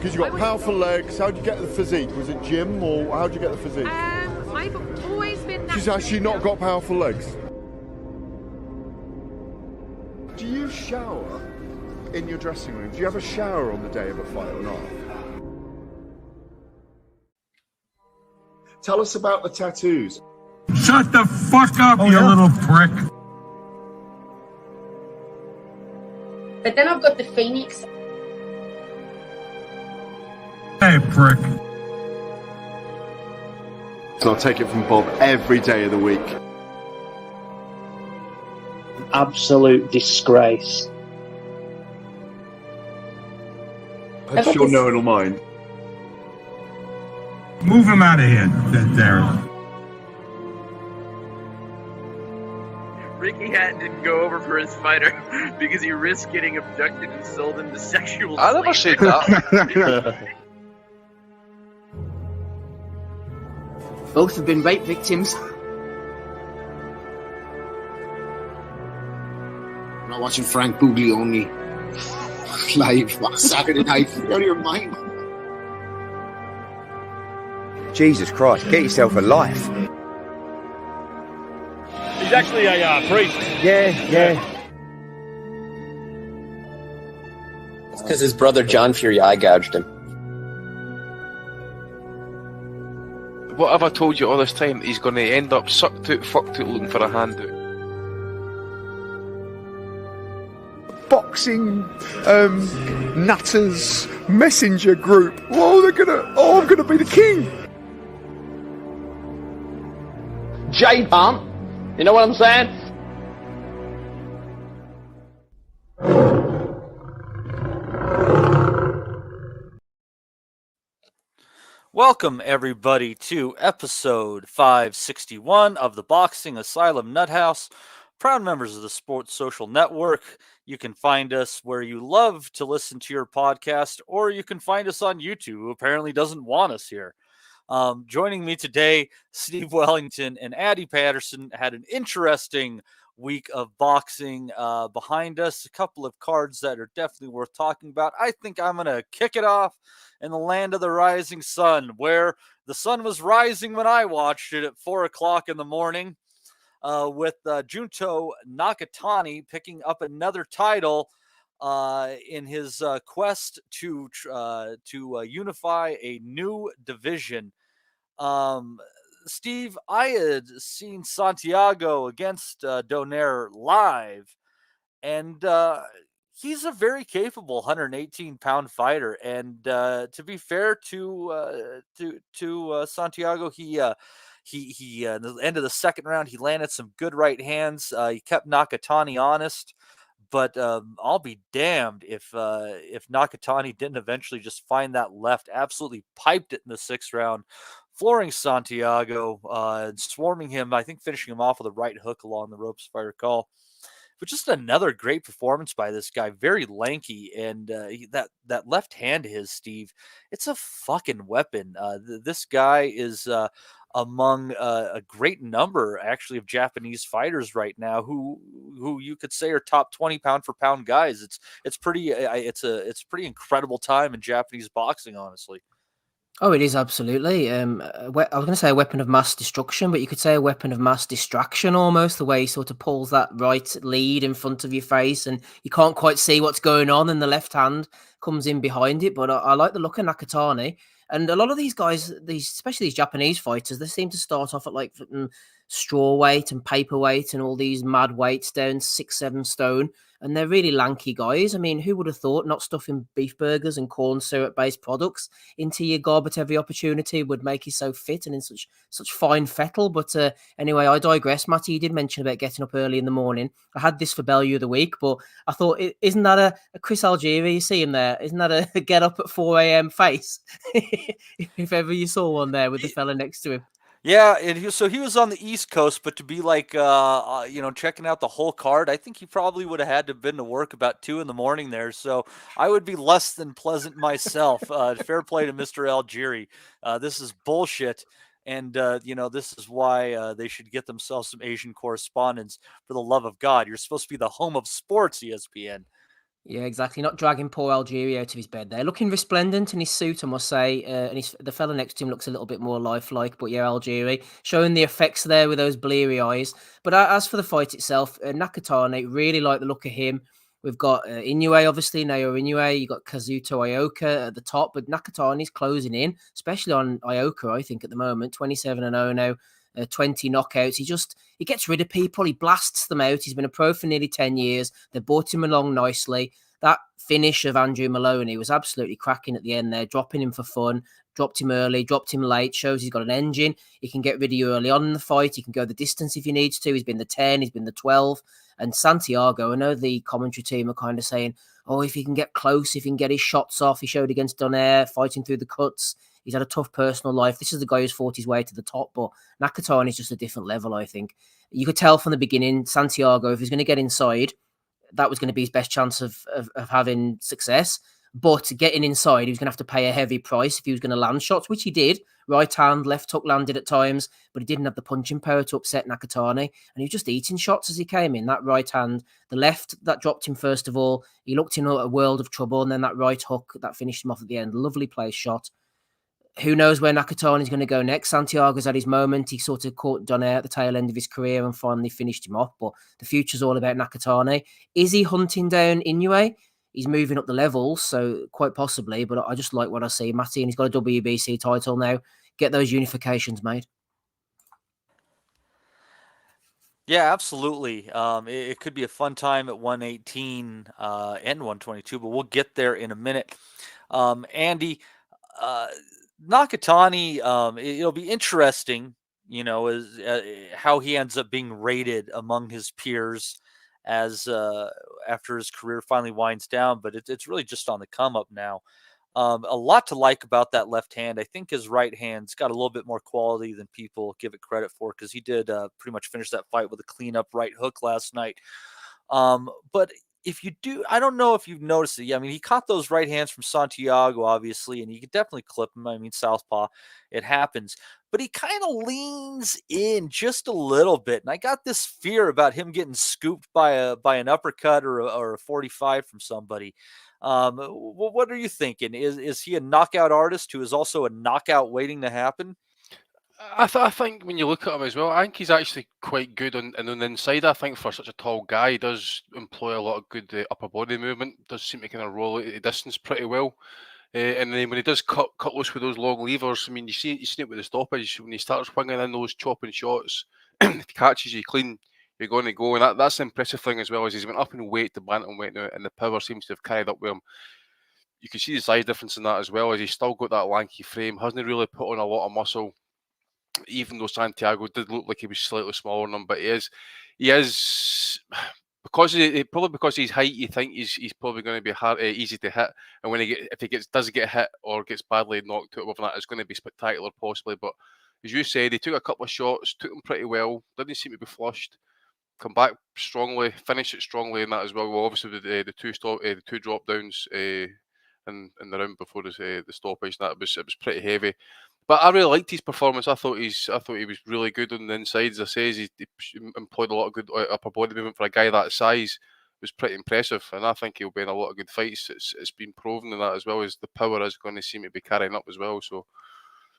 Because you've got powerful legs. How did you get the physique? Was it gym or how did you get the physique? I've always been... She's actually not got powerful legs. Do you shower in your dressing room? Do you have a shower on the day of a fight or not? Tell us about the tattoos. Shut the fuck up, you little prick. But then I've got the Phoenix. Hey, prick. So I'll take it from Bob every day of the week. Absolute disgrace. I'm sure no one will mind. Move him out of here, Darren. Ricky Hatton didn't go over for his fighter because he risked getting abducted and sold into sexual slavery. I never said that. Both have been rape victims. I'm not watching Frank Buglioni live on Saturday night. You're out of your mind. Jesus Christ, get yourself a life. He's actually a priest. Yeah. It's because his brother John Fury eye gouged him. What have I told you all this time? He's going to end up sucked out, fucked out, looking for a handout. Boxing nutters messenger group. I'm gonna be the king. J-Pump. You know what I'm saying? Welcome, everybody, to episode 561 of the Boxing Asylum Nuthouse. Proud members of the Sports Social Network. You can find us where you love to listen to your podcast, or you can find us on YouTube, who apparently doesn't want us here. Joining me today, Steve Wellington and Addy Patterson had an interesting week of boxing behind us. A couple of cards that are definitely worth talking about. I think I'm going to kick it off in the land of the rising sun, where the sun was rising when I watched it at 4 o'clock in the morning, with Junto Nakatani picking up another title in his quest to unify a new division. Steve, I had seen Santiago against Donaire live, and he's a very capable 118-pound fighter. And to be fair to Santiago, he in the end of the second round, he landed some good right hands. He kept Nakatani honest. But I'll be damned if Nakatani didn't eventually just find that left, absolutely piped it in the sixth round, flooring Santiago, and swarming him, I think finishing him off with a right hook along the ropes, if I recall. But just another great performance by this guy, very lanky, and that left hand of his, Steve, it's a fucking weapon. This guy is among a great number, actually, of Japanese fighters right now who you could say are top 20 pound for pound guys. It's a pretty incredible time in Japanese boxing, honestly. Oh, it is absolutely. I was going to say a weapon of mass destruction, but you could say a weapon of mass distraction almost, the way he sort of pulls that right lead in front of your face and you can't quite see what's going on, and the left hand comes in behind it. But I like the look of Nakatani. And a lot of these guys, especially these Japanese fighters, they seem to start off at like straw weight and paperweight and all these mad weights down 6-7 stone. And they're really lanky guys. I mean, who would have thought not stuffing beef burgers and corn syrup-based products into your gob at every opportunity would make you so fit and in such fine fettle? But anyway, I digress. Matty, you did mention about getting up early in the morning. I had this for Bellew of the week, but I thought, isn't that a Chris Algieri? You see him there? Isn't that a get up at 4 a.m. face? If ever you saw one there with the fella next to him. Yeah, so he was on the East Coast, but to be like, checking out the whole card, I think he probably would have had to have been to work about 2 a.m. there. So I would be less than pleasant myself. Fair play to Mr. Algieri. This is bullshit. And, this is why they should get themselves some Asian correspondents, for the love of God. You're supposed to be the home of sports, ESPN. Yeah, exactly. Not dragging poor Algeria out of his bed there. Looking resplendent in his suit, I must say. And the fella next to him looks a little bit more lifelike. But yeah, Algeria showing the effects there with those bleary eyes. But as for the fight itself, Nakatani, really like the look of him. We've got Inoue, obviously, Naoya Inoue. You've got Kazuto Ioka at the top. But Nakatani's closing in, especially on Ioka, I think, at the moment. 27-0 now. 20 knockouts. He gets rid of people. He blasts them out. He's been a pro for nearly 10 years. They brought him along nicely. That finish of Andrew Maloney was absolutely cracking at the end there, dropping him for fun, dropped him early, dropped him late, shows he's got an engine. He can get rid of you early on in the fight. He can go the distance if he needs to. He's been the 10, he's been the 12. And Santiago, I know the commentary team are kind of saying, oh, if he can get close, if he can get his shots off. He showed against Donaire, fighting through the cuts. He's had a tough personal life. This is the guy who's fought his way to the top, but Nakatani is just a different level, I think. You could tell from the beginning, Santiago, if he's going to get inside, that was going to be his best chance of having success. But getting inside, he was going to have to pay a heavy price if he was going to land shots, which he did. Right hand, left hook landed at times, but he didn't have the punching power to upset Nakatani. And he was just eating shots as he came in. That right hand, the left, that dropped him first of all. He looked in a world of trouble, and then that right hook, that finished him off at the end. Lovely placed shot. Who knows where Nakatani is going to go next? Santiago's had his moment. He sort of caught Donaire at the tail end of his career and finally finished him off. But the future's all about Nakatani. Is he hunting down Inoue? He's moving up the levels, so quite possibly. But I just like what I see. Matty, and he's got a WBC title now. Get those unifications made. Yeah, absolutely. It could be a fun time at 118 and 122, but we'll get there in a minute. Andy, Nakatani, it'll be interesting, as how he ends up being rated among his peers as after his career finally winds down. But it's really just on the come up now. A lot to like about that left hand. I think his right hand's got a little bit more quality than people give it credit for, because he did pretty much finish that fight with a clean up right hook last night. But if you do, I don't know if you've noticed it. I mean, he caught those right hands from Santiago, obviously, and you could definitely clip him. I mean, southpaw, it happens. But he kind of leans in just a little bit, and I got this fear about him getting scooped by an uppercut or a 45 from somebody. What are you thinking? Is he a knockout artist who is also a knockout waiting to happen? I think when you look at him as well, I think he's actually quite good on the inside. I think for such a tall guy, he does employ a lot of good upper body movement. Does seem to kind of roll out the distance pretty well. And then when he does cut loose with those long levers, I mean, you see it with the stoppage when he starts winging in those chopping shots. If he catches you clean, you're going to go, and that's the impressive thing as well. As he's went up in weight, the bantamweight now, and the power seems to have carried up with him. You can see the size difference in that as well, as he's still got that lanky frame, hasn't really put on a lot of muscle. Even though Santiago did look like he was slightly smaller than him, but he is because of his height. You think he's probably going to be easy to hit, and when if he does get hit or gets badly knocked out of that, it's going to be spectacular possibly. But as you said, he took a couple of shots, took them pretty well, didn't seem to be flushed, come back strongly, finish it strongly in that as well. Well, obviously the two drop downs in the round before the stoppage, it was pretty heavy. But I really liked his performance. I thought he was really good on the inside. As I say, he employed a lot of good upper body movement for a guy that size. It was pretty impressive, and I think he'll be in a lot of good fights. It's been proven in that, as well as the power is going to seem to be carrying up as well. So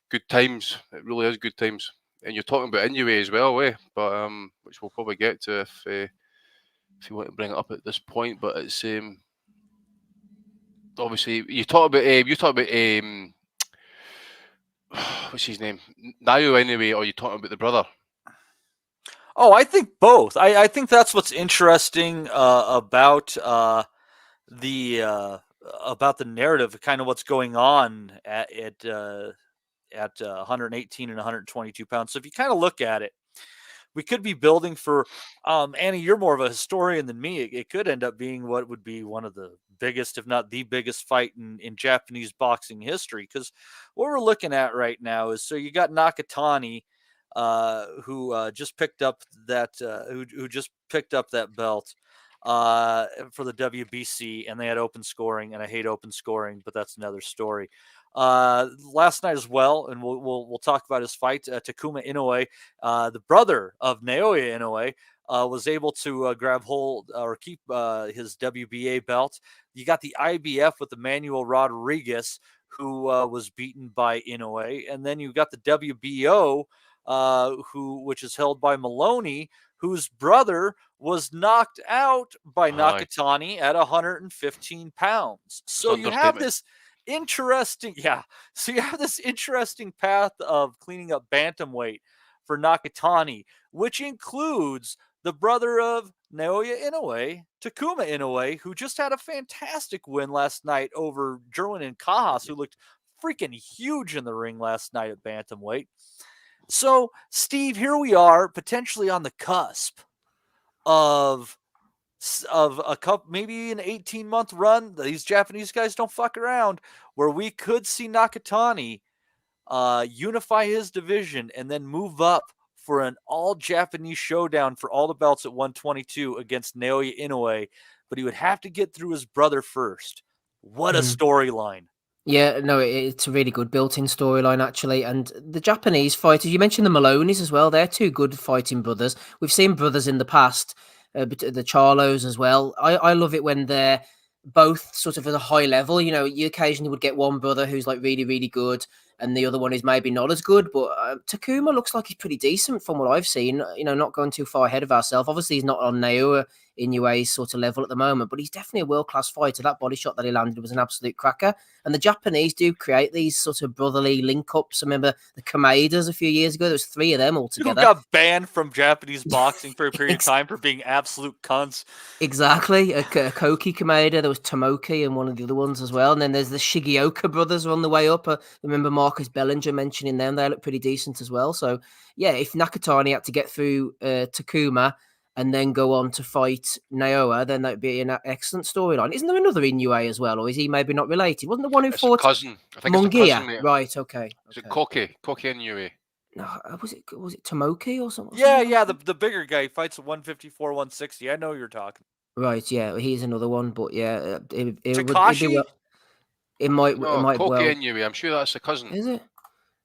good times. It really is good times. And you're talking about Inoue as well, but which we'll probably get to if you want to bring it up at this point. But it's obviously you talk about what's his name? Naoya Inoue, or are you talking about the brother? Oh, I think both. I think that's what's interesting about the narrative, kind of what's going on at 118 and 122 pounds. So if you kind of look at it, we could be building for Annie. You're more of a historian than me. It could end up being what would be one of the biggest, if not the biggest, fight in Japanese boxing history. Because what we're looking at right now is, so you got Nakatani, who just picked up that belt. for the WBC, and they had open scoring, and I hate open scoring, but that's another story. Last night as well, and we'll talk about his fight. Takuma Inoue, the brother of Naoya Inoue, was able to grab hold or keep his WBA belt. You got the IBF with Emmanuel Rodriguez, who was beaten by Inoue, and then you got the WBO, which is held by Maloney, whose brother was knocked out by Nakatani at 115 pounds. So you have this interesting, So you have this interesting path of cleaning up bantamweight for Nakatani, which includes the brother of Naoya Inoue, Takuma Inoue, who just had a fantastic win last night over Jerwin and Cajas, who looked freaking huge in the ring last night at bantamweight. So, Steve, here we are, potentially on the cusp of a couple, maybe an 18-month run. These Japanese guys don't fuck around, where we could see Nakatani unify his division and then move up for an all-Japanese showdown for all the belts at 122 against Naoya Inoue, but he would have to get through his brother first. What a storyline. Yeah, no, it's a really good built-in storyline, actually. And the Japanese fighters, you mentioned the Maloneys as well. They're two good fighting brothers. We've seen brothers in the past, the Charlos as well. I love it when they're both sort of at a high level. You know, you occasionally would get one brother who's like really, really good, and the other one is maybe not as good. But Takuma looks like he's pretty decent from what I've seen. You know, not going too far ahead of ourselves. Obviously, he's not on Naoya Inoue's sort of level at the moment, but he's definitely a world-class fighter. That body shot that he landed was an absolute cracker. And the Japanese do create these sort of brotherly link-ups. I remember the Kamedas a few years ago. There was 3 of them all together. Who got banned from Japanese boxing for a period of time for being absolute cunts. Exactly. Koki Kameda. There was Tomoki and one of the other ones as well. And then there's the Shigeoka brothers on the way up. I remember Marcus Bellinger mentioning them. They look pretty decent as well. So, yeah, if Nakatani had to get through Takuma and then go on to fight Naoya, then that'd be an excellent storyline. Isn't there another Inoue as well, or is he maybe not related? Wasn't the one who fought cousin? I think Mungia? It's a cousin, mate. Right, okay. Is it Koki Inoue? No, was it Tomoki or something? Yeah, the bigger guy fights at 154, 160. I know you're talking. Right, yeah, he's another one, but yeah, Takashi? It might Koki well. Inoue, I'm sure that's a cousin. Is it?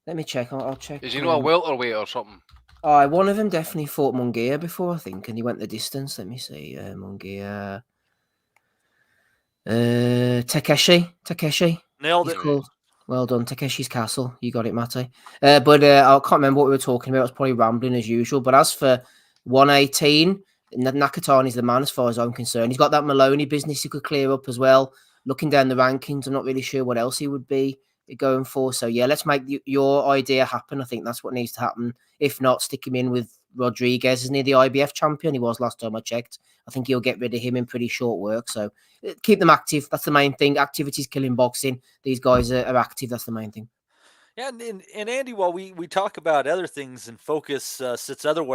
Let me check. I'll check. Is he not a welterweight or something? One of them definitely fought Mungia before, I think, and he went the distance. Let me see. Mungia. Takeshi. Nailed it. Well done, Takeshi's Castle. You got it, Matty. But I can't remember what we were talking about. I was probably rambling as usual. But as for 118, Nakatani's the man as far as I'm concerned. He's got that Maloney business he could clear up as well. Looking down the rankings, I'm not really sure what else he would be going for. So, yeah, let's make your idea happen. I think that's what needs to happen. If not, stick him in with Rodriguez. Isn't he the IBF champion? He was last time I checked. I think he'll get rid of him in pretty short work. So keep them active. That's the main thing. Activity's killing boxing. These guys are active. That's the main thing. Yeah, and Andy, while we talk about other things and focus sits other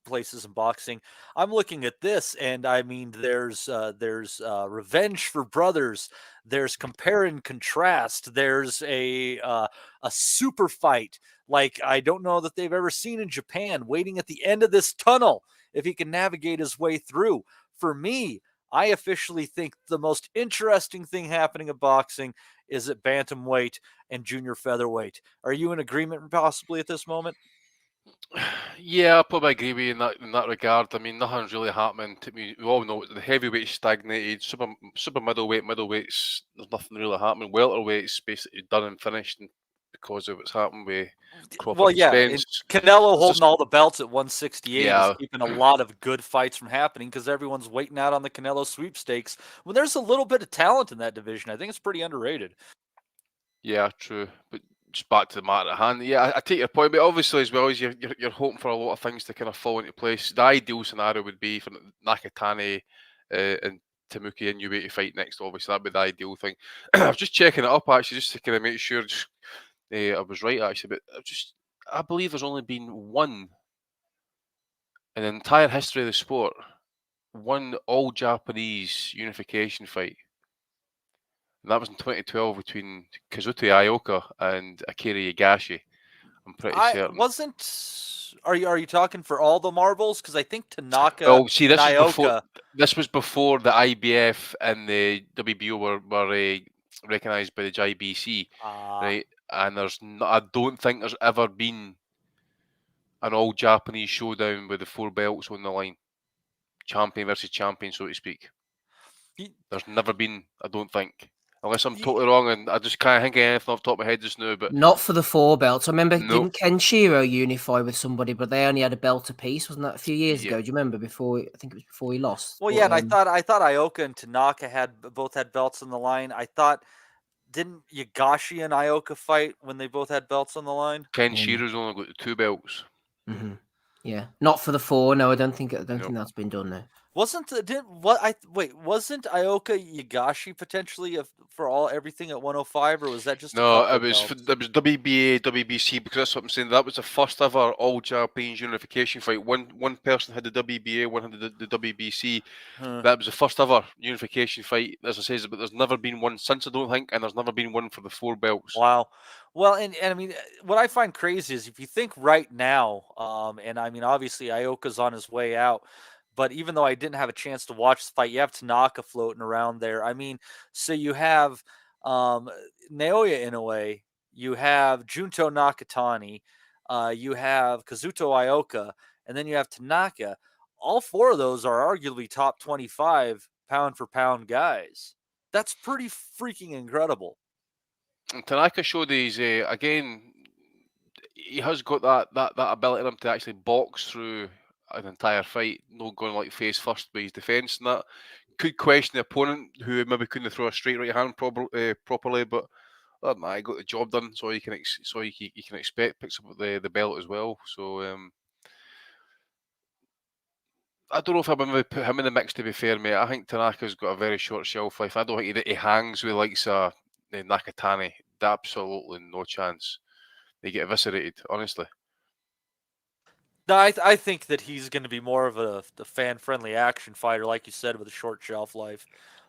places in boxing, I'm looking at this, and I mean, there's revenge for brothers, there's compare and contrast, there's a super fight like I don't know that they've ever seen in Japan, waiting at the end of this tunnel if he can navigate his way through. For me, I officially think the most interesting thing happening in boxing is at bantamweight and junior featherweight. Are you in agreement possibly at this moment? Yeah, I probably agree with you in that regard. I mean, nothing's really happening to me. We all know the heavyweight stagnated. Super middleweights, there's nothing really happening. Welterweight's basically done and finished because of what's happened with Crawford. Well, yeah, Canelo holding all the belts at 168 is keeping a lot of good fights from happening because everyone's waiting out on the Canelo sweepstakes. When there's a little bit of talent in that division, I think it's pretty underrated. Yeah, true. But just back to the matter at hand. Yeah, I take your point, but obviously as well as you're hoping for a lot of things to kind of fall into place. The ideal scenario would be for Nakatani and Tamuki Inoue to fight next. Obviously, that'd be the ideal thing. I was just checking it up actually, just to kind of make sure. I was right actually, but I believe there's only been one in the entire history of the sport, one all Japanese unification fight. And that was in 2012 between Kazuto Ioka and Akira Higashi. I'm pretty certain. Are you talking for all the marbles? Because I think Tanaka Oh, see, and Ioka. This was before the IBF and the WBO were recognised by the JBC, right? And I don't think there's ever been an all Japanese showdown with the 4 belts on the line, champion versus champion, so to speak. There's never been, I don't think. Unless I'm totally wrong, and I just can't think of anything off the top of my head just now. But not for the 4 belts. I remember didn't Kenshiro unify with somebody, but they only had a belt apiece, wasn't that a few years ago? Do you remember? I think it was before he lost. Well, and I thought Ioka and Tanaka both had belts on the line. I thought didn't Yagashi and Ioka fight when they both had belts on the line? Kenshiro's only got 2 belts. Mm-hmm. Yeah, not for the 4. No, I don't think that's been done now. Wasn't Ioka Yagashi potentially for everything at 105, or was that just it was WBA, WBC, because that's what I'm saying. That was the first ever all Japanese unification fight. One person had the WBA, one had the WBC. That was the first ever unification fight, as I say, but there's never been one since, I don't think, and there's never been one for the 4 belts. Wow. Well, and I mean, what I find crazy is if you think right now, and I mean, obviously Ioka's on his way out. But even though I didn't have a chance to watch the fight, you have Tanaka floating around there. I mean, so you have Naoya Inoue, you have Junto Nakatani, you have Kazuto Ioka, and then you have Tanaka. All 4 of those are arguably top 25 pound for pound guys. That's pretty freaking incredible. And Tanaka showed his again. He has got that ability in him to actually box through an entire fight, no going like face first by his defence and that. Could question the opponent who maybe couldn't throw a straight right hand properly, but I got the job done. So you can expect picks up the belt as well. So I don't know if I would put him in the mix, to be fair, mate. I think Tanaka's got a very short shelf life. I don't think he hangs with likes of Nakatani. Absolutely no chance. They get eviscerated, honestly. No, I think that he's going to be more of a fan-friendly action fighter, like you said, with a short shelf life.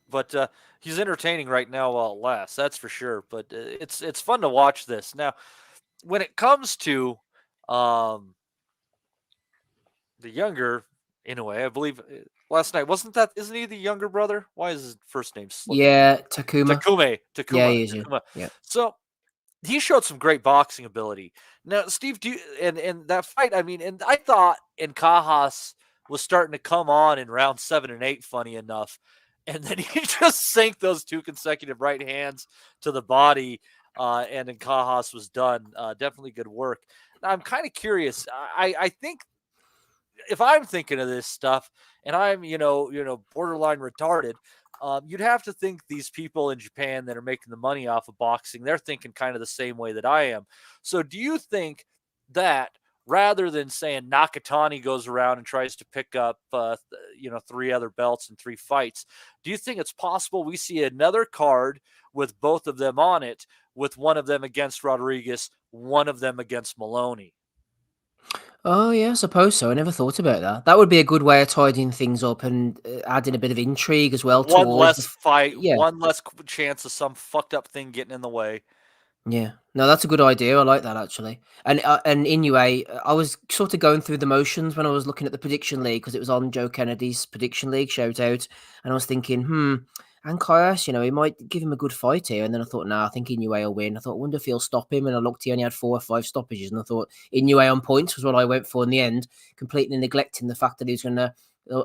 But he's entertaining right now while it lasts, that's for sure. But it's fun to watch this. Now, when it comes to the younger Inoue, I believe last night, isn't he the younger brother? Why is his first name slipping? Yeah, Takuma. Yeah, he is. Takuma. Yeah. So he showed some great boxing ability. Now, Steve, and that fight, I mean, and I thought Cajas was starting to come on in round 7 and 8, funny enough. And then he just sank those 2 consecutive right hands to the body, and then Cajas was done. Definitely good work. Now, I'm kind of curious. I think if I'm thinking of this stuff and I'm, borderline retarded, you'd have to think these people in Japan that are making the money off of boxing, they're thinking kind of the same way that I am. So do you think that rather than saying Nakatani goes around and tries to pick up, 3 other belts in 3 fights, do you think it's possible we see another card with both of them on it, with one of them against Rodriguez, one of them against Maloney? Oh, yeah, I suppose so. I never thought about that. That would be a good way of tidying things up and adding a bit of intrigue as well. One less fight, one less chance of some fucked up thing getting in the way. Yeah, no, that's a good idea. I like that, actually. And Inoue, I was sort of going through the motions when I was looking at the prediction league because it was on Joe Kennedy's prediction league, shout out. And I was thinking, Ancajas, he might give him a good fight here. And then I thought, I think Inoue will win. I thought, I wonder if he'll stop him. And I looked, he only had 4 or 5 stoppages. And I thought Inoue on points was what I went for in the end, completely neglecting the fact that he was going to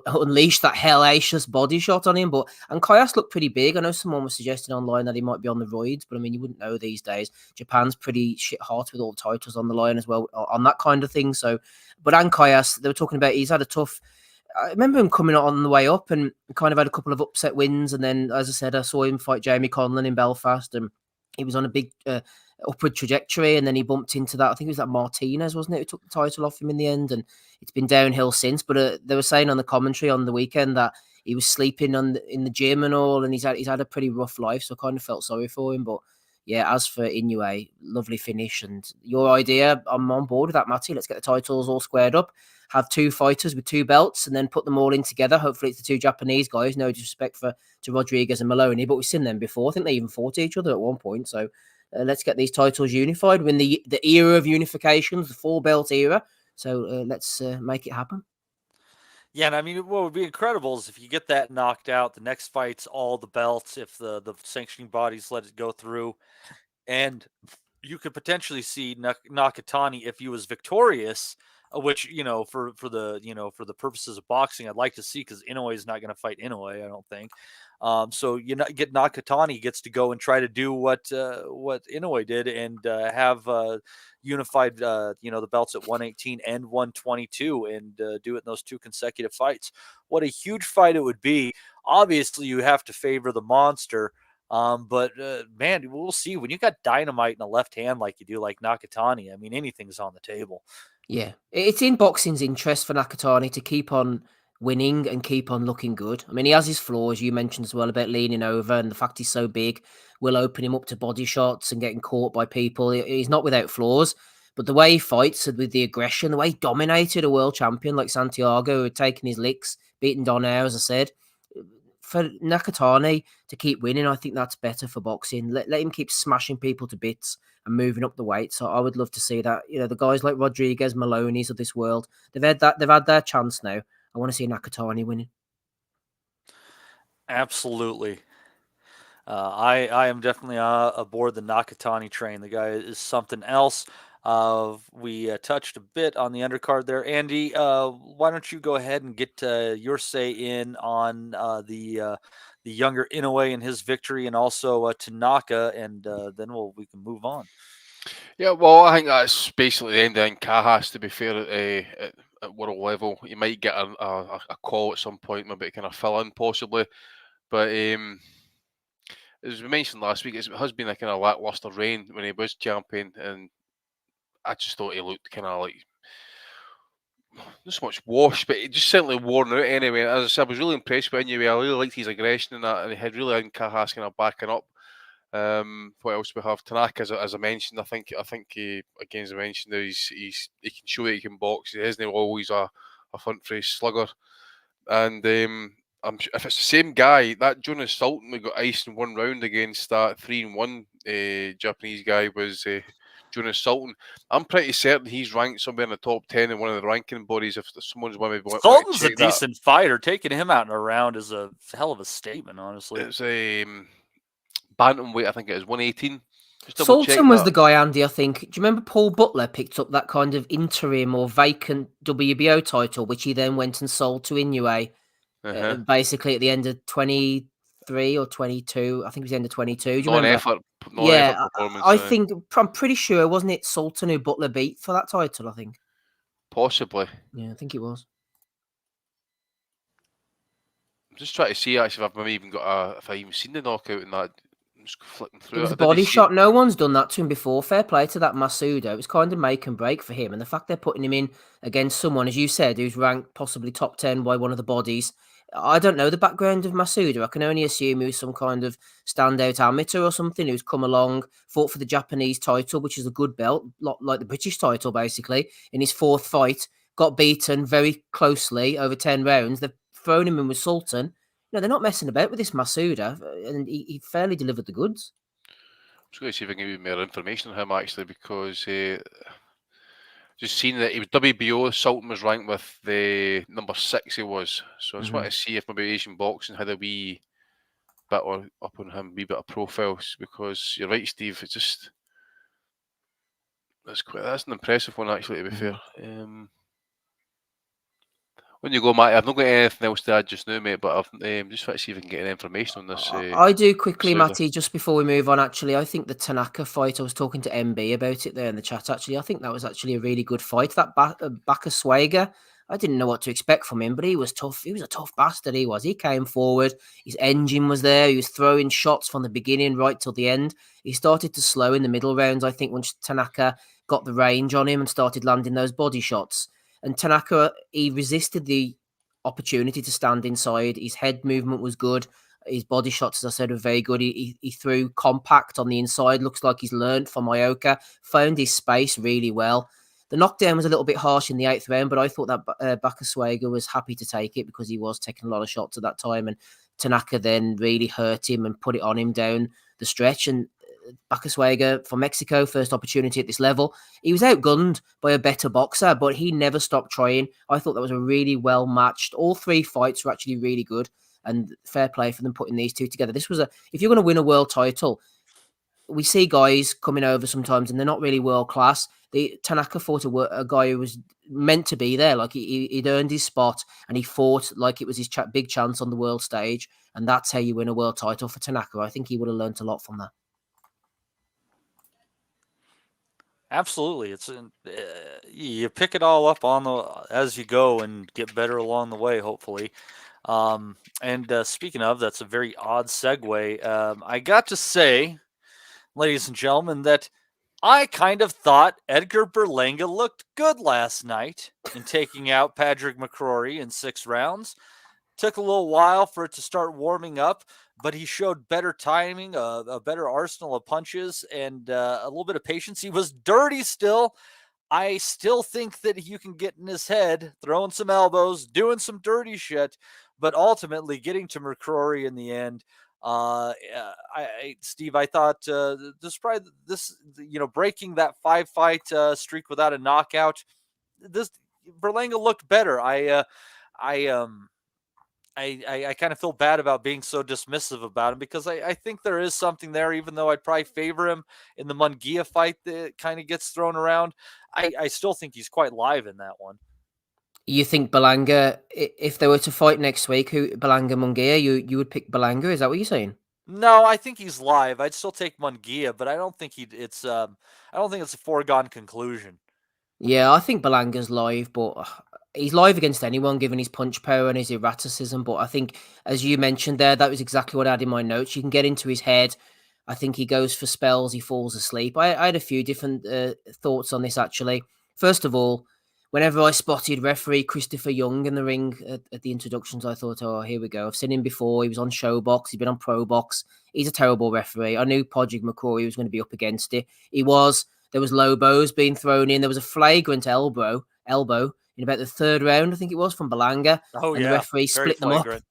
unleash that hellacious body shot on him. But Ancajas looked pretty big. I know someone was suggesting online that he might be on the roids, but I mean, you wouldn't know these days. Japan's pretty shit hot with all the titles on the line as well on that kind of thing. So, but Ancajas, they were talking about he's had a tough. I remember him coming on the way up and kind of had a couple of upset wins. And then, as I said, I saw him fight Jamie Conlon in Belfast and he was on a big upward trajectory. And then he bumped into that. I think it was that Martinez, wasn't it, who took the title off him in the end. And it's been downhill since. But they were saying on the commentary on the weekend that he was sleeping in the gym and all. And he's had a pretty rough life. So I kind of felt sorry for him. But yeah, as for Inoue, lovely finish. And your idea, I'm on board with that, Matty. Let's get the titles all squared up. Have 2 fighters with 2 belts and then put them all in together. Hopefully it's the 2 Japanese guys. No disrespect to Rodriguez and Maloney, but we've seen them before. I think they even fought each other at one point. So Let's get these titles unified. We're in the era of unifications, the 4-belt era. So let's make it happen. Yeah, and I mean, what would be incredible is if you get that knocked out, the next fight's all the belts, if the sanctioning bodies let it go through. And you could potentially see Nakatani, if he was victorious, which, for the purposes of boxing, I'd like to see, because Inoue is not going to fight Inoue, I don't think. So get Nakatani gets to go and try to do what Inoue did, and have unified the belts at 118 and 122, and do it in those 2 consecutive fights. What a huge fight it would be. Obviously, you have to favor the monster. But man, we'll see. When you got dynamite in the left hand like you do, like Nakatani, I mean, anything's on the table. Yeah, it's in boxing's interest for Nakatani to keep on winning and keep on looking good. I mean, he has his flaws. You mentioned as well about leaning over, and the fact he's so big will open him up to body shots and getting caught by people. He's not without flaws, but the way he fights with the aggression, the way he dominated a world champion like Santiago, who had taken his licks, beaten Donaire, as I said. For Nakatani to keep winning, I think that's better for boxing. Let him keep smashing people to bits and moving up the weight. So I would love to see that. The guys like Rodriguez, Maloney's of this world, they've had their chance now. I want to see Nakatani winning. Absolutely. I am definitely aboard the Nakatani train. The guy is something else. We touched a bit on the undercard there. Andy, why don't you go ahead and get your say in on the younger Inoue and his victory, and also Tanaka, and then we can move on. Yeah, well, I think that's basically the end of Cajas, to be fair, at world level. You might get a call at some point, maybe to kind of fill in possibly. But as we mentioned last week, it has been a kind of lackluster reign when he was champion, and I just thought he looked kind of like not so much washed, but he just certainly worn out anyway. As I said, I was really impressed with Inoue. I really liked his aggression in that, and he had really Cajas kind of backing up. What else we have? Tanaka, as I mentioned, I think he, again, as I mentioned, he can show that he can box. He isn't always a front face slugger, and if it's the same guy, that Jonas Sultan we got iced in 1 round against that 3-1 Japanese guy was Jonas Sultan. I'm pretty certain he's ranked somewhere in the top 10 in one of the ranking bodies. If someone's want to Sultan's a decent fighter. Taking him out in a round is a hell of a statement, honestly. It's bantamweight, I think it is 118. Sultan was the guy, Andy, I think. Do you remember Paul Butler picked up that kind of interim or vacant WBO title, which he then went and sold to Inoue, basically at the end of 23 or 22. I think it was the end of 22. Do you remember? I'm pretty sure, wasn't it Sultan who Butler beat for that title, I think? Possibly. Yeah, I think it was. I'm just trying to see actually if I've even got if I even seen the knockout in that. Just flicking through it was a body shot. No one's done that to him before. Fair play to that Masuda. It was kind of make and break for him. And the fact they're putting him in against someone, as you said, who's ranked possibly top 10 by one of the bodies. I don't know the background of Masuda. I can only assume he was some kind of standout amateur or something who's come along, fought for the Japanese title, which is a good belt, like the British title, basically. In his 4th fight, got beaten very closely over 10 rounds. They've thrown him in with Sultan. No, they're not messing about with this Masuda, and he fairly delivered the goods. I'm just going to see if I can give you more information on him, actually, because just seeing that he was WBO, Sultan was ranked with the number 6 he was. So I just want to see if maybe Asian Boxing had a wee bit up on him, a wee bit of profiles, because you're right, Steve, it's just... That's an impressive one, actually, to be fair. When you go, Matty, I've not got anything else to add just now, mate, but I've just trying to see if I can get any information on this. I do quickly, Matty, just before we move on, actually. I think the Tanaka fight, I was talking to MB about it there in the chat, actually. I think that was actually a really good fight. That Bakaswager, I didn't know what to expect from him, but he was tough. He was a tough bastard, he was. He came forward. His engine was there. He was throwing shots from the beginning right till the end. He started to slow in the middle rounds, I think, once Tanaka got the range on him and started landing those body shots. And Tanaka, he resisted the opportunity to stand inside. His head movement was good. His body shots, as I said, were very good. He threw compact on the inside. Looks like he's learned from Ioka. Found his space really well. The knockdown was a little bit harsh in the 8th round, but I thought that Bakaswager was happy to take it because he was taking a lot of shots at that time. And Tanaka then really hurt him and put it on him down the stretch. And Bacaswega from Mexico, first opportunity at this level. He was outgunned by a better boxer, but he never stopped trying. I thought that was a really well matched. All 3 fights were actually really good, and fair play for them putting these two together. This was if you're going to win a world title, we see guys coming over sometimes and they're not really world class. Tanaka fought a guy who was meant to be there. Like he'd earned his spot and he fought like it was his big chance on the world stage. And that's how you win a world title for Tanaka. I think he would have learned a lot from that. Absolutely. It's you pick it all up as you go and get better along the way, hopefully. And speaking of, that's a very odd segue. I got to say, ladies and gentlemen, that I kind of thought Edgar Berlanga looked good last night in taking out Patrick McCrory in 6 rounds. Took a little while for it to start warming up, but he showed better timing, a better arsenal of punches, and a little bit of patience. He was dirty still. I still think that you can get in his head, throwing some elbows, doing some dirty shit, but ultimately getting to McCrory in the end. Steve, I thought breaking that 5-fight streak without a knockout, this Berlanga looked better. I kind of feel bad about being so dismissive about him because I think there is something there, even though I'd probably favor him in the Munguia fight that kind of gets thrown around. I still think he's quite live in that one. You think Berlanga, if they were to fight next week, Berlanga Munguia, you would pick Berlanga? Is that what you're saying? No, I think he's live. I'd still take Munguia, but I don't think it's a foregone conclusion. Yeah, I think Belanga's live, but he's live against anyone given his punch power and his erraticism. But I think, as you mentioned there, that was exactly what I had in my notes. You can get into his head. I think he goes for spells. He falls asleep. I had a few different thoughts on this, actually. First of all, whenever I spotted referee Christopher Young in the ring at the introductions, I thought, oh, here we go. I've seen him before. He was on Showbox. He's been on Pro Box. He's a terrible referee. I knew Patrick McCrory was going to be up against it. He was. There was Lobos being thrown in. There was a flagrant elbow in about the 3rd round, I think it was, from Berlanga. Oh, and yeah. The referee split them flagrant. up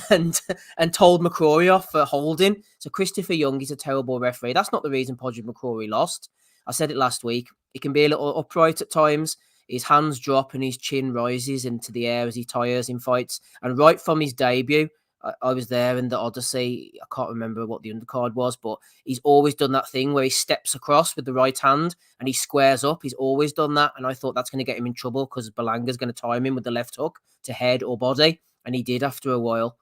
and told McCrory off for holding. So Christopher Young is a terrible referee. That's not the reason Patrick McCrory lost. I said it last week. He can be a little upright at times. His hands drop and his chin rises into the air as he tires in fights. And right from his debut, I was there in the Odyssey. I can't remember what the undercard was, but he's always done that thing where he steps across with the right hand and he squares up. He's always done that. And I thought that's going to get him in trouble because Berlanga's going to time him with the left hook to head or body. And he did after a while.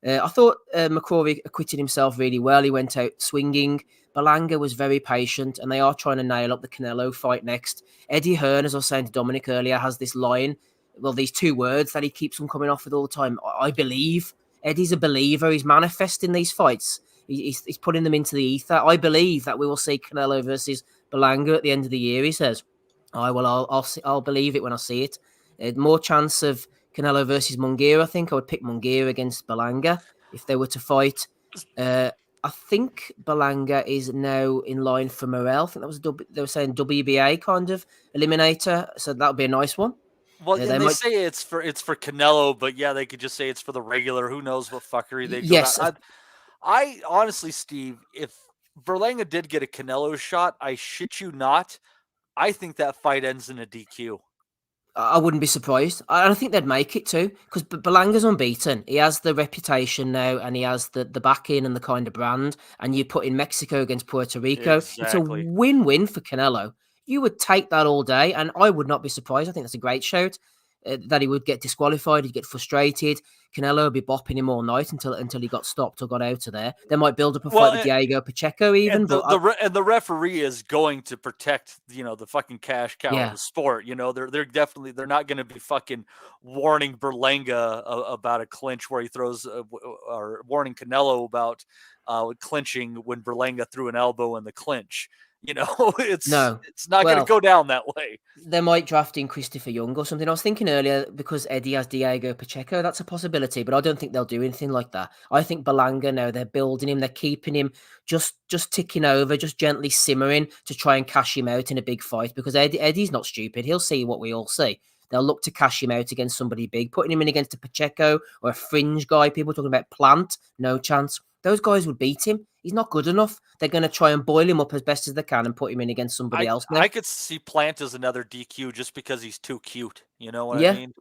I thought McCrory acquitted himself really well. He went out swinging. Berlanga was very patient, and they are trying to nail up the Canelo fight next. Eddie Hearn, as I was saying to Dominic earlier, has this line, well, these 2 words that he keeps on coming off with all the time. I believe. Eddie's a believer. He's manifesting these fights. He's putting them into the ether. I believe that we will see Canelo versus Berlanga at the end of the year, he says. I'll believe it when I see it. More chance of Canelo versus Munguia, I think. I would pick Munguia against Berlanga if they were to fight. I think Berlanga is now in line for Morel. I think that was they were saying WBA kind of eliminator, so that would be a nice one. Well, they say it's for Canelo, but yeah, they could just say it's for the regular. Who knows what fuckery they do? Yes, I honestly, Steve, if Berlanga did get a Canelo shot, I shit you not, I think that fight ends in a DQ. I wouldn't be surprised. I think they'd make it too, because Berlanga's unbeaten. He has the reputation now, and he has the backing and the kind of brand. And you put in Mexico against Puerto Rico. Exactly. It's a win-win for Canelo. You would take that all day, and I would not be surprised. I think that's a great shout. That he would get disqualified, he'd get frustrated. Canelo would be bopping him all night until he got stopped or got out of there. They might build up a fight with Diego Pacheco even. And the referee is going to protect, the fucking cash cow of the sport. They're not going to be fucking warning Berlanga about a clinch where he throws, or warning Canelo about clinching when Berlanga threw an elbow in the clinch. It's not going to go down that way. They might draft in Christopher Young or something. I was thinking earlier, because Eddie has Diego Pacheco, that's a possibility, but I don't think they'll do anything like that. I think Berlanga now, they're building him, they're keeping him just ticking over, just gently simmering to try and cash him out in a big fight, because Eddie's not stupid. He'll see what we all see. They'll look to cash him out against somebody big, putting him in against a Pacheco or a fringe guy. People talking about Plant, no chance. Those guys would beat him. He's not good enough. They're going to try and boil him up as best as they can and put him in against somebody else. Now. I could see Plant as another DQ just because he's too cute. You know what I mean?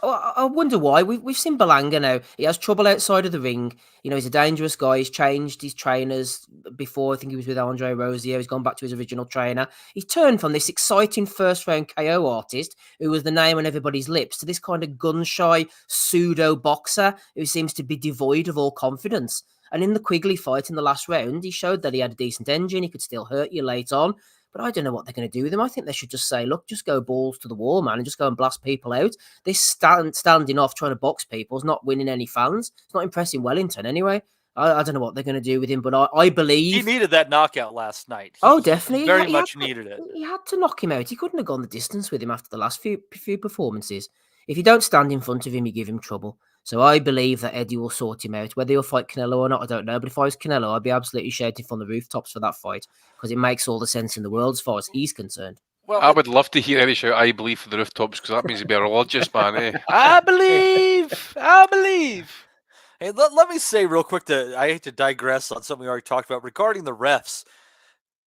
I wonder why. We've seen Berlanga now. He has trouble outside of the ring. You know, he's a dangerous guy. He's changed his trainers before. I think he was with Andre Rosier. He's gone back to his original trainer. He's turned from this exciting first-round KO artist who was the name on everybody's lips to this kind of gun-shy pseudo-boxer who seems to be devoid of all confidence. And in the Quigley fight in the last round, he showed that he had a decent engine. He could still hurt you late on. But I don't know what they're going to do with him. I think they should just say, look, just go balls to the wall, man, and just go and blast people out. This standing off trying to box people is not winning any fans. It's not impressing Wellington anyway. I don't know what they're going to do with him, but I believe... He needed that knockout last night. Definitely. He very much needed it. He had to knock him out. He couldn't have gone the distance with him after the last few performances. If you don't stand in front of him, you give him trouble. So I believe that Eddie will sort him out. Whether he'll fight Canelo or not, I don't know. But if I was Canelo, I'd be absolutely shouting from the rooftops for that fight because it makes all the sense in the world as far as he's concerned. Well, I would love to hear Eddie shout, I believe, for the rooftops because that means he'd be a religious man, eh? I believe! I believe! Hey, let me say real quick that I hate to digress on something we already talked about regarding the refs.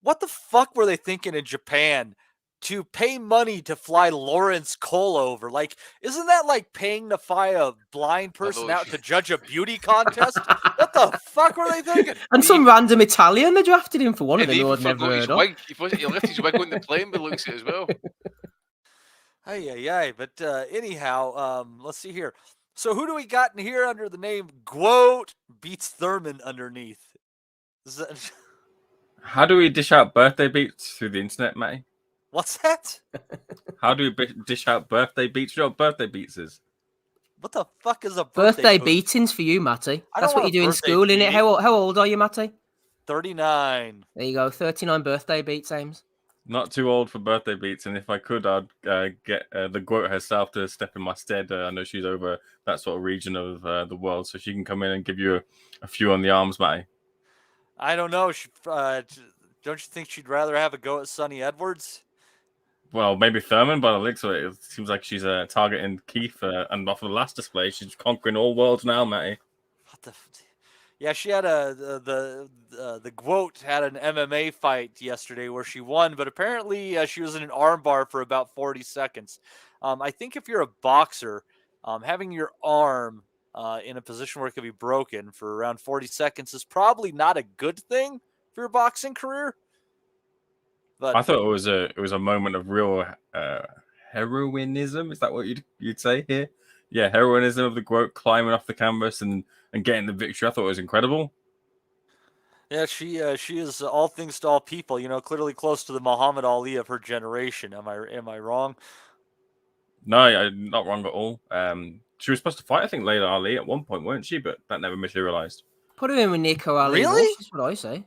What the fuck were they thinking in Japan to pay money to fly Lawrence Cole over? Like, isn't that like paying to fly a blind person out to judge a beauty contest? What the fuck were they thinking? And some random Italian, they drafted him for one of them. He left his wig on the plane, but looks at it as well. But anyhow, let's see here. So who do we got in here under the name Quote beats Thurman underneath? How do we dish out birthday beats through the internet, Matty? What's that? How do we dish out birthday beats? You know what birthday beats is? What the fuck is a birthday beatings for you, Matty? That's what you do in school, innit? How old are you, Matty? 39. There you go, 39 birthday beats, Ames. Not too old for birthday beats, and if I could, I'd get the Goat herself to step in my stead. I know she's over that sort of region of the world, so she can come in and give you a few on the arms, Matty. I don't know. Don't you think she'd rather have a go at Sonny Edwards? Well, maybe Thurman, by the looks of it. It seems like she's targeting Keith, and off of the last display, she's conquering all worlds now, Matty. What the... Yeah, she had the Quote had an MMA fight yesterday where she won, but apparently she was in an armbar for about 40 seconds. I think if you're a boxer, having your arm in a position where it could be broken for around 40 seconds is probably not a good thing for your boxing career. But I thought it was a moment of real heroinism. Is that what you'd say here? Yeah, heroinism of the Quote climbing off the canvas and getting the victory. I thought it was incredible. Yeah, she is all things to all people. You know, clearly close to the Muhammad Ali of her generation. Am I wrong? No, I'm not wrong at all. She was supposed to fight, I think, Layla Ali at one point, weren't she? But that never materialized. Put her in with Nico Ali. Really? That's what I say.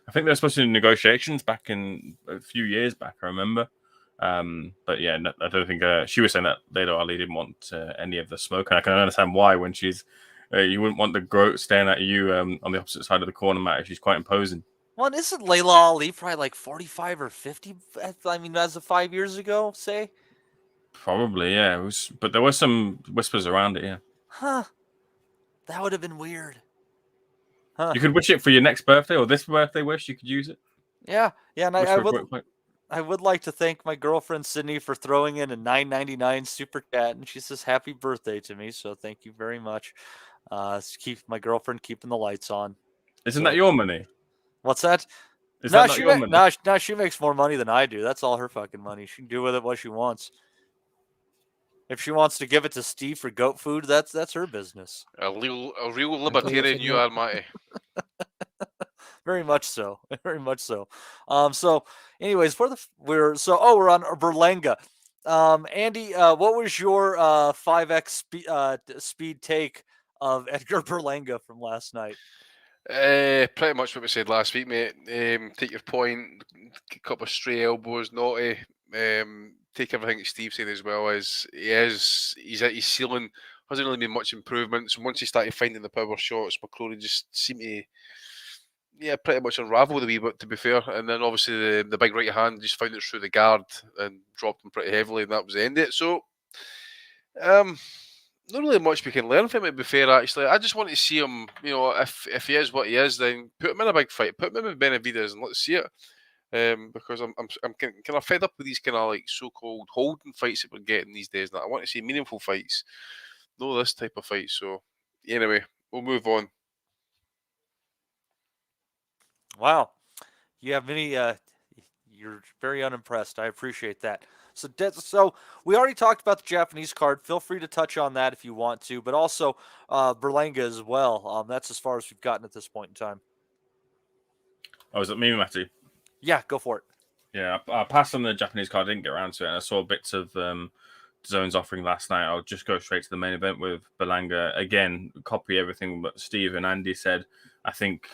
I think they were supposed to do negotiations back in a few years back, I remember. But yeah, I don't think she was saying that Layla Ali didn't want any of the smoke. And I can understand why when she's you wouldn't want the Goat staring at you on the opposite side of the corner, Matt. She's quite imposing. Well, isn't Layla Ali probably like 45 or 50? I mean, as of 5 years ago, say? Probably, yeah. It was, but there were some whispers around it, yeah. Huh. That would have been weird. Huh. You could wish it for your next birthday or this birthday wish. You could use it. Yeah. And I would like to thank my girlfriend Sydney for throwing in a $9.99 super chat, and she says happy birthday to me. So thank you very much. Keep my girlfriend keeping the lights on. Isn't that your money? What's that? Is that not your money? No, she makes more money than I do. That's all her fucking money. She can do with it what she wants. If she wants to give it to Steve for goat food, that's her business. A real libertarian you are, Matty. Very much so. Very much so. So anyways, we're on Berlanga. Andy, what was your 5x speed take of Edgar Berlanga from last night? Pretty much what we said last week, mate. Take your point, a couple of stray elbows, naughty. Take everything that Steve said as well as he's at his ceiling. Hasn't really been much improvements. Once he started finding the power shots, McCrory just seemed to pretty much unravel the wee bit, to be fair. And then obviously the big right hand just found it through the guard and dropped him pretty heavily, and that was the end of it. So not really much we can learn from it, to be fair, actually. I just want to see him, if he is what he is, then put him in a big fight. Put him in with Benavidez and let's see it. Because I'm kind of fed up with these kind of like so-called holding fights that we're getting these days. Now I want to see meaningful fights, no this type of fight. So anyway, we'll move on. Wow, you have many. You're very unimpressed. I appreciate that. So we already talked about the Japanese card. Feel free to touch on that if you want to, but also Berlanga as well. That's as far as we've gotten at this point in time. Oh, is it me, Matty? Yeah, go for it. Yeah, I passed on the Japanese card. I didn't get around to it, and I saw bits of Zone's offering last night. I'll just go straight to the main event with Berlanga. Again, copy everything what Steve and Andy said. I think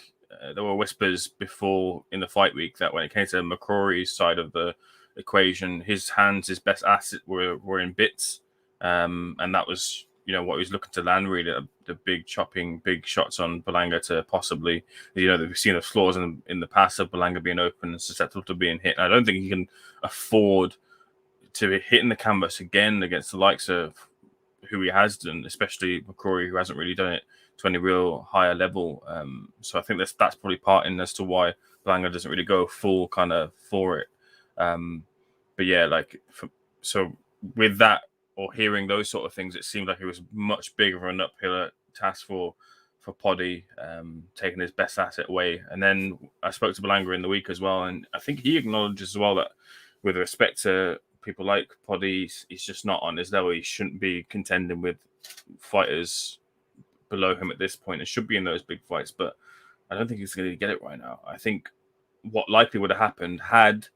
there were whispers before in the fight week that when it came to McCrory's side of the equation, his hands, his best asset were in bits. And that was, what he was looking to land, really, the big chopping, big shots on Berlanga to possibly, we've seen the flaws in the past of Berlanga being open and susceptible to being hit. And I don't think he can afford to be hitting the canvas again against the likes of who he has done, especially McCrory, who hasn't really done it to any real higher level. So I think that's probably part in as to why Berlanga doesn't really go full kind of for it. But yeah, so with that, or hearing those sort of things, it seemed like it was much bigger of an uphill task for Poddy, taking his best asset away. And then I spoke to Berlanga in the week as well, and I think he acknowledges as well that with respect to people like Poddy, he's just not on his level. He shouldn't be contending with fighters below him at this point. It should be in those big fights, but I don't think he's going to get it right now. I think what likely would have happened had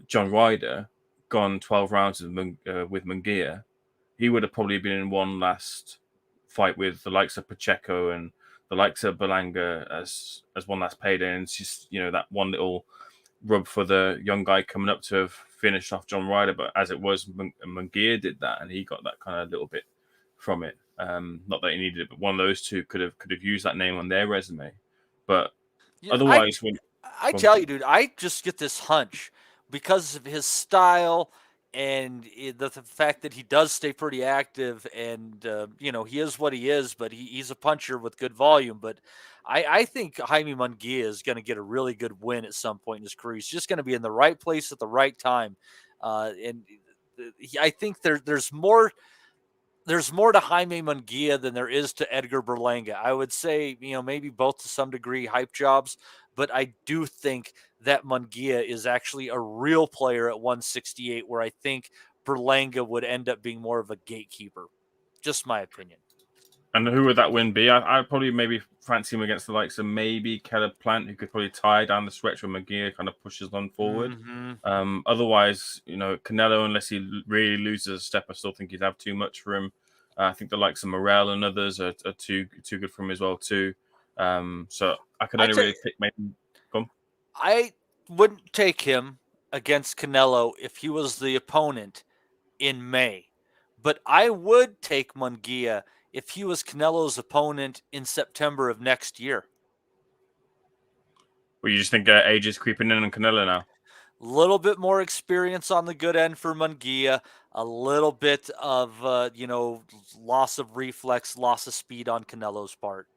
John Ryder gone 12 rounds with Munguia, he would have probably been in one last fight with the likes of Pacheco and the likes of Berlanga as one last payday. And it's just, that one little rub for the young guy coming up to have finished off John Ryder. But as it was, Munguia did that, and he got that kind of little bit from it. Not that he needed it, but one of those two could have used that name on their resume. But otherwise, I tell you, dude, I just get this hunch because of his style and the fact that he does stay pretty active, and he is what he is, but he's a puncher with good volume. But I think Jaime Munguia is going to get a really good win at some point in his career. He's just going to be in the right place at the right time, and I think there's more. There's more to Jaime Munguia than there is to Edgar Berlanga. I would say, maybe both to some degree hype jobs, but I do think that Munguia is actually a real player at 168, where I think Berlanga would end up being more of a gatekeeper. Just my opinion. And who would that win be? I'd probably maybe fancy him against the likes of maybe Caleb Plant, who could probably tie down the stretch when Munguia kind of pushes on forward. Mm-hmm. Otherwise, Canelo, unless he really loses a step, I still think he'd have too much for him. I think the likes of Morel and others are too good for him as well too. So I could only really pick maybe. Come. I wouldn't take him against Canelo if he was the opponent in May, but I would take Munguia if he was Canelo's opponent in September of next year. Well, you just think age is creeping in on Canelo now? A little bit more experience on the good end for Munguia, a little bit of loss of reflex, loss of speed on Canelo's part.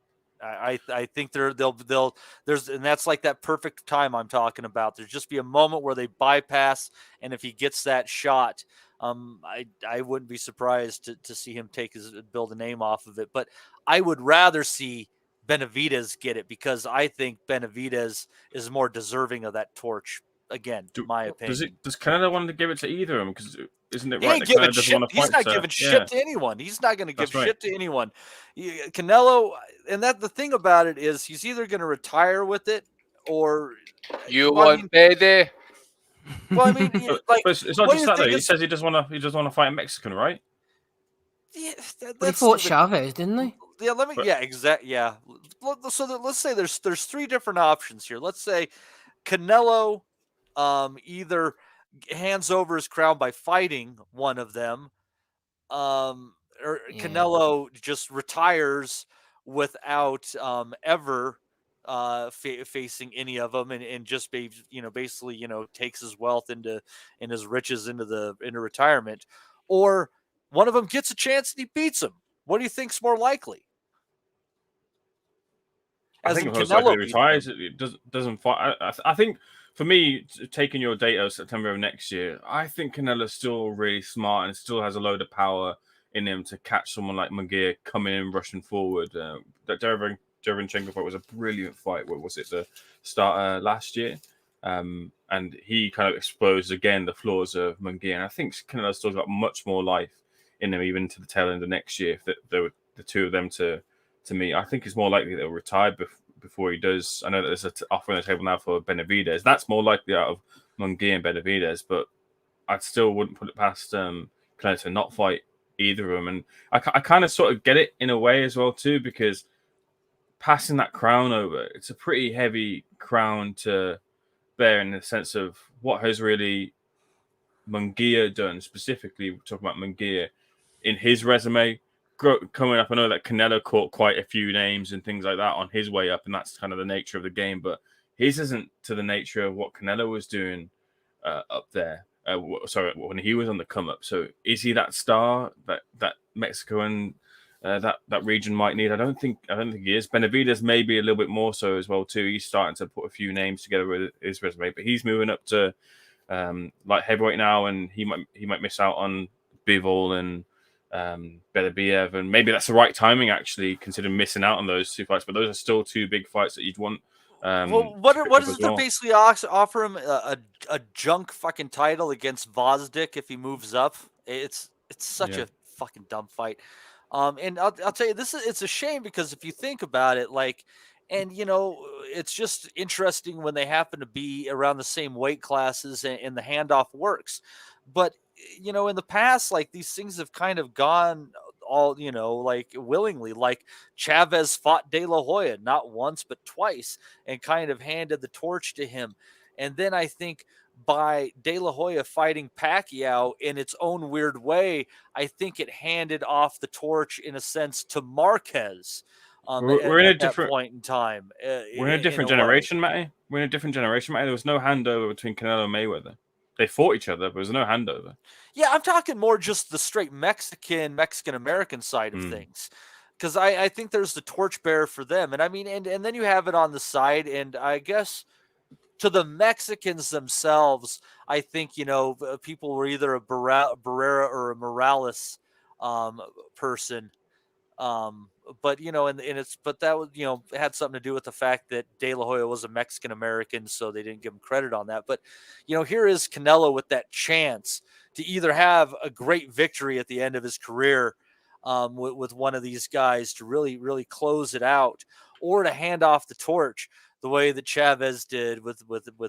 I think there's and that's like that perfect time I'm talking about. There's just be a moment where they bypass, and if he gets that shot, I wouldn't be surprised to see him build a name off of it. But I would rather see Benavidez get it, because I think Benavidez is more deserving of that torch. Again, my opinion. Does Canelo want to give it to either of them? Because isn't it he right? Ain't giving shit. He's not giving shit to anyone. He's not going to give shit to anyone. Canelo, and the thing about it is, he's either going to retire with it, or you want payday. Well, I mean, it's not just that though. He says he doesn't want to fight a Mexican, right? Yeah, they fought Chavez, didn't they? Yeah, exactly. Yeah. So let's say there's three different options here. Let's say Canelo either hands over his crown by fighting one of them, or Canelo just retires without ever facing any of them, and just basically takes his wealth and his riches into retirement, or one of them gets a chance and he beats him. What do you think's more likely? I think most likely retires. It doesn't fight. I think for me, taking your date of September of next year, I think Canelo's still really smart and still has a load of power in him to catch someone like Munguia coming in, rushing forward. That Derevanchenko fight was a brilliant fight. What was it, the start last year? And he kind of exposed again the flaws of Munguia. And I think Canelo's still got much more life in him, even to the tail end of next year. If there were the two of them to me, I think it's more likely they'll retire before he does. I know that there's an offer on the table now for Benavidez. That's more likely out of Munguia and Benavidez, but I still wouldn't put it past Canelo to not fight either of them. And I kind of sort of get it in a way as well too, because passing that crown over, it's a pretty heavy crown to bear in the sense of what has really Munguia done, specifically talking about Munguia in his resume. Coming up, I know that Canelo caught quite a few names and things like that on his way up, and that's kind of the nature of the game. But his isn't to the nature of what Canelo was doing up there. When he was on the come up. So is he that star that Mexico and that region might need? I don't think he is. Benavidez maybe a little bit more so as well too. He's starting to put a few names together with his resume, but he's moving up to like heavyweight now, and he might miss out on Bivol and Bellew, and maybe that's the right timing actually, considering missing out on those two fights. But those are still two big fights that you'd want. Well, what is it to basically offer him a junk fucking title against Vosdick if he moves up? It's such a fucking dumb fight. And I'll tell you, it's a shame because if you think about it, like, and you know, it's just interesting when they happen to be around the same weight classes and the handoff works. But you know, in the past, like these things have kind of gone all, you know, like willingly, like Chavez fought De La Hoya not once but twice and kind of handed the torch to him. And then I think by De La Hoya fighting Pacquiao in its own weird way, I think it handed off the torch in a sense to Marquez. We're in a different point in time. We're in a different generation, Matty. We're in a different generation, Matty. There was no handover between Canelo and Mayweather. They fought each other, but there was no handover. Yeah, I'm talking more just the straight Mexican-American side of things. Because I think there's the torchbearer for them. And I mean, and then you have it on the side. And I guess to the Mexicans themselves, I think, you know, people were either a Barrera or a Morales person. But, you know, but that was, you know, had something to do with the fact that De La Hoya was a Mexican American, so they didn't give him credit on that. But, you know, here is Canelo with that chance to either have a great victory at the end of his career with one of these guys to really, really close it out, or to hand off the torch the way that Chavez did with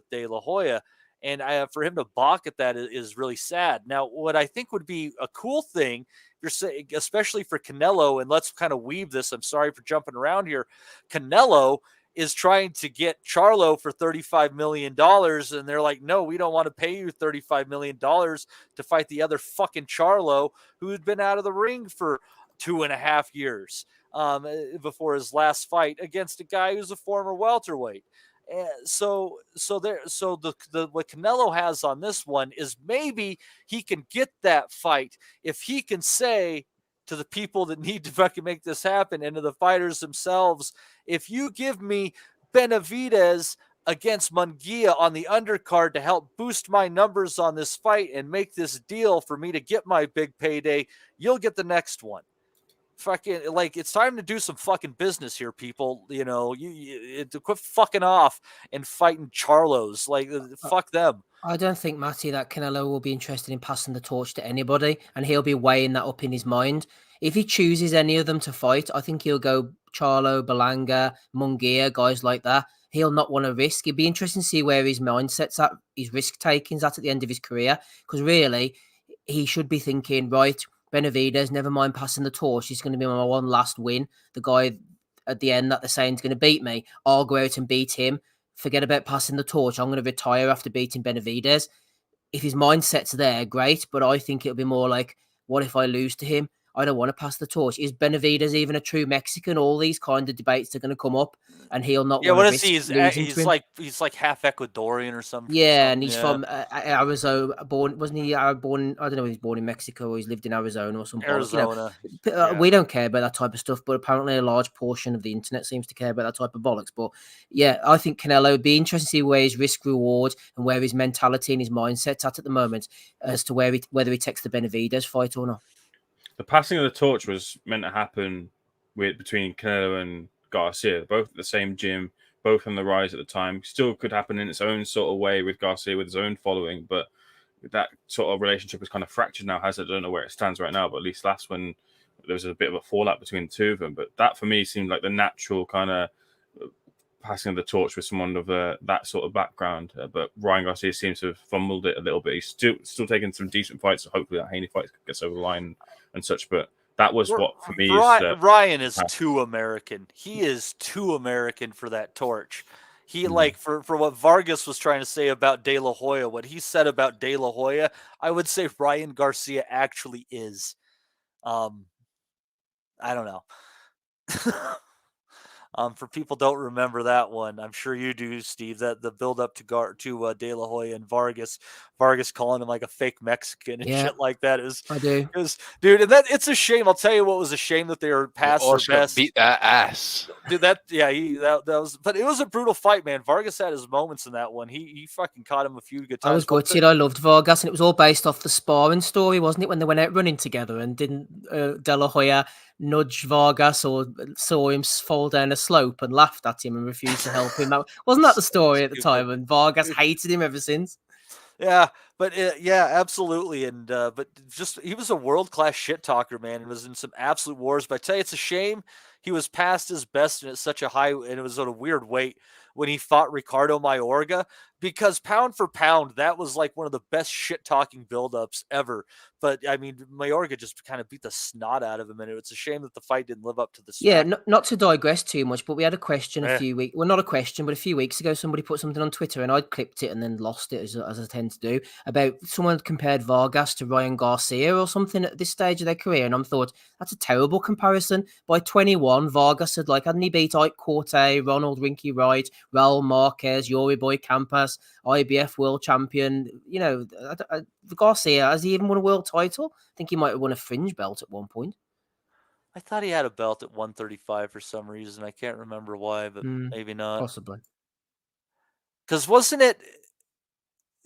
De La Hoya. And for him to balk at that is really sad. Now, what I think would be a cool thing, you're saying, especially for Canelo, and let's kind of weave this. I'm sorry for jumping around here. Canelo is trying to get Charlo for $35 million. And they're like, no, we don't want to pay you $35 million to fight the other fucking Charlo who had been out of the ring for 2.5 years before his last fight against a guy who's a former welterweight. So what Canelo has on this one is maybe he can get that fight if he can say to the people that need to fucking make this happen and to the fighters themselves, if you give me Benavidez against Munguia on the undercard to help boost my numbers on this fight and make this deal for me to get my big payday, you'll get the next one. Fucking, like, it's time to do some fucking business here, people. You know, you quit fucking off and fighting Charlos. Like, fuck them. I don't think, Matty, that Canelo will be interested in passing the torch to anybody, and he'll be weighing that up in his mind. If he chooses any of them to fight, I think he'll go Charlo, Berlanga, Munguia, guys like that. He'll not want to risk. It'd be interesting to see where his mindset's at, his risk taking's at the end of his career, because really, he should be thinking, right, Benavidez, never mind passing the torch. He's going to be my one last win. The guy at the end that they're saying is going to beat me. I'll go out and beat him. Forget about passing the torch. I'm going to retire after beating Benavidez. If his mindset's there, great. But I think it'll be more like, what if I lose to him? I don't want to pass the torch. Is Benavidez even a true Mexican? All these kind of debates are going to come up, and he'll not want to risk losing to him. He's like half Ecuadorian or something. Yeah, and he's from Arizona. Wasn't he born? I don't know if he's born in Mexico or he's lived in Arizona or something. Arizona. We don't care about that type of stuff, but apparently a large portion of the internet seems to care about that type of bollocks. But yeah, I think Canelo would be interesting to see where his risk reward and where his mentality and his mindset's at the moment, as to whether he takes the Benavidez fight or not. The passing of the torch was meant to happen between Canelo and Garcia, both at the same gym, both on the rise at the time. Still could happen in its own sort of way with Garcia, with his own following, but that sort of relationship is kind of fractured now, has it? I don't know where it stands right now, but at least last when there was a bit of a fallout between the two of them. But that for me seemed like the natural kind of passing of the torch with someone of that sort of background. But Ryan Garcia seems to have fumbled it a little bit. He's still taking some decent fights, so hopefully that Haney fight gets over the line and such. But that was what for me. Ryan is too American. He is too American for that torch. He like for what Vargas was trying to say about De La Hoya, what he said about De La Hoya, I would say Ryan Garcia actually is. I don't know. For people don't remember that one, I'm sure you do, Steve. That the build up to De La Hoya and Vargas calling him like a fake Mexican and shit like that is. I do. Dude, and it's a shame. I'll tell you what was a shame that they were past their best. Beat that ass, dude. That was, but it was a brutal fight, man. Vargas had his moments in that one. He fucking caught him a few good times. I was gutted. I loved Vargas, and it was all based off the sparring story, wasn't it? When they went out running together and didn't De La Hoya nudge Vargas or saw him fall down a slope and laughed at him and refused to help him. Wasn't that the story at the time? And Vargas hated him ever since. Yeah, but yeah, absolutely. And but just he was a world-class shit talker, man. It was in some absolute wars. But I tell you, it's a shame he was past his best and at such a high, and it was at a weird weight when he fought Ricardo Mayorga, because pound for pound, that was like one of the best shit talking buildups ever. But I mean, Mayorga just kind of beat the snot out of him, and it's a shame that the fight didn't live up to the. Yeah, not to digress too much, but we had a question a few weeks. Well, not a question, but a few weeks ago, somebody put something on Twitter, and I clipped it and then lost it, as I tend to do, about someone compared Vargas to Ryan Garcia or something at this stage of their career, and I thought that's a terrible comparison. By 21, Vargas had hadn't he beat Ike Corte, Ronald Rinky Wright, Raul Marquez, Yuri Boy Campas, IBF world champion? You know, Garcia, has he even won a world title? I think he might have won a fringe belt at one point. I thought he had a belt at 135 for some reason. I can't remember why, but maybe not. Possibly. Because wasn't it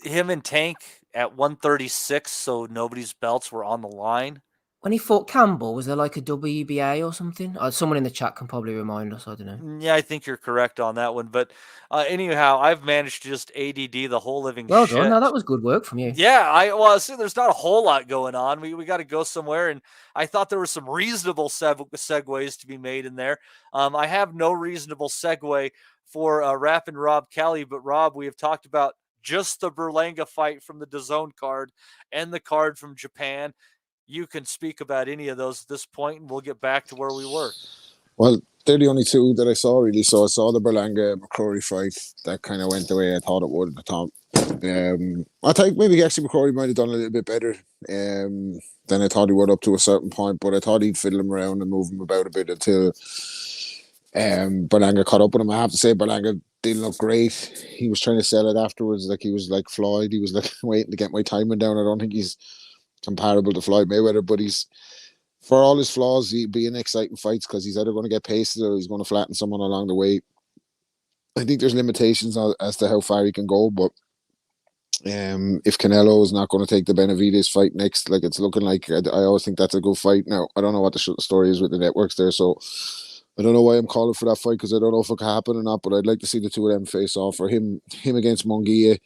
him and Tank at 136, so nobody's belts were on the line? When he fought Campbell, was there like a WBA or something? Someone in the chat can probably remind us. I don't know. Yeah, I think you're correct on that one. But anyhow, I've managed to just ADD the whole living well shit. Done. No, that was good work from you. Yeah, see, there's not a whole lot going on. We got to go somewhere, and I thought there were some reasonable segues to be made in there. I have no reasonable segue for Rappin' Rob Kelly, but Rob, we have talked about just the Berlanga fight from the DAZN card and the card from Japan. You can speak about any of those at this point, and we'll get back to where we were. Well, they're the only two that I saw, really. So I saw the Berlanga McCrory fight. That kind of went the way I thought it would at the top. I think maybe actually McCrory might have done a little bit better than I thought he would up to a certain point, but I thought he'd fiddle him around and move him about a bit until Berlanga caught up with him. I have to say, Berlanga didn't look great. He was trying to sell it afterwards, like he was like Floyd. He was like waiting to get my timing down. I don't think he's comparable to Floyd Mayweather, but he's, for all his flaws, he'd be in exciting fights because he's either going to get pasted or he's going to flatten someone along the way. I think there's limitations as to how far he can go, but if Canelo is not going to take the Benavidez fight next, like it's looking like, I always think that's a good fight. Now, I don't know what the story is with the networks there, so I don't know why I'm calling for that fight, because I don't know if it can happen or not, but I'd like to see the two of them face off. For him against Munguia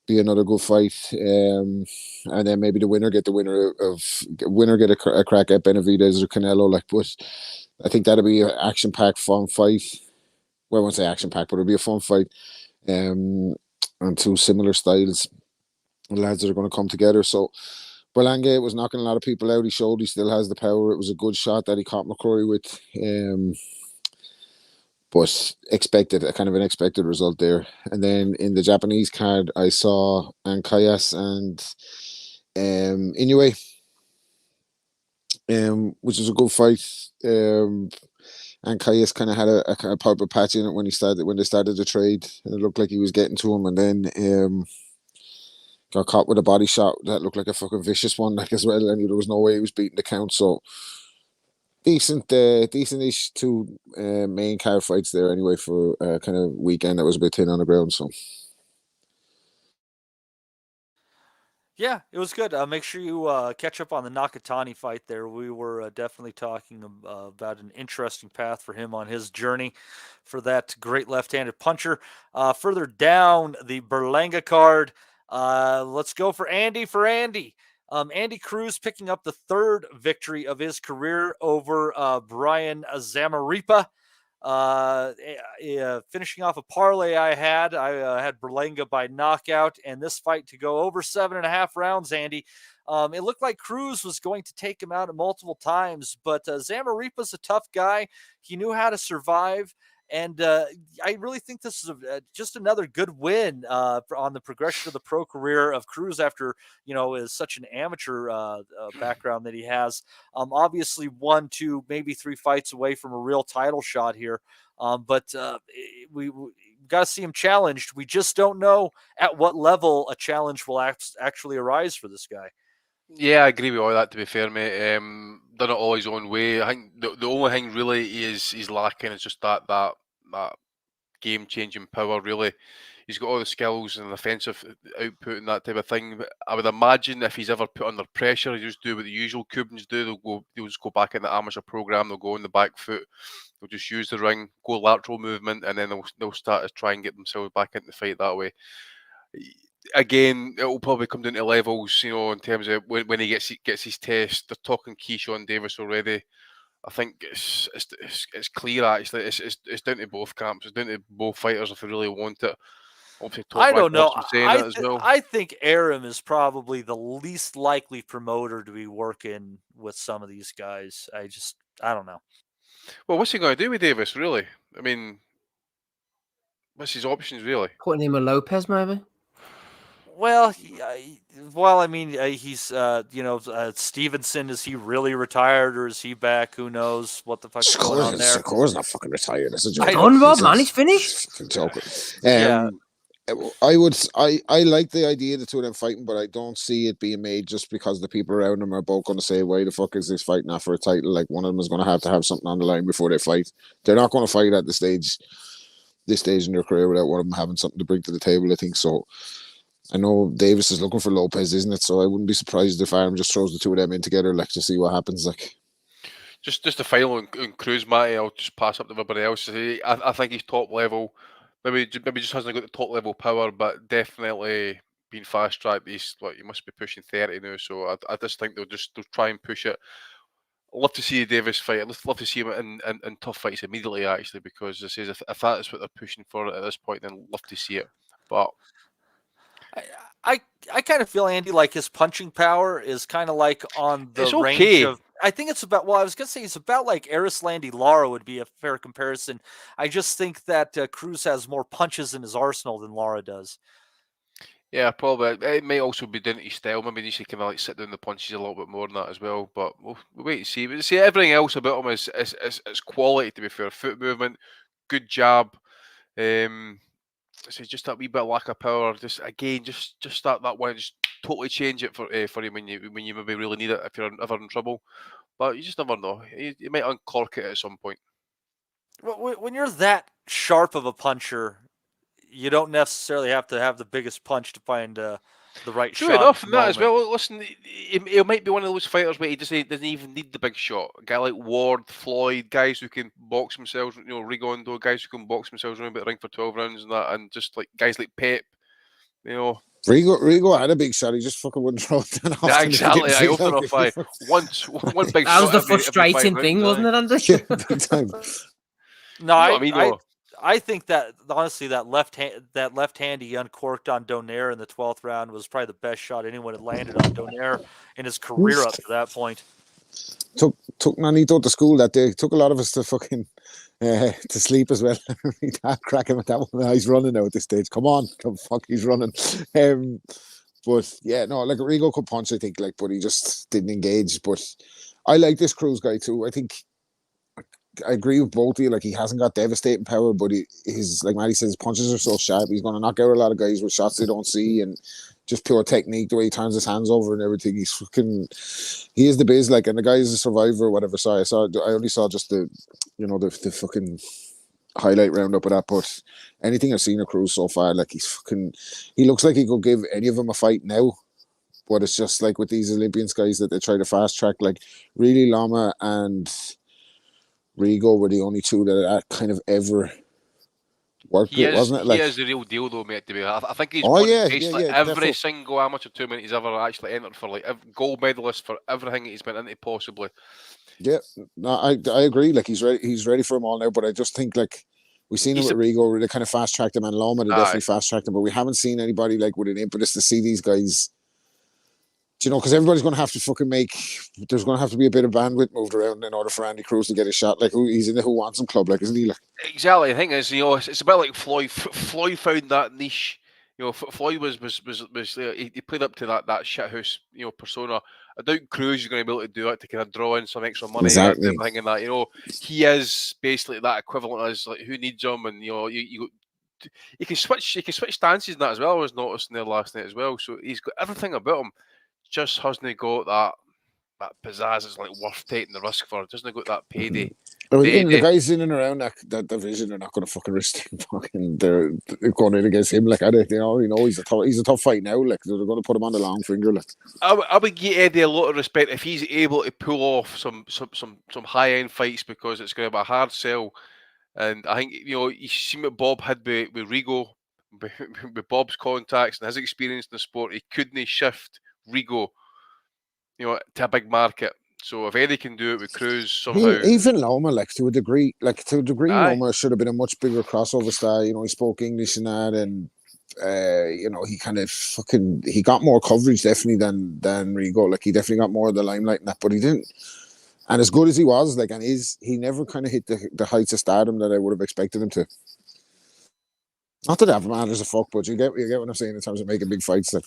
be another good fight, and then maybe the winner get a crack at Benavidez or Canelo. But I think that'll be an action-packed, fun fight. Well, I won't say action-packed, but it'll be a fun fight. And two similar styles, lads that are going to come together. So Berlanga was knocking a lot of people out. He showed he still has the power. It was a good shot that he caught McCrory with. But a kind of an expected result there. And then in the Japanese card, I saw Giyasov and Inoue. which was a good fight. And Caius kind of had a kind of purple patch in it when they started the trade, and it looked like he was getting to him, and then got caught with a body shot that looked like a fucking vicious one, like as well, and there was no way he was beating the count. So decent-ish two main card fights there anyway for kind of weekend that was a bit thin on the ground. So. Yeah, it was good. Make sure you catch up on the Nakatani fight there. We were definitely talking about an interesting path for him on his journey for that great left-handed puncher. Further down the Berlanga card, let's go for Andy. Andy Cruz picking up the third victory of his career over Brian Zamaripa. Finishing off a parlay I had Berlanga by knockout, and this fight to go over 7.5 rounds, Andy. It looked like Cruz was going to take him out multiple times, but Zamaripa's a tough guy. He knew how to survive, and I really think this is just another good win on the progression of the pro career of Cruz after, is such an amateur background that he has. Obviously 1, 2, maybe 3 fights away from a real title shot here. But we got to see him challenged. We just don't know at what level a challenge will actually arise for this guy. Yeah, I agree with all that, to be fair, mate. Done it all his own way. I think the only thing really he's lacking is just that game-changing power, really. He's got all the skills and offensive output and that type of thing. But I would imagine if he's ever put under pressure, he'll just do what the usual Cubans do. They'll just go back in the amateur program. They'll go on the back foot. They'll just use the ring, go lateral movement, and then they'll start to try and get themselves back into the fight that way. Again, it will probably come down to levels, in terms of when he gets his test. They're talking Keyshawn Davis already. I think it's clear, actually. It's down to both camps. It's down to both fighters if they really want it. I don't know. I think Aram is probably the least likely promoter to be working with some of these guys. I don't know. Well, what's he going to do with Davis, really? I mean, what's his options, really? Putting him with Lopez, maybe? Well, he's, Stevenson, is he really retired or is he back? Who knows what the fuck's going on there? Shakur's not fucking retired. That's a joke. Rob, man, he's finished. Yeah. I like the idea of the two of them fighting, but I don't see it being made just because the people around them are both going to say, why the fuck is this fight not for a title? Like, one of them is going to have something on the line before they fight. They're not going to fight at this stage in their career without one of them having something to bring to the table, I think. So I know Davis is looking for Lopez, isn't it? So I wouldn't be surprised if Aram just throws the two of them in together, like, to see what happens. Like, just the final on Cruz, Matty. I'll just pass up to everybody else. I think he's top level. Maybe just hasn't got the top level power, but definitely being fast tracked. He must be pushing 30 now. So I just think they'll try and push it. I'd love to see the Davis fight. I'd love to see him in tough fights immediately, actually, because I says if that is what they're pushing for at this point, then I'd love to see it. But I kind of feel, Andy, like his punching power is kind of like on the range okay. of. I think it's about. Well, I was gonna say it's about like Erislandy Lara would be a fair comparison. I just think that Cruz has more punches in his arsenal than Lara does. Yeah, probably. It may also be down to his style. Maybe he needs to kind of like sit down the punches a little bit more than that as well. But we'll wait and see. But see, everything else about him is quality, to be fair. Foot movement, good jab. So just that wee bit of lack of power. Just start that one. Just totally change it for him when you maybe really need it if you're ever in trouble. But you just never know. You might uncork it at some point. When you're that sharp of a puncher, you don't necessarily have to have the biggest punch to find the right shot. True enough, and that as well. Listen, he might be one of those fighters where he doesn't even need the big shot. A guy like Ward, Floyd, guys who can box themselves, Rigondo, guys who can box themselves around the ring for 12 rounds and that, and just like guys like Pep, Rigo had a big shot. He just fucking wouldn't throw it down. Yeah, exactly. I open off one big. That was the frustrating thing, wasn't it, Andrew? Yeah, big time. No, I think that honestly that left hand he uncorked on Donaire in the 12th round was probably the best shot anyone had landed on Donaire in his career up to that point. Took Nanito to school that day. Took a lot of us to fucking to sleep as well. I'd crack him at that one. He's running now at this stage. Come on, he's running. But yeah, no, like Rigo could punch, I think, but he just didn't engage. But I like this Cruz guy too. I think I agree with both of you. Like, he hasn't got devastating power, but his, like Matty says, his punches are so sharp. He's going to knock out a lot of guys with shots they don't see, and just pure technique, the way he turns his hands over and everything. He is the biz, like, and the guy is a survivor or whatever. So I only saw just the fucking highlight roundup of that. But anything I've seen of Cruz so far, like, he looks like he could give any of them a fight now. But it's just like with these Olympians guys that they try to fast track, like really Lama and Rigo were the only two that kind of ever worked with, wasn't it? Like, he is the real deal, though, mate. To be, I think he's basically every definitely. single amateur tournament he's ever actually entered for, like gold medalist for everything he's been into, possibly. Yeah, no, I agree. Like, he's ready for them all now. But I just think, like, we've seen him with Rigo, where they kind of fast tracked him, and Loma they definitely fast tracked him. But we haven't seen anybody like with an impetus to see these guys. Do you know, because everybody's going to have to fucking there's going to have to be a bit of bandwidth moved around in order for Andy Cruz to get a shot. Like, he's in the Who Wants Him club, like, isn't he? Like, exactly. The thing is, it's a bit like Floyd. Floyd found that niche. Floyd was he played up to that shithouse, persona. I doubt Cruz is going to be able to do that to kind of draw in some extra money. Exactly. And everything, and that, he is basically that equivalent as, like, who needs him, and you can switch stances and that as well. I was noticing there last night as well. So he's got everything about him. Just hasn't got that pizzazz. It's like worth taking the risk for. Doesn't got that payday. I mean, the guys in and around that division are not going to fucking risk they're going in against him. Like, he's a tough fight now. Like, they're going to put him on the long finger. Like, I would give Eddie a lot of respect if he's able to pull off some high end fights, because it's going to be a hard sell. And I think you see what Bob had with Rigo, with Bob's contacts and his experience in the sport. He couldn't shift Rigo, to a big market. So if Eddie can do it with Cruz somehow, even Loma, like, to a degree, Loma should have been a much bigger crossover star. He spoke English and that, and he kind of he got more coverage definitely than Rigo. Like, he definitely got more of the limelight and that, but he didn't. And as good as he was, like, and he never kind of hit the heights of stardom that I would have expected him to. Not that that matters a fuck, but you get what I'm saying in terms of making big fights. Like,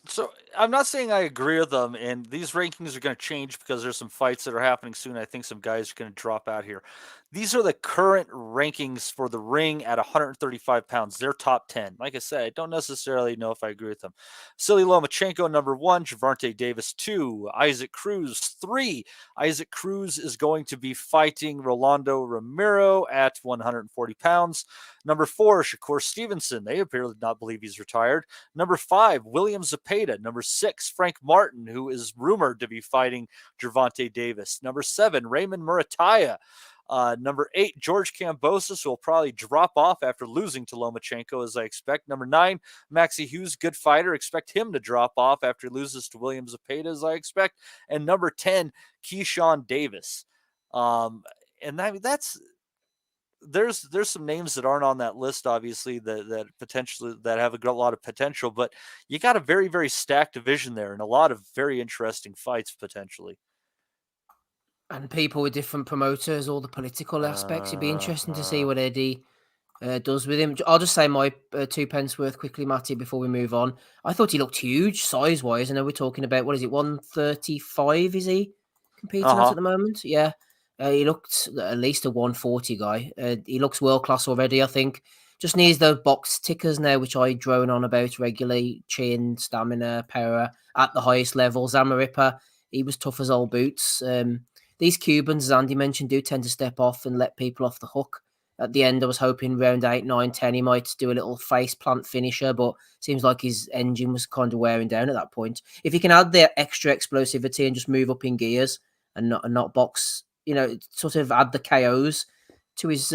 so I'm not saying I agree with them, and these rankings are going to change because there's some fights that are happening soon. I think some guys are going to drop out here. These are the current rankings for the ring at 135 pounds. They're top 10. Like I said, I don't necessarily know if I agree with them. Vasily Lomachenko, number 1. Gervonta Davis, 2. Isaac Cruz, 3. Isaac Cruz is going to be fighting Rolando Romero at 140 pounds. Number 4, Shakur Stevenson. They appear to not believe he's retired. Number 5, William Zepeda. Number 6, Frank Martin, who is rumored to be fighting Gervonta Davis. Number 7, Raymond Murataya. Number 8, George Kambosos, who will probably drop off after losing to Lomachenko, as I expect. Number 9, Maxie Hughes, good fighter. Expect him to drop off after he loses to William Zepeda, as I expect. And number 10, Keyshawn Davis. And I mean, there's some names that aren't on that list, obviously, that potentially that have a lot of potential, but you got a very, very stacked division there and a lot of very interesting fights potentially. And people with different promoters, all the political aspects. It'd be interesting to see what Eddie does with him. I'll just say my 2 pence worth quickly, Matty, before we move on. I thought he looked huge size-wise. I know we're talking about, 135 is he competing at the moment? Yeah. He looked at least a 140 guy. He looks world-class already, I think. Just needs those box tickers now, which I drone on about regularly. Chin, stamina, power at the highest level. Zamarripa, he was tough as old boots. These Cubans, as Andy mentioned, do tend to step off and let people off the hook. At the end, I was hoping round 8, 9, 10, he might do a little face plant finisher, but seems like his engine was kind of wearing down at that point. If he can add the extra explosivity and just move up in gears and not box, sort of add the KOs to his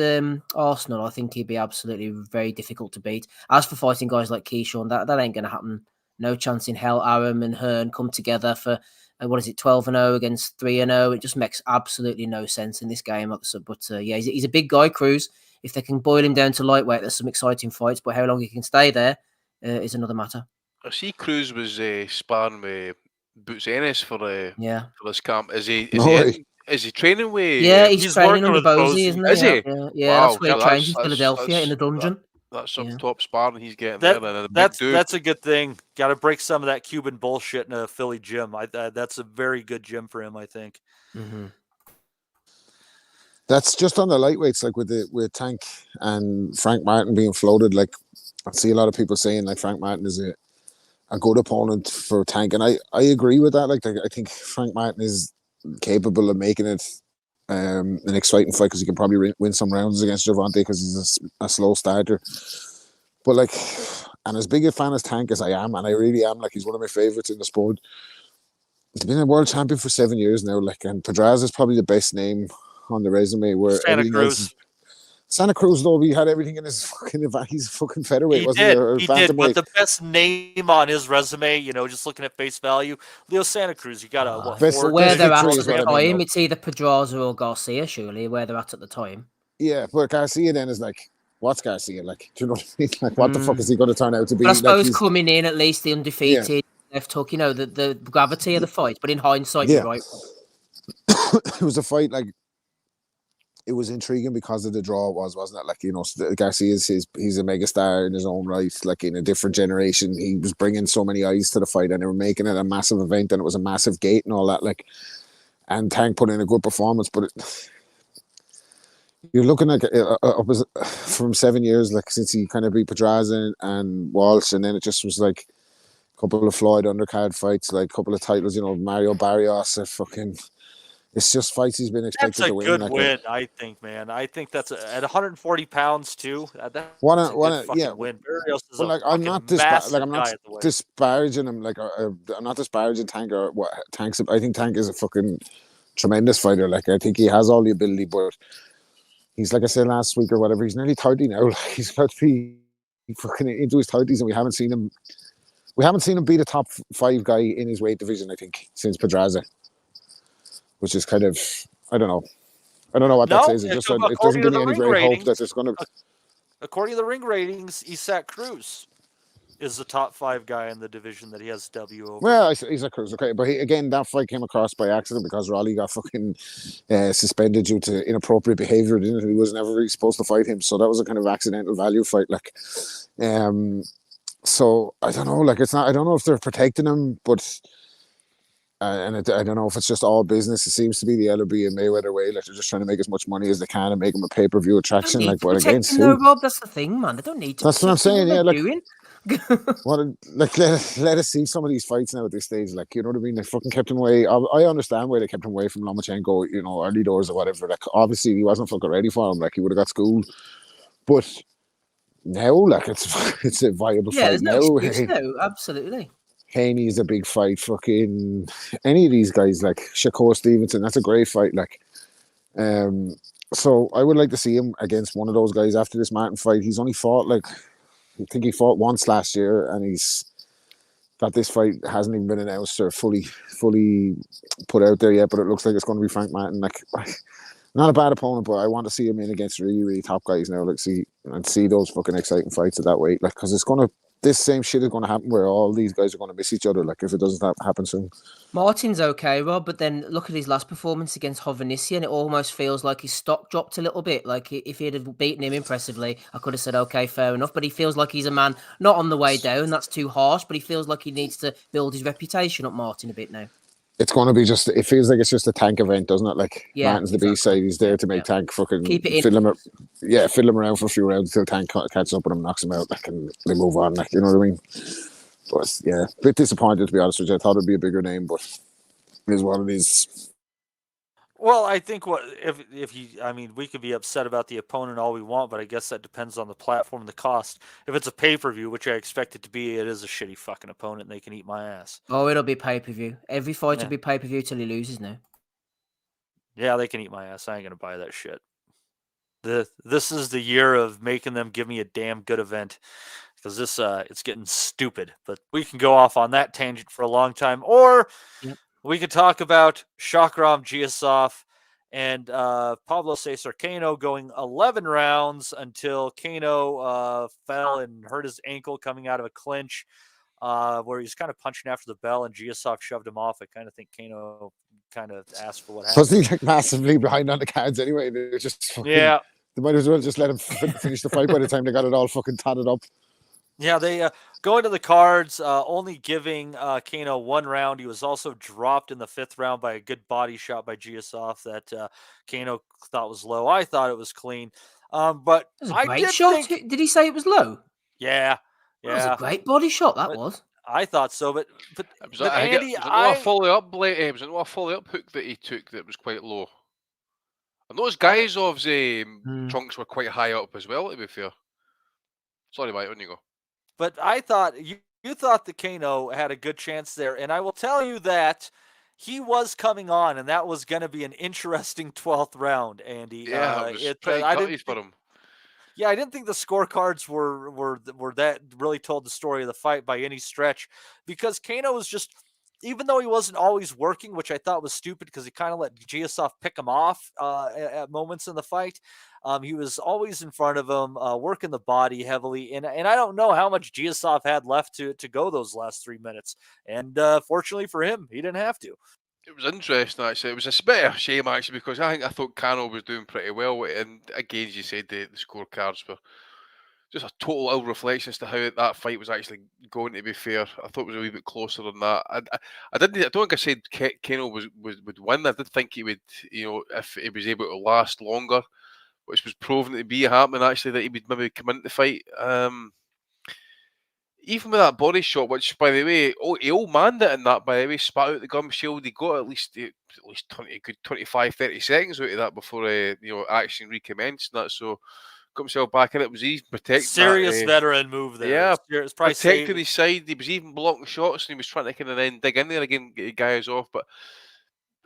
arsenal, I think he'd be absolutely very difficult to beat. As for fighting guys like Keyshawn, that ain't going to happen. No chance in hell. Aram and Hearn come together for 12-0 against 3-0. It just makes absolutely no sense in this game. But he's a big guy, Cruz. If they can boil him down to lightweight, there's some exciting fights. But how long he can stay there is another matter. I see Cruz was sparring with Boots Ennis for this camp. Is he training with? Yeah, he's training under Bozy, isn't he? Is he? Yeah, wow, that's where he trains in Philadelphia in the dungeon. That's some top sparring he's getting there. That's a good thing. Got to break some of that Cuban bullshit in a Philly gym. That's a very good gym for him, I think. Mm-hmm. That's just on the lightweights, like with Tank and Frank Martin being floated. Like I see a lot of people saying like Frank Martin is a good opponent for Tank, and I agree with that. Like I think Frank Martin is capable of making it an exciting fight because he can probably win some rounds against Gervonta because he's a slow starter. But like, and as big a fan as Tank as I am, and I really am, like he's one of my favorites in the sport. He's been a world champion for 7 years now. Like, and Pedraza is probably the best name on the resume. Where Santa Cruz. Santa Cruz, though, he had everything in his fucking. He's a fucking featherweight, wasn't he? Or He did, but the best name on his resume, just looking at face value, Leo Santa Cruz. You got a where they're at the time. It's either Pedraza or Garcia, surely, where they're at the time. Yeah, but Garcia then is like, what's Garcia like? Do you know what I mean? Like, what the fuck is he going to turn out to be? But I suppose coming in at least the undefeated left hook, the gravity of the fight. But in hindsight, you're right. It was a fight like. It was intriguing because of the draw it was, wasn't it? Like, Garcia's he's a megastar in his own right, like in a different generation. He was bringing so many eyes to the fight and they were making it a massive event and it was a massive gate and all that. Like, and Tank put in a good performance, but you're looking at from 7 years, like since he kind of beat Pedraza and Walsh, and then it just was like a couple of Floyd undercard fights, like a couple of titles, Mario Barrios, it's just fights he's been expected to win. That's a good win, I think, man. I think that's at 140 pounds too. That's a good win. Barrios is I'm not disparaging him. Like I'm not disparaging Tank or what Tank's. I think Tank is a fucking tremendous fighter. Like I think he has all the ability, but he's like I said last week or whatever. He's nearly 30 now. Like, he's got to be fucking into his 30s, and we haven't seen him. We haven't seen him be the top 5 guy in his weight division. I think since Pedraza. Which is kind of, I don't know what that says. It doesn't give me any great hope that it's going to. According to the ring ratings, Isaac Cruz is the top 5 guy in the division that he has W over. Well, Isaac Cruz, okay, but again, that fight came across by accident because Raleigh got fucking suspended due to inappropriate behavior. He was never really supposed to fight him, so that was a kind of accidental value fight. Like, so I don't know. Like, it's not. I don't know if they're protecting him, but. I don't know if it's just all business. It seems to be the LRB and Mayweather way. Like they're just trying to make as much money as they can and make him a pay-per-view attraction. Like, but against who? Rob, that's the thing, man. They don't need to. That's what I'm saying. Yeah, like, let us see some of these fights now at this stage. Like, you know what I mean? They fucking kept him away. I understand why they kept him away from Lomachenko. Early doors or whatever. Like, obviously he wasn't fucking ready for him. Like, he would have got schooled. But now, like, it's a viable fight now. No, absolutely. Haney's a big fight. Fucking any of these guys, like Shakur Stevenson, that's a great fight. Like, so I would like to see him against one of those guys after this Martin fight. He's only fought I think he fought once last year, and he's got this fight hasn't even been announced or fully put out there yet. But it looks like it's going to be Frank Martin. Like, not a bad opponent, but I want to see him in against really, really top guys now. Like, see those fucking exciting fights at that weight. Like, because it's going to. This same shit is going to happen where all these guys are going to miss each other. Like if it doesn't happen soon. Martin's okay, Rob, but then look at his last performance against Hovhannissian. It almost feels like his stock dropped a little bit. Like if he'd have beaten him impressively, I could have said, okay, fair enough. But he feels like he's a man not on the way down. That's too harsh. But he feels like he needs to build his reputation up, Martin, a bit now. It's going to be it feels like it's just a Tank event, doesn't it? Like, Martin's the B-side. He's there to make Tank fucking fiddle him around for a few rounds until Tank catches up with him, knocks him out, like, and they move on. Like, you know what I mean? But, yeah, a bit disappointed, to be honest with you. I thought it'd be a bigger name, but it is what it is. Well, I think we could be upset about the opponent all we want, but I guess that depends on the platform and the cost. If it's a pay-per-view, which I expect it to be, it is a shitty fucking opponent and they can eat my ass. Oh, it'll be pay-per-view. Every fight will be pay-per-view till he loses now. Yeah, they can eat my ass. I ain't gonna buy that shit. This is the year of making them give me a damn good event. Because this it's getting stupid. But we can go off on that tangent for a long time. Or we could talk about Shakram Giyasov and Pablo Cesar Cano going 11 rounds until Cano fell and hurt his ankle coming out of a clinch where he's kind of punching after the bell and Giyasov shoved him off. I kind of think Cano kind of asked for what happened. Wasn't he like massively behind on the cards anyway? They just fucking, they might as well just let him finish the fight by the time they got it all fucking tatted up. Yeah, they going to the cards, only giving Kano 1 round. He was also dropped in the 5th round by a good body shot by Giyasov that Kano thought was low. I thought it was clean. But It was a I great did shot. think, Did he say it was low? yeah, That was a great body shot. That was. I thought so, but Andy, it was a follow-up it was a follow-up hook that he took that was quite low. And those Giyasov's chunks were quite high up as well, to be fair. Sorry, Mike, on you go. But I thought you thought that Kano had a good chance there, and I will tell you that he was coming on, and that was going to be an interesting 12th round, Andy. Yeah, it was pretty gutted for him. Yeah, I didn't think the scorecards were that really told the story of the fight by any stretch, because Kano was just, even though he wasn't always working, which I thought was stupid because he kind of let Giyasov pick him off at moments in the fight. He was always in front of him, working the body heavily, and I don't know how much Giyasov had left to go those last 3 minutes. And fortunately for him, he didn't have to. It was interesting, actually. It was a bit of a shame, actually, because I thought Kano was doing pretty well. And again, as you said, the scorecards were just a total ill reflection as to how that fight was actually going, to be fair. I thought it was a wee bit closer than that. I don't think I said Kano would win. I did think he would, if he was able to last longer, which was proven to be happening, actually, that he would maybe come into the fight. Even with that body shot, which, by the way, he old-manned it in that, by the way, spat out the gum shield. He got at least 25, 30 seconds out of that before action recommenced and that. So got himself back in it. Was even protecting serious veteran move there. Yeah, it's probably protecting his side. He was even blocking shots, and he was trying to kind of then dig in there again, get the guys off. But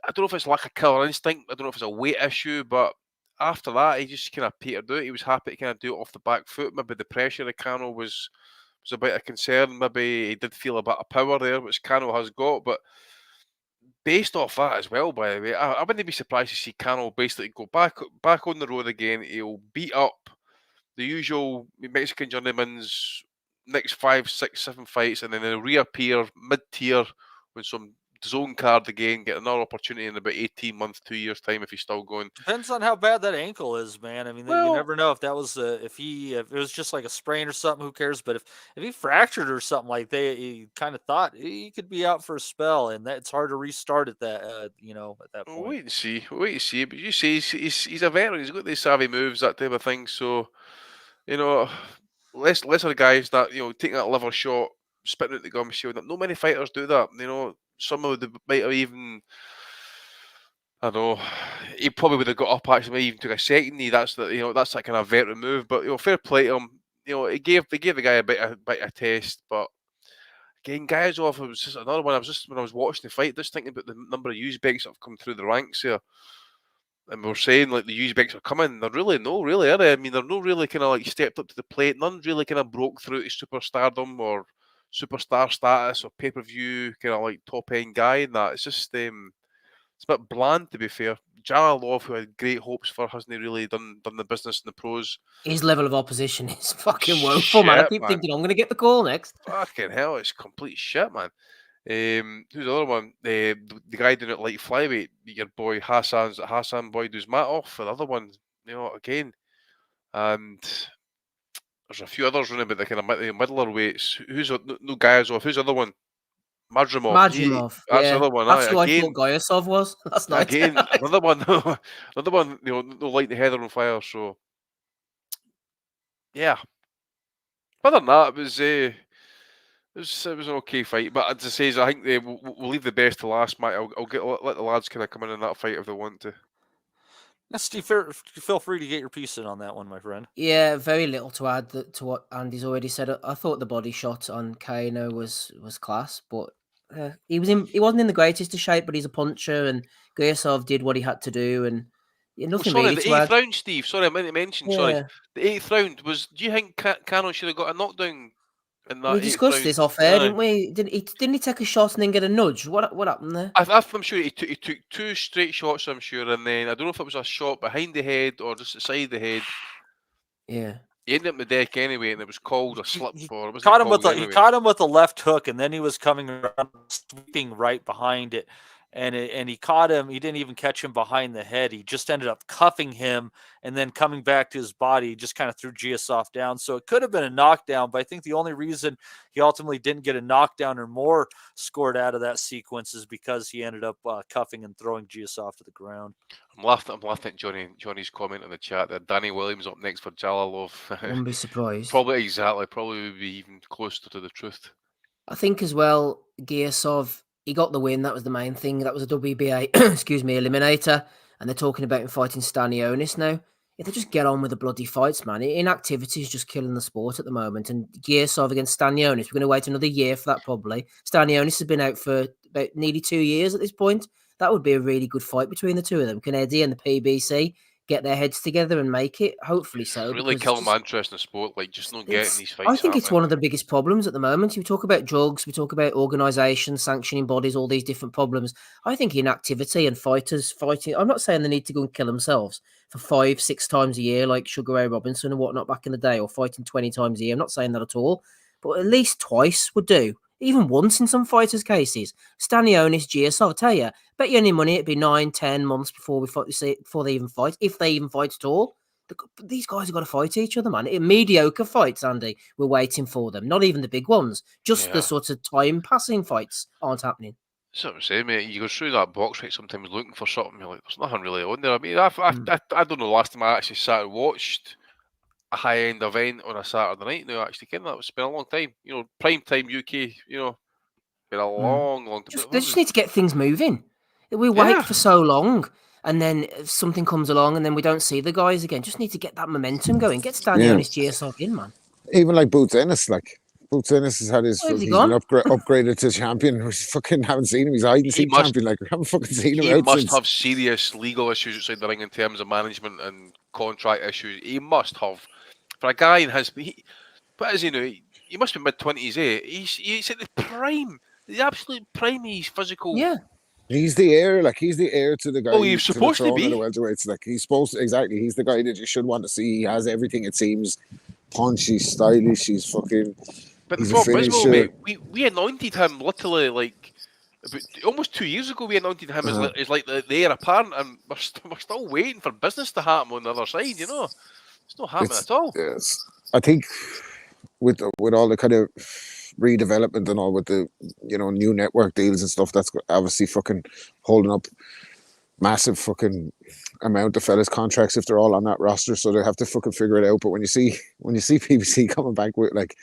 I don't know if it's like a killer instinct. I don't know if it's a weight issue, but after that, he just kind of petered out. He was happy to kind of do it off the back foot. Maybe the pressure of Kano was a bit of concern. Maybe he did feel a bit of power there, which Kano has got. But based off that as well, by the way, I wouldn't be surprised to see Kano basically go back on the road again. He'll beat up the usual Mexican journeyman's next 5, 6, 7 fights, and then he'll reappear mid-tier with some zone card again, get another opportunity in about 18 months, 2 years time if he's still going. Depends on how bad that ankle is, man. I mean, you never know if that was if it was just like a sprain or something. Who cares? But if he fractured or something like he kind of thought he could be out for a spell, and it's hard to restart at that at that point. Wait and see. But you see, he's a veteran. He's got these savvy moves, that type of thing. So lesser guys that taking that liver shot, spitting out the gum shield. Not many fighters do that. Some of them might have even, I don't know, he probably would have got up actually, maybe even took a second knee. That's that's that kind of veteran move. But fair play to him. He gave the guy a bit of test. But again, Giyasov, it was just another one. When I was watching the fight, just thinking about the number of Uzbeks that have come through the ranks here. And we're saying like the Uzbeks are coming. They're really are they? I mean, they're not really kind of like stepped up to the plate. None really kind of broke through to superstardom or superstar status or pay-per-view kind of like top-end guy and that. It's just it's a bit bland, to be fair. Jalilov, who I had great hopes for, hasn't really done the business in the pros. His level of opposition is fucking woeful, man. I keep thinking I'm going to get the call next. Fucking hell, it's complete shit, man. Who's the other one? The guy doing it light flyweight, your boy Hassan boy does Matt off. For the other one, again. And there's a few others running, but the kind of middler weights. Who's no Giyasov? Who's the other one? Madrimov. That's the other one. That's who I thought Giyasov was. That's nice. Again, another one. No light the header on fire. So, yeah. Other than that, it was an okay fight. But as I say, I think we'll leave the best to last, Mike. I'll let the lads kind of come in that fight if they want to. Steve, feel free to get your piece in on that one, my friend. Yeah, very little to add to what Andy's already said. I thought the body shot on Kano was class, but he wasn't in the greatest of shape. But he's a puncher, and Giyasov did what he had to do, and nothing really the to add. 8th round, Steve. Sorry, I meant to mention. Yeah. Sorry, the 8th round was. Do you think Kano should have got a knockdown? We discussed this off air, didn't we? Didn't he take a shot and then get a nudge? What happened there? I'm sure he took 2 straight shots. I'm sure, and then I don't know if it was a shot behind the head or just the side of the head. Yeah, he ended up in the deck anyway, and it was called a slip. He caught him with a left hook, and then he was coming around, sweeping right behind it. and he caught him. He didn't even catch him behind the head. He just ended up cuffing him, and then coming back to his body, he just kind of threw Giyasov down. So it could have been a knockdown, but I think the only reason he ultimately didn't get a knockdown or more scored out of that sequence is because he ended up cuffing and throwing Giyasov to the ground. I'm laughing at Johnny's comment in the chat that Danny Williams up next for Jalalov. Wouldn't be surprised. Probably would be even closer to the truth. I think as well, Giyasov, he got the win. That was the main thing. That was a WBA, eliminator. And they're talking about him fighting Stanionis now. If they just get on with the bloody fights, man, inactivity is just killing the sport at the moment. And Giyasov against Stanionis, we're going to wait another year for that probably. Stanionis has been out for about nearly 2 years at this point. That would be a really good fight between the two of them. Can Eddie and the PBC get their heads together and make it? Hopefully so. Really killing my interest in the sport, like just not getting these fights. I think it's one of the biggest problems at the moment. We talk about drugs, we talk about organisations, sanctioning bodies, all these different problems. I think inactivity and fighters fighting, I'm not saying they need to go and kill themselves for 5-6 times a year like Sugar Ray Robinson and whatnot back in the day, or fighting 20 times a year. I'm not saying that at all, but at least twice would do. Even once in some fighters' cases. Stanionis, Giyasov, I tell you, bet you any money it'd be 9-10 months before they even fight, if they even fight at all. These guys have got to fight each other, man. Mediocre fights, Andy, we're waiting for them. Not even the big ones. Just the sort of time-passing fights aren't happening. That's what I'm saying, mate. You go through that box fight sometimes looking for something, you're like, there's nothing really on there. I mean, I don't know the last time I actually sat and watched a high-end event on a Saturday night now, actually. Ken, it's been a long time. You know, prime time UK, you know, been a long time. They just need to get things moving. We wait for so long, and then something comes along, and then we don't see the guys again. Just need to get that momentum going. Get Stanionis, Giyasov in, man. Even like Boots Ennis, Boots Ennis has had his he's been upgraded to champion. We fucking haven't seen him. He's a hide and seek champion. Like, we haven't fucking seen him. He must have serious legal issues outside the ring in terms of management and contract issues. He must have. For a guy in his, what is he now? He must be mid-20s, eh? He's at the prime, the absolute prime. He's physical. Yeah. He's the heir, he's the heir to the guy. Oh, he's supposed to be. Welterweights. Like, he's supposed to, exactly. He's the guy that you should want to see. He has everything, it seems. Punch, he's stylish, he's fucking. But the problem is, mate, we anointed him literally like almost 2 years ago. We anointed him as like the heir apparent, and we're still waiting for business to happen on the other side. You know, it's not happening at all. Yes, I think with all the kind of redevelopment and all with the new network deals and stuff, that's obviously fucking holding up massive fucking amount of fellas contracts if they're all on that roster, so they have to fucking figure it out. But when you see PBC coming back with like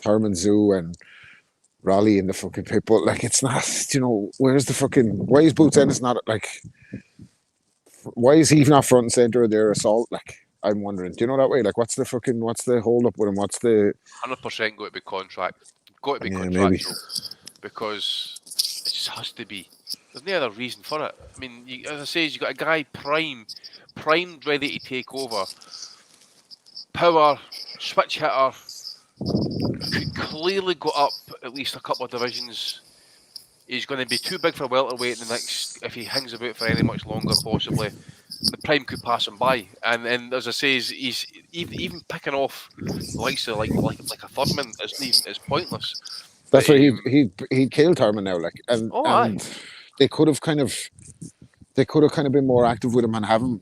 Thurman Zoo and Raleigh in the fucking pitbull, like, it's not, where's the fucking, why is Boots Ennis not like, why is he not front and center of their assault? Like, I'm wondering, do you know that way? Like, what's the hold up with him? What's the 100% got to be contract? Got to be contractual, maybe. Because it just has to be. There's no other reason for it. I mean, as I say, you've got a guy primed, ready to take over. Power, switch hitter, could clearly go up at least a couple of divisions. He's going to be too big for welterweight in the next, if he hangs about for any much longer, possibly. The prime could pass him by, and as I say, he's even picking off the likes of like a Thurman is pointless. That's why he killed Thurman now, like, and they could have kind of been more active with him and have him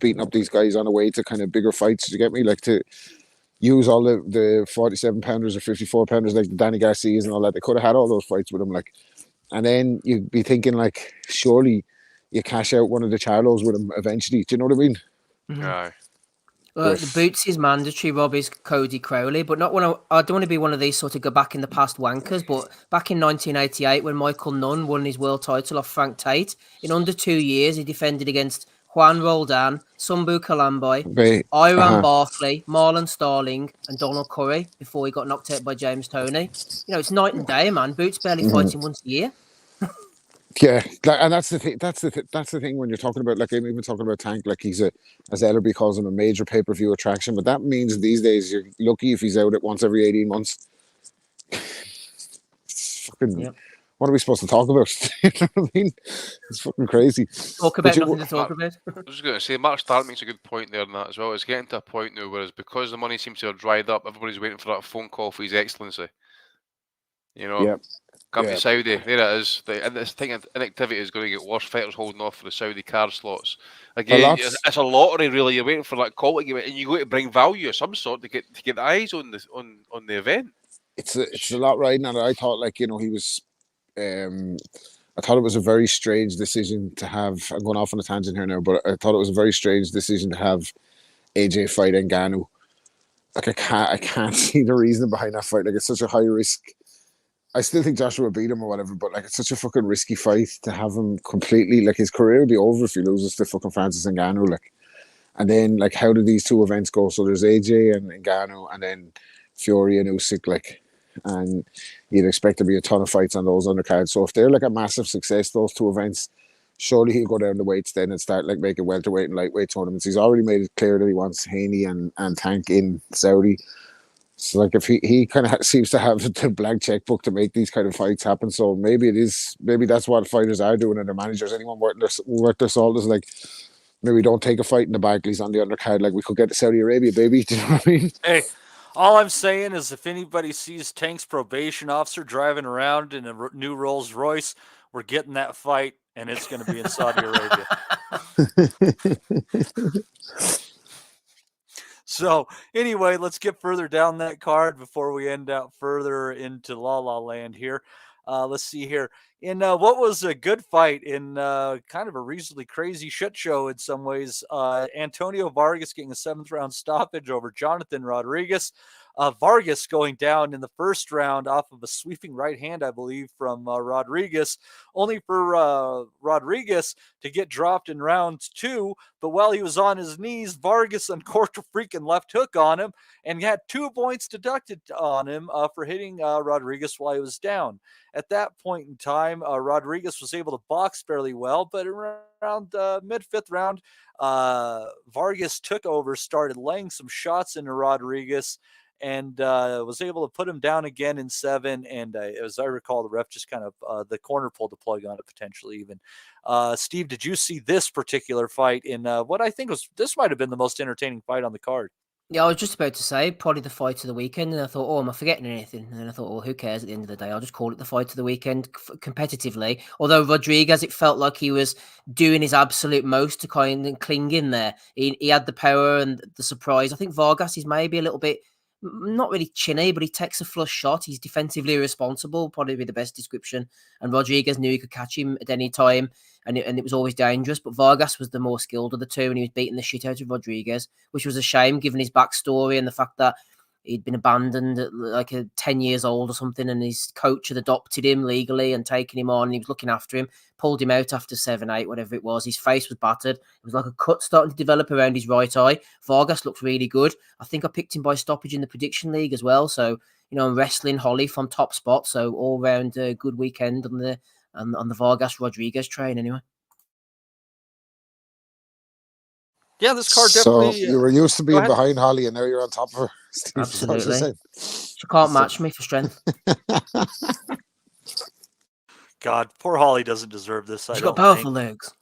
beating up these guys on the way to kind of bigger fights. You get me? Like, to use all the 47 pounders or 54 pounders like the Danny Garcias and all that. They could have had all those fights with him, like, and then you'd be thinking like, surely you cash out one of the Charlos with him eventually. Do you know what I mean? Yeah. Well, the boots is mandatory. Rob is Cody Crowley, but not I don't want to be one of these sort of go back in the past wankers. But back in 1988, when Michael Nunn won his world title off Frank Tate, in under 2 years, he defended against Juan Roldan, Sumbu Kalambai, Iran Barkley, Marlon Starling, and Donald Curry before he got knocked out by James Toney. It's night and day, man. Boots barely fights him once a year. Yeah, and that's the thing. That's the thing when you're talking about, like, I'm even talking about Tank, like, he's as Ellerby calls him, a major pay-per-view attraction. But that means these days you're lucky if he's out at once every 18 months. It's fucking. What are we supposed to talk about? You know what I mean? It's fucking crazy. Talk about nothing to talk about. I was just going to say, Mark Stark makes a good point there on that as well. It's getting to a point now where, because the money seems to have dried up, everybody's waiting for that phone call for His Excellency. Yep. Come Yeah. to Saudi, there it is. And this thing, inactivity is going to get worse. Fighters holding off for the Saudi card slots. Again, it's a lottery, really. You're waiting for that call to give it, and you got to bring value of some sort to get the eyes on this on the event. It's a lot riding on it. I thought, like, he was. I thought it was a very strange decision to have. I'm going off on a tangent here now, but I thought it was a very strange decision to have AJ fight Ngannou. Like, I can't see the reason behind that fight. Like, it's such a high risk. I still think Joshua beat him or whatever, but like, it's such a fucking risky fight to have him completely. Like, his career will be over if he loses to fucking Francis Ngannou. Like, and then, like, how do these two events go? So there's AJ and Ngannou, and then Fury and Usyk. Like, and you'd expect there to be a ton of fights on those undercards. So if they're like a massive success, those two events, surely he'll go down the weights then and start like making welterweight and lightweight tournaments. He's already made it clear that he wants Haney and Tank in Saudi. So like, if he kind of seems to have the blank checkbook to make these kind of fights happen. So maybe that's what fighters are doing, and their managers, anyone worth their salt, is like, maybe don't take a fight in the Barclays on the undercard. Like, we could get to Saudi Arabia, baby. Do you know what I mean? Hey, all I'm saying is, if anybody sees Tank's probation officer driving around in a new Rolls Royce, we're getting that fight, and it's going to be in Saudi Arabia. So anyway, let's get further down that card before we end out further into La La Land here. Let's see here. In what was a good fight in kind of a reasonably crazy shit show in some ways, Antonio Vargas getting a 7th round stoppage over Jonathan Rodriguez. Vargas going down in the first round off of a sweeping right hand, I believe, from Rodriguez, only for Rodriguez to get dropped in round 2. But while he was on his knees, Vargas uncorked a freaking left hook on him and had 2 points deducted on him for hitting Rodriguez while he was down. At that point in time, Rodriguez was able to box fairly well, but around mid-5th round, Vargas took over, started laying some shots into Rodriguez, and was able to put him down again in 7. And as I recall, the ref just kind of the corner pulled the plug on it, potentially even. Steve, did you see this particular fight in what I think this might have been the most entertaining fight on the card? Yeah, I was just about to say probably the fight of the weekend, and I thought, oh, am I forgetting anything? And then I thought, well, who cares at the end of the day? I'll just call it the fight of the weekend competitively. Although Rodriguez, it felt like he was doing his absolute most to kind of cling in there. He had the power and the surprise. I think Vargas is maybe a little bit, not really chinny, but he takes a flush shot. He's defensively irresponsible, probably be the best description. And Rodriguez knew he could catch him at any time, and it was always dangerous. But Vargas was the more skilled of the two, and he was beating the shit out of Rodriguez, which was a shame given his backstory and the fact that he'd been abandoned at like 10 years old or something, and his coach had adopted him legally and taken him on, and he was looking after him, pulled him out after 7, 8, whatever it was. His face was battered. It was like a cut starting to develop around his right eye. Vargas looked really good. I think I picked him by stoppage in the prediction league as well. So, I'm wrestling Holly from top spot. So all round a good weekend on the Vargas Rodriguez train anyway. Yeah, this card definitely. So you were used to being behind Holly, and now you're on top of her. Steve, absolutely. She can't match me for strength. God, poor Holly doesn't deserve this. She's got powerful legs.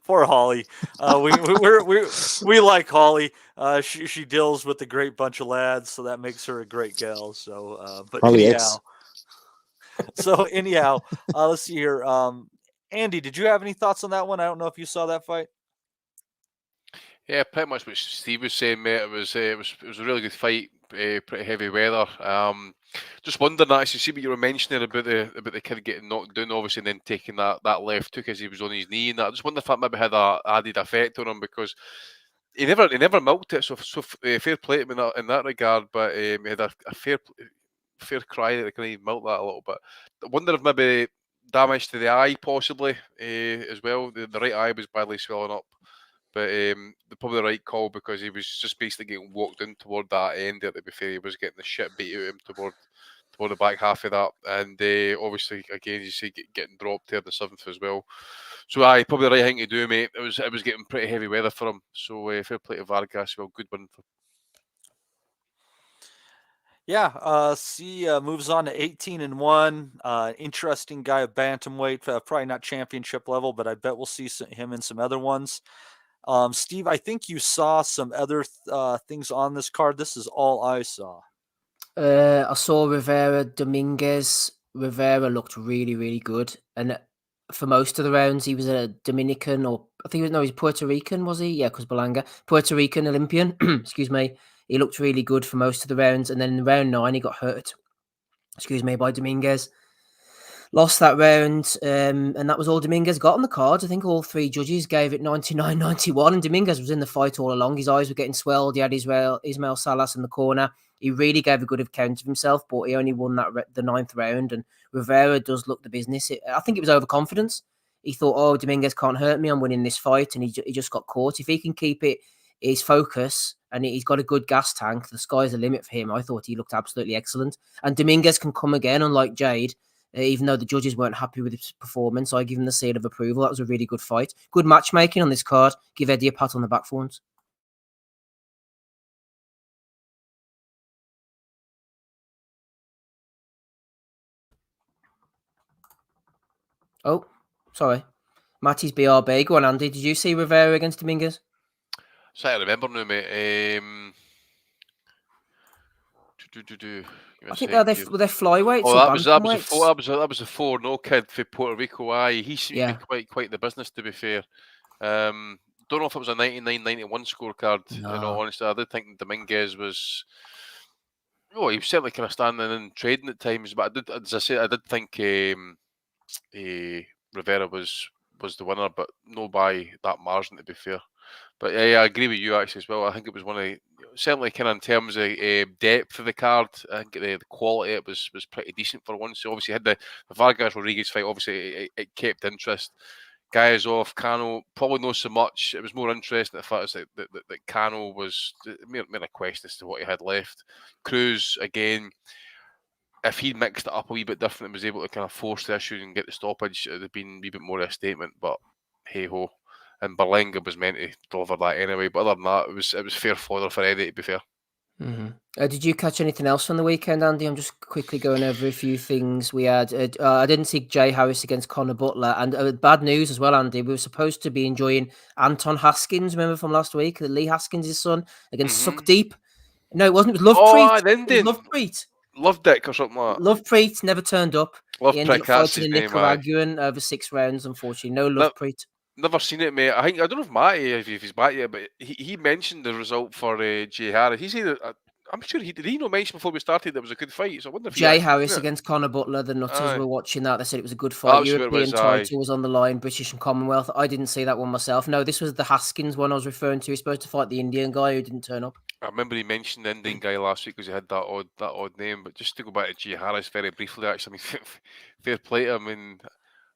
Poor Holly. We like Holly. She deals with a great bunch of lads, so that makes her a great gal. So, but Holly anyhow. Let's see here. Andy, did you have any thoughts on that one? I don't know if you saw that fight. Yeah, pretty much what Steve was saying, mate. It was a really good fight. Pretty heavy weather. Just wondering, actually, see what you were mentioning about the kid getting knocked down, obviously, and then taking that left hook as he was on his knee, and that. I just wonder if that maybe had a added effect on him, because he never milked it. So fair play to him in that regard, but he had a fair cry that they kind of milked that a little bit. I wonder if maybe damage to the eye possibly as well. The right eye was badly swelling up. But probably the right call, because he was just basically getting walked in toward that end there. To be fair, he was getting the shit beat out of him toward the back half of that. And obviously, again, you see getting dropped there the 7th as well. So probably the right thing to do, mate. It was getting pretty heavy weather for him. So fair play to Vargas. Well, good one for. Yeah, moves on to 18-1. Interesting guy at bantamweight, probably not championship level, but I bet we'll see him in some other ones. Steve, I think you saw some other things on this card. This is all I saw. I saw Rivera Dominguez. Rivera looked really, really good, and for most of the rounds, he was a Dominican or I think he's Puerto Rican, was he? Yeah, because Berlanga, Puerto Rican Olympian. Excuse me. He looked really good for most of the rounds, and then in round 9, he got hurt. Excuse me, by Dominguez. Lost that round, and that was all Dominguez got on the card. I think all 3 judges gave it 99-91, and Dominguez was in the fight all along. His eyes were getting swelled. He had Ismail Salas in the corner. He really gave a good account of himself, but he only won the 9th round, and Rivera does look the business. I think it was overconfidence. He thought, oh, Dominguez can't hurt me. I'm winning this fight, and he just got caught. If he can keep his focus, and he's got a good gas tank, the sky's the limit for him. I thought he looked absolutely excellent. And Dominguez can come again, unlike Jade. Even though the judges weren't happy with his performance, I give him the seal of approval. That was a really good fight. Good matchmaking on this card. Give Eddie a pat on the back for once. Oh, sorry. Matty's BRB. Go on, Andy. Did you see Rivera against Dominguez? So I remember now, mate. I think they're flyweights. Oh, or that was a 4-0 kid for Puerto Rico. Aye, he seemed to be quite the business, to be fair. Don't know if it was a 99-91 scorecard. No. In all honesty, I did think Dominguez was. Oh, he was certainly kind of standing and trading at times, but I did think Rivera was the winner, but no by that margin, to be fair. But yeah, I agree with you actually as well. I think it was one of certainly kind of in terms of depth of the card. I think the quality it was pretty decent for once. So obviously had the Vargas Rodriguez fight. Obviously it kept interest. Giyasov, Cano, probably not so much. It was more interesting the fact that Cano was mere a question as to what he had left. Cruz again. If he'd mixed it up a wee bit different and was able to kind of force the issue and get the stoppage, it would have been a wee bit more of a statement. But hey ho. And Berlanga was meant to deliver that anyway. But other than that, it was fair fodder for Eddie, to be fair. Mm-hmm. Did you catch anything else from the weekend, Andy? I'm just quickly going over a few things we had. I didn't see Jay Harris against Conor Butler. And bad news as well, Andy. We were supposed to be enjoying Anton Haskins, remember from last week? Lee Haskins' son against Suck Deep. No, it wasn't. It was Lovepreet. Lovepreet. Love Dick or something like that. Lovepreet never turned up. Love he ended Prick, up fighting a Nicaraguan over 6 rounds, unfortunately. No Lovepreet. Never seen it, mate. I don't know if Matty, if he's back yet, but he mentioned the result for Jay Harris. He said that, I'm sure did he not mention before we started that it was a good fight? So I wonder if Jay Harris against Conor Butler. The Nutters were watching that. They said it was a good fight. European title was on the line. British and Commonwealth. I didn't see that one myself. No, this was the Haskins one I was referring to. He's supposed to fight the Indian guy who didn't turn up. I remember he mentioned the Indian guy last week because he had that odd name. But just to go back to Jay Harris very briefly, actually, I mean, fair play to him. I mean,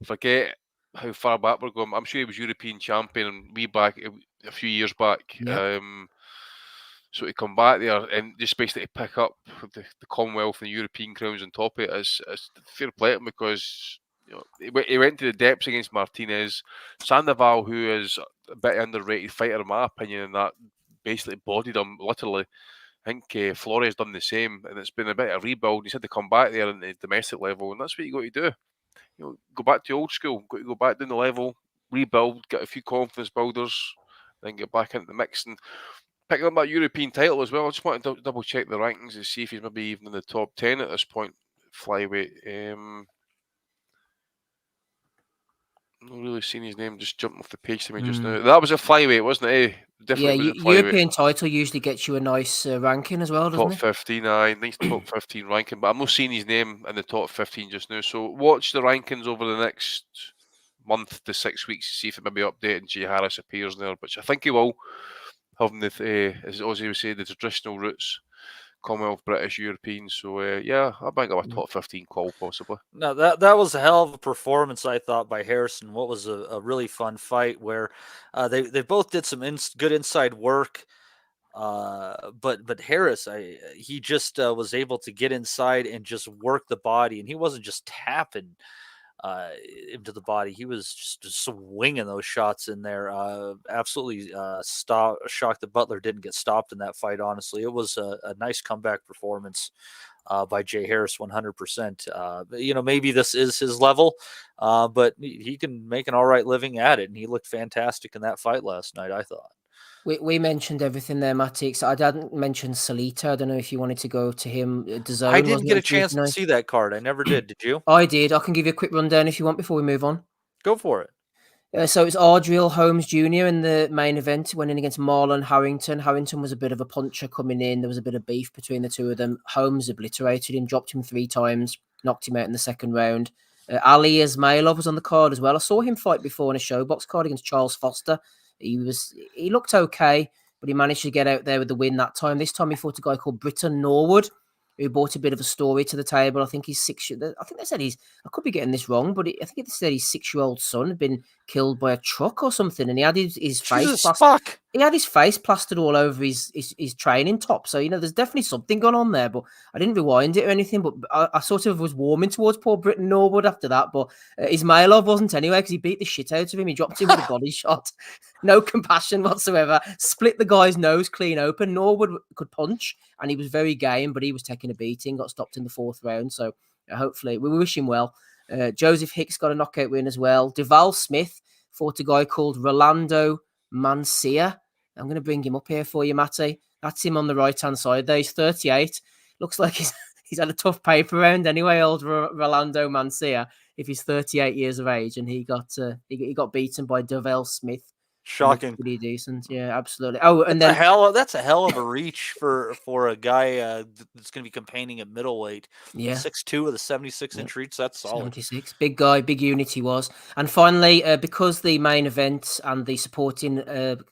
forget how far back we're going. I'm sure he was European champion and back a few years back. Yep. So to come back there and just basically pick up the Commonwealth and the European crowns on top of it is fair play to him because he went to the depths against Martinez. Sandoval, who is a bit underrated fighter in my opinion, and that basically bodied him literally. I think Flores done the same, and it's been a bit of a rebuild. He's had to come back there at the domestic level, and that's what you got to do. Go back to old school. Got to go back down the level, rebuild, get a few confidence builders, then get back into the mix and pick up that European title as well. I just want to double check the rankings to see if he's maybe even in the top 10 at this point. Flyweight. Not really seen his name just jumping off the page to me just now. That was a flyweight, wasn't it? Definitely European title usually gets you a nice ranking as well, doesn't it? Top 15, nice top 15 ranking, but I'm not seeing his name in the top 15 just now. So watch the rankings over the next month to 6 weeks to see if it maybe updating Jay Harris appears there, which I think he will, having the, as Ozzy would say, the traditional roots. Commonwealth, British, European. So yeah, I might go a top 15 call possibly. No, that was a hell of a performance, I thought, by Harrison. What was a really fun fight where they both did some good inside work. But Harris, he just was able to get inside and just work the body, and he wasn't just tapping into the body. He was just swinging those shots in there. Absolutely shocked that Butler didn't get stopped in that fight. Honestly, it was a nice comeback performance by Jay Harris, 100%. Maybe this is his level, but he can make an all right living at it, and he looked fantastic in that fight last night, I thought. We mentioned everything there, Matty. I didn't mention Salita. I don't know if you wanted to go to him. DAZN, I didn't wasn't get it, a chance to originally? see that card. I never did. Did you? I did. I can give you a quick rundown if you want before we move on. Go for it. So it's Ardreal Holmes Jr. in the main event. Went in against Marlon Harrington. Harrington was a bit of a puncher coming in. There was a bit of beef between the two of them. Holmes obliterated him, dropped him 3 times, knocked him out in the second round. Ali Ismailov was on the card as well. I saw him fight before in a showbox card against Charles Foster. He looked okay, but he managed to get out there with the win that time. This time he fought a guy called Britton Norwood, who brought a bit of a story to the table. I think he's 6. I think they said I could be getting this wrong, but I think they said his 6-year-old son had been killed by a truck or something, and he had his face plastered. He had his face plastered all over his training top. So, there's definitely something going on there, but I didn't rewind it or anything, but I sort of was warming towards poor Britton Norwood after that, but Ismailov wasn't anyway, because he beat the shit out of him. He dropped him with a body shot. No compassion whatsoever. Split the guy's nose clean open. Norwood could punch, and he was very game, but he was taking a beating, got stopped in the 4th round. So hopefully, we wish him well. Joseph Hicks got a knockout win as well. Duval Smith fought a guy called Rolando Mancia. I'm going to bring him up here for you, Matty. That's him on the right-hand side there. He's 38. Looks like he's had a tough paper round anyway, old Rolando Mancia, if he's 38 years of age, and he got beaten by Duval Smith. Shocking. Pretty decent. Yeah, absolutely. Oh, and that's then a hell of a reach for a guy that's going to be campaigning at middleweight. Yeah. 6'2" with a 76-inch reach. That's solid. 76. Big guy, big unit he was. And finally, because the main event and the supporting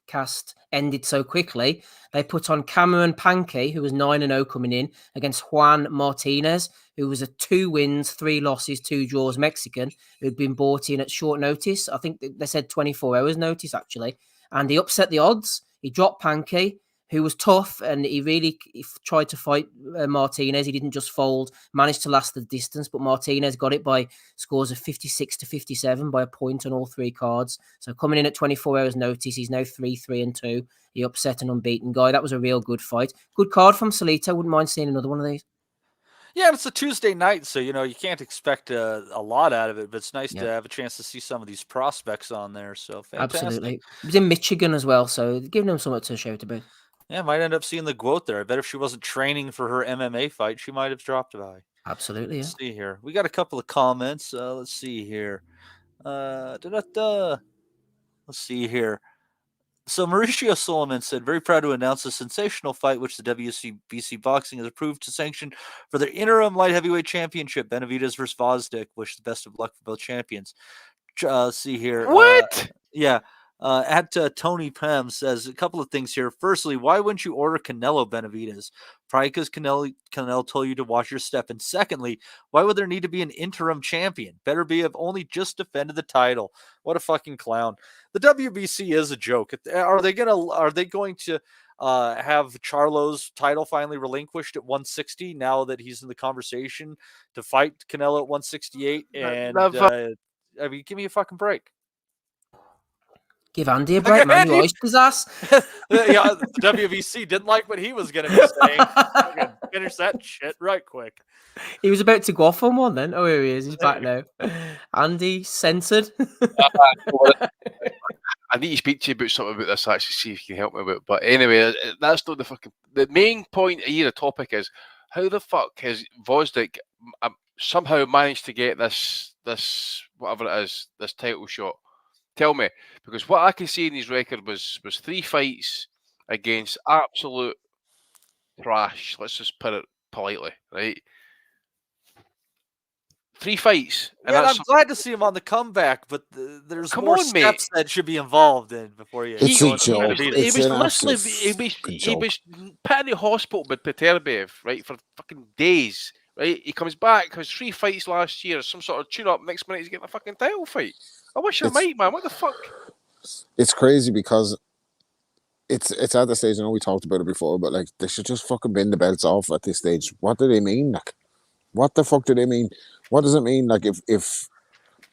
cast ended so quickly, they put on Cameron Pankey, who was 9-0 coming in, against Juan Martinez, who was a 2 wins, 3 losses, 2 draws Mexican, who'd been brought in at short notice. I think they said 24 hours notice, actually. And he upset the odds. He dropped Pankey, who was tough, and he tried to fight Martinez. He didn't just fold, managed to last the distance, but Martinez got it by scores of 56-57 by a point on all 3 cards. So coming in at 24 hours notice, he's now 3-3-2. He upset an unbeaten guy. That was a real good fight. Good card from Salita. Wouldn't mind seeing another one of these. Yeah, it's a Tuesday night, so, you can't expect a lot out of it, but it's nice to have a chance to see some of these prospects on there. So fantastic. Absolutely. It was in Michigan as well, so giving them something to shout about. Yeah, might end up seeing the quote there. I bet if she wasn't training for her MMA fight, she might have dropped by. Absolutely, yeah. Let's see here. We got a couple of comments. Let's see here. Let's see here. So Mauricio Solomon said, very proud to announce a sensational fight which the WCBC Boxing has approved to sanction for their interim light heavyweight championship, Benavidez versus Vosdick. Wish the best of luck for both champions. See here. What? Yeah. At Tony Pem says a couple of things here. Firstly, why wouldn't you order Canelo Benavidez? Probably because Canelo told you to watch your step. And secondly, why would there need to be an interim champion? Better be have only just defended the title. What a fucking clown. The WBC is a joke. Are they going to have Charlo's title finally relinquished at 160 now that he's in the conversation to fight Canelo at 168? And I mean, give me a fucking break. Give Andy a break, man. You iced his ass. Yeah, WBC didn't like what he was going to be saying. Finish that shit right quick. He was about to go off on one then. Oh, here he is. He's back now. Andy, censored. I need to speak to you about something about this, actually, see if you can help me with it. But anyway, that's not the main point here. The topic is, how the fuck has Vosdick somehow managed to get this whatever it is, this title shot? Tell me, because what I can see in his record was 3 fights against absolute trash. Let's just put it politely, right? 3 fights. And I'm glad to see him on the comeback, but there's more steps that should be involved in before you. It's a joke. He was put in the hospital with Peterbiev, right, for fucking days. Right, he comes back, has 3 fights last year, some sort of tune-up. Next minute, he's getting a fucking title fight. I wish I might, man. What the fuck? It's crazy because it's at the stage. I know we talked about it before, but like they should just fucking bend the belts off at this stage. What do they mean? Like, what the fuck do they mean? What does it mean? Like, if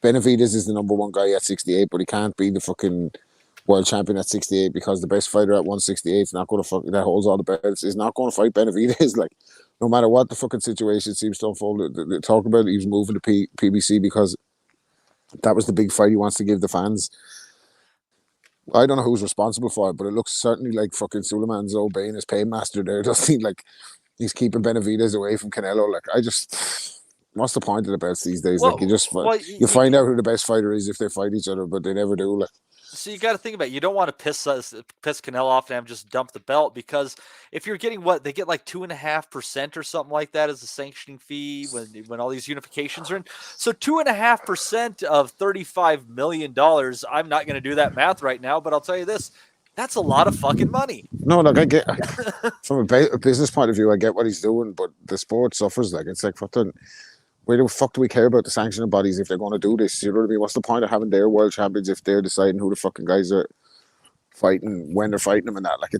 Benavidez is the #1 guy at 68, but he can't be the fucking world champion at 68 because the best fighter at 168 is not going to fuck that holds all the belts is not going to fight Benavidez. Like, no matter what the fucking situation seems to unfold, they talk about it, he was moving to PBC because that was the big fight he wants to give the fans. I don't know who's responsible for it, but it looks certainly like fucking Suleiman's obeying his paymaster there. It doesn't seem like he's keeping Benavidez away from Canelo. Like, what's the point of the bets these days? Like, you find out who the best fighter is if they fight each other, but they never do. Like, so you got to think about it. You don't want to piss Canelo off and have him just dump the belt, because if you're getting they get like 2.5% or something like that as a sanctioning fee when all these unifications are in. So 2.5% of $35 million. I'm not going to do that math right now, but I'll tell you this. That's a lot of fucking money. No, like I get from a business point of view, I get what he's doing, but the sport suffers. Like, it's like, why the fuck do we care about the sanctioning bodies if they're going to do this? You know what I mean? What's the point of having their world champions if they're deciding who the fucking guys are fighting, when they're fighting them and that? Like,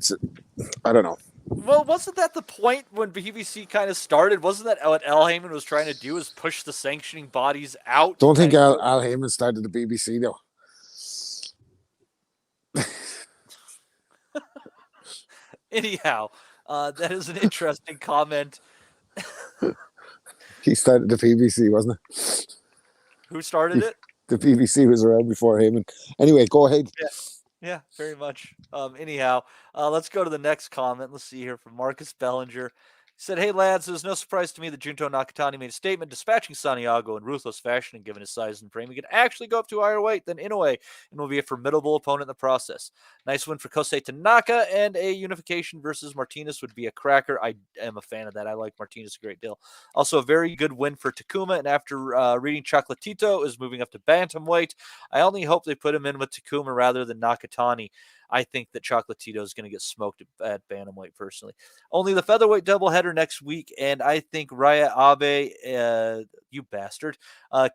I don't know. Well, wasn't that the point when BBC kind of started? Wasn't that what Al Heyman was trying to do, is push the sanctioning bodies out? Don't think Al Heyman started the BBC, though. Anyhow, that is an interesting comment. He started the BBC, wasn't it? Who started it? The BBC was around before Heyman. Anyway, go ahead. Yeah, very much. Anyhow, let's go to the next comment. Let's see here from Marcus Bellinger. He said, "Hey, lads, it was no surprise to me that Junto Nakatani made a statement dispatching Santiago in ruthless fashion, and given his size and frame, he could actually go up to a higher weight than Inoue and will be a formidable opponent in the process. Nice win for Kosei Tanaka, and a unification versus Martinez would be a cracker. I am a fan of that. I like Martinez a great deal. Also, a very good win for Takuma, and after reading Chocolatito is moving up to bantamweight. I only hope they put him in with Takuma rather than Nakatani. I think that Chocolatito is going to get smoked at bantamweight personally. Only the featherweight doubleheader next week, and I think Raya Abe, you bastard,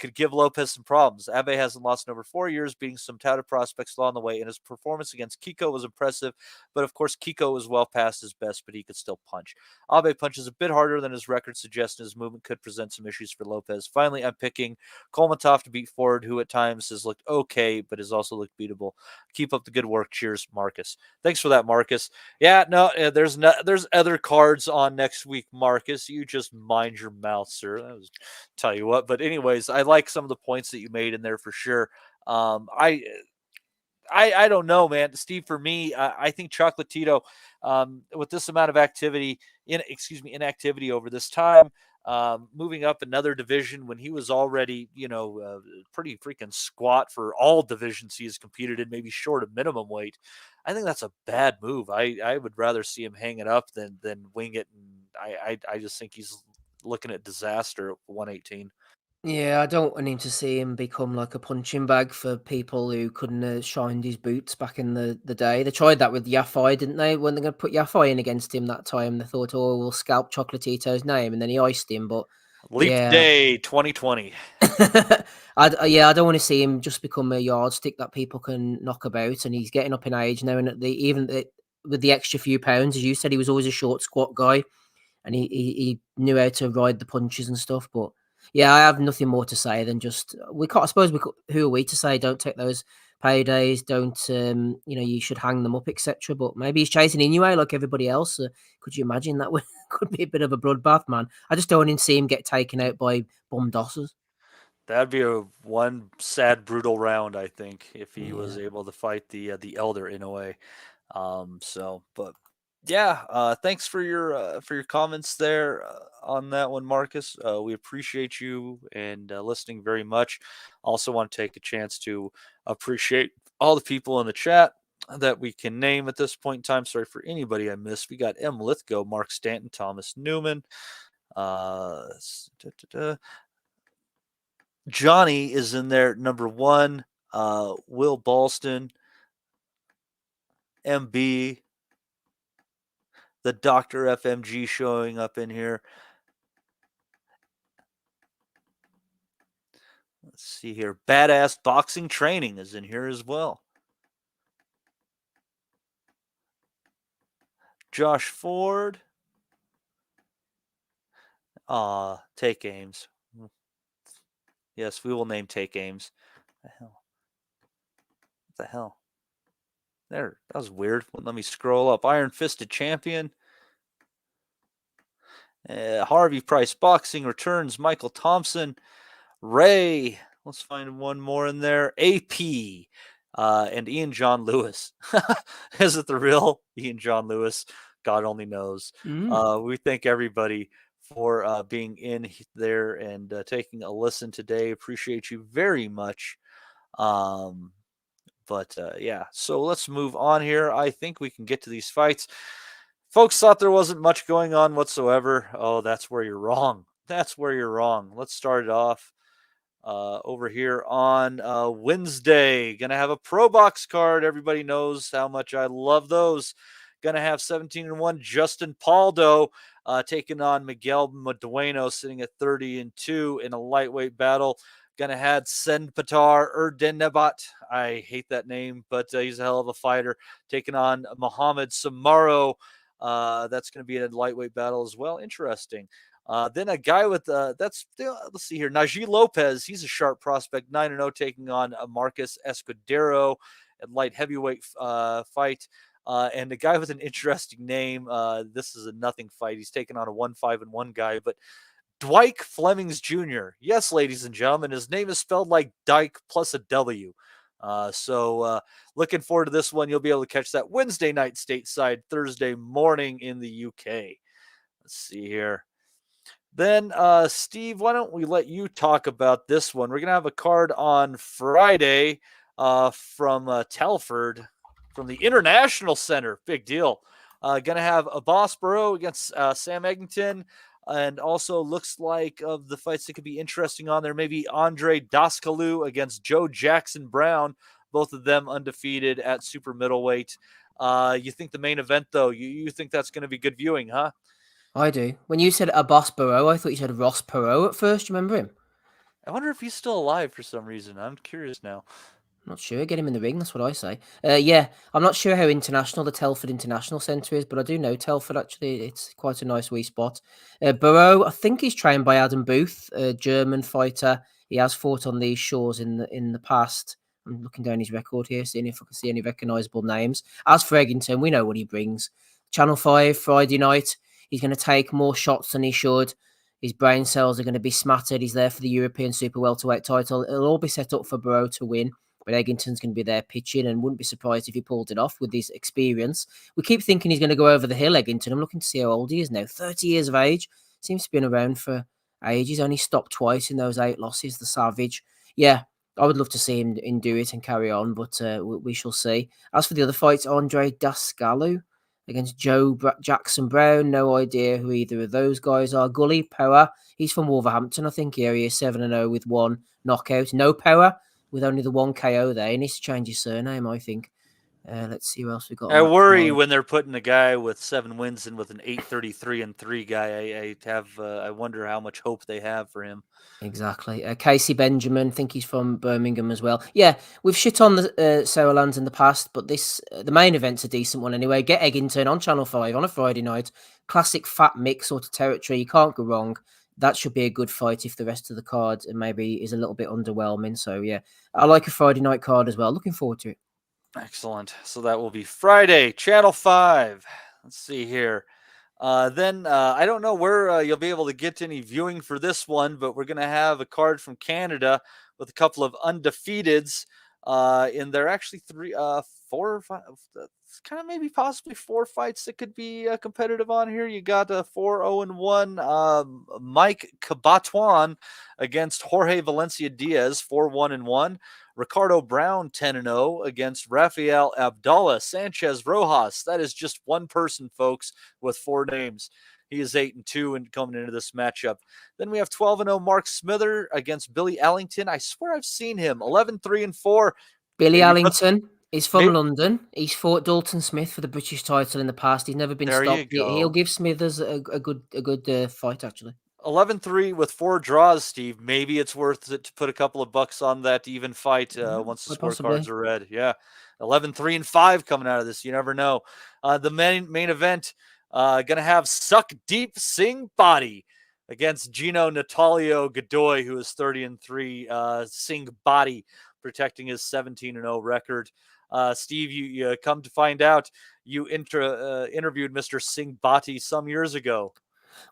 could give Lopez some problems. Abe hasn't lost in over 4 years, beating some touted prospects along the way, and his performance against Kiko was impressive, but of course Kiko was well past his best, but he could still punch. Abe punches a bit harder than his record suggests, and his movement could present some issues for Lopez. Finally, I'm picking Kolmatov to beat Ford, who at times has looked okay, but has also looked beatable. Keep up the good work. Cheers, Marcus." Thanks for that, Marcus. Yeah, no, there's other cards on next week, Marcus. You just mind your mouth, sir. That was, tell you what. But anyways, I like some of the points that you made in there for sure. I don't know, man. Steve, for me, I think Chocolatito, with this amount of inactivity over this time, moving up another division when he was already, pretty freaking squat for all divisions he has competed in, maybe short of minimum weight. I think that's a bad move. I would rather see him hang it up than wing it. And I just think he's looking at disaster at 118. Yeah, I don't want him to see him become like a punching bag for people who couldn't have shined his boots back in the day. They tried that with Yafai, didn't they? When they're going to put Yafai in against him that time, they thought, oh, we'll scalp Chocolatito's name, and then he iced him. But Leap Day 2020. I don't want to see him just become a yardstick that people can knock about, and he's getting up in age now, and with the extra few pounds, as you said, he was always a short squat guy, and he knew how to ride the punches and stuff, but yeah, I have nothing more to say than just we can't. I suppose who are we to say don't take those paydays? Don't you should hang them up, etc. But maybe he's chasing Inoue like everybody else. Could you imagine that could be a bit of a bloodbath, man? I just don't want to see him get taken out by bum dossers. That'd be one sad, brutal round, I think, if he was able to fight the elder in a way. Thanks for your comments there on that one, Marcus. We appreciate you and listening very much. Also want to take a chance to appreciate all the people in the chat that we can name at this point in time. Sorry for anybody I missed. We got M. Lithgow, Mark Stanton, Thomas Newman. Johnny is in there, number 1. Will Ballston, MB, the Dr. FMG showing up in here. Let's see here. Badass Boxing Training is in here as well. Josh Ford. Take Ames. Yes, we will name Take Ames. What the hell? There, that was weird. Let me scroll up. Iron Fisted Champion. Harvey Price Boxing returns. Michael Thompson. Ray. Let's find one more in there. AP. And Ian John Lewis. Is it the real Ian John Lewis? God only knows. We thank everybody for being in there and taking a listen today. Appreciate you very much. Yeah, so let's move on here. I think we can get to these fights. Folks thought there wasn't much going on whatsoever. Oh, that's where you're wrong. That's where you're wrong. Let's start it off over here on Wednesday. Going to have a Pro Box card. Everybody knows how much I love those. Going to have 17-1 Justin Paldo taking on Miguel Medueno, sitting at 30-2 in a lightweight battle. Going to have Senpatar Erdenebat. I hate that name, but he's a hell of a fighter. Taking on Mohamed Samaro. That's going to be in a lightweight battle as well. Interesting. Then a guy with let's see here. Najee Lopez. He's a sharp prospect. 9-0 taking on Marcus Escudero at light heavyweight fight. And a guy with an interesting name. This is a nothing fight. He's taking on a 1-5-1 guy, but Dwight Flemings Jr. Yes, ladies and gentlemen, his name is spelled like Dyke plus a W. So looking forward to this one. You'll be able to catch that Wednesday night stateside, Thursday morning in the UK. Let's see here. Then, Steve, why don't we let you talk about this one? We're going to have a card on Friday from Telford, from the International Center. Big deal. Going to have a Boss Burrow against Sam Eggington. And also looks like of the fights that could be interesting on there, maybe Andre Daskalu against Joe Jackson Brown, both of them undefeated at super middleweight. You think the main event, though, you think that's going to be good viewing, huh? I do. When you said a Boss Burrow, I thought you said Ross Perot at first. Do you remember him? I wonder if he's still alive for some reason. I'm curious now. Not sure. Get him in the ring. That's what I say. Yeah, I'm not sure how international the Telford International Centre is, but I do know Telford, actually. It's quite a nice wee spot. Burrow, I think he's trained by Adam Booth, a German fighter. He has fought on these shores in the past. I'm looking down his record here, seeing if I can see any recognisable names. As for Eggington, we know what he brings. Channel 5, Friday night. He's going to take more shots than he should. His brain cells are going to be smattered. He's there for the European Super Welterweight title. It'll all be set up for Burrow to win. But Eggington's going to be there pitching, and wouldn't be surprised if he pulled it off with his experience. We keep thinking he's going to go over the hill, Eggington. I'm looking to see how old he is now. 30 years of age. Seems to have been around for ages. He's only stopped twice in those 8 losses, the Savage. Yeah, I would love to see him do it and carry on, but we shall see. As for the other fights, Andre Daskalu against Joe Jackson Brown. No idea who either of those guys are. Gully Power. He's from Wolverhampton, I think. Here he is, 7-0 with 1 knockout. No Power. With only the 1 KO there. He needs to change his surname, I think. Let's see who else we got. I worry when they're putting a guy with 7 wins and with an 8-33-3 guy. I wonder how much hope they have for him. Exactly. Casey Benjamin, I think he's from Birmingham as well. Yeah, we've shit on the Sauerlands in the past, but the main event's a decent one anyway. Get Eggington on Channel 5 on a Friday night. Classic fat mix sort of territory. You can't go wrong. That should be a good fight if the rest of the card maybe is a little bit underwhelming. So, yeah, I like a Friday night card as well. Looking forward to it. Excellent. So that will be Friday, Channel 5. Let's see here. Then I don't know where you'll be able to get any viewing for this one, but we're going to have a card from Canada with a couple of undefeateds in there. Actually, 4 or 5, kind of maybe possibly 4 fights that could be competitive on here. You got 4-0-1 Mike Cabatuan against Jorge Valencia Diaz, 4-1-1. Ricardo Brown, 10-0 against Rafael Abdallah Sanchez Rojas. That is just one person, folks, with 4 names. He is 8-2 and coming into this matchup. Then we have 12-0 Mark Smither against Billy Ellington. I swear I've seen him. 11-3-4. Billy Ellington is from London. He's fought Dalton Smith for the British title in the past. He's never been stopped. He'll give Smithers a good fight, actually. 11-3 with 4 draws, Steve. Maybe it's worth it to put a couple of bucks on that even fight once the scorecards are read. Yeah, 11-3-5 coming out of this. You never know. The main event going to have Suck Deep Sing Body against Gino Natalio Godoy, who is 30-3. Sing Body protecting his 17-0 record. Steve, you come to find out you interviewed Mr. Singh Bhatti some years ago.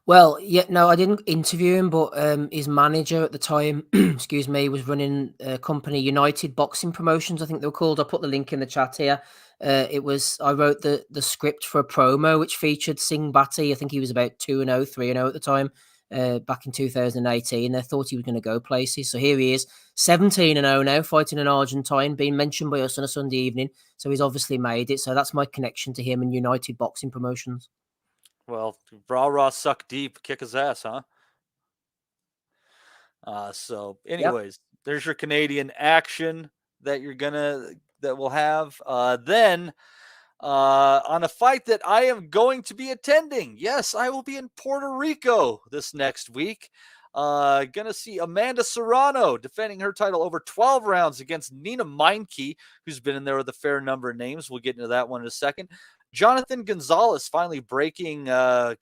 Well, yeah, no, I didn't interview him, but his manager at the time, excuse me, was running a company, United Boxing Promotions, I think they were called. I put the link in the chat here. I wrote the script for a promo which featured Singh Bhatti. I think he was about 2-0, 3-0 at the time, back in 2018. They thought he was going to go places. So here he is, 17-0 now, fighting an Argentine, being mentioned by us on a Sunday evening. So he's obviously made it. So that's my connection to him and United Boxing Promotions. Well, rah suck deep, kick his ass, huh? So anyways, there's your Canadian action that we'll have. Then on a fight that I am going to be attending. Yes, I will be in Puerto Rico this next week. Gonna see Amanda Serrano defending her title over 12 rounds against Nina Meinke, who's been in there with a fair number of names. We'll get into that one in a second. Jonathan Gonzalez finally breaking, well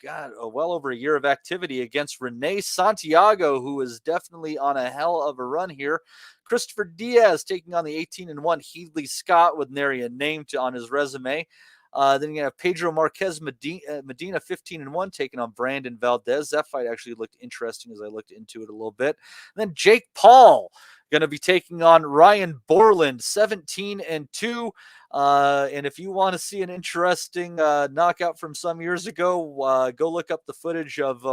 over a year of activity against Renee Santiago, who is definitely on a hell of a run here. Christopher Diaz taking on the 18-1 Headley Scott with nary a name on his resume. Then you have Pedro Marquez Medina 15-1 taking on Brandon Valdez. That fight actually looked interesting as I looked into it a little bit. And then Jake Paul going to be taking on Ryan Borland 17-2. And if you want to see an interesting knockout from some years ago, go look up the footage of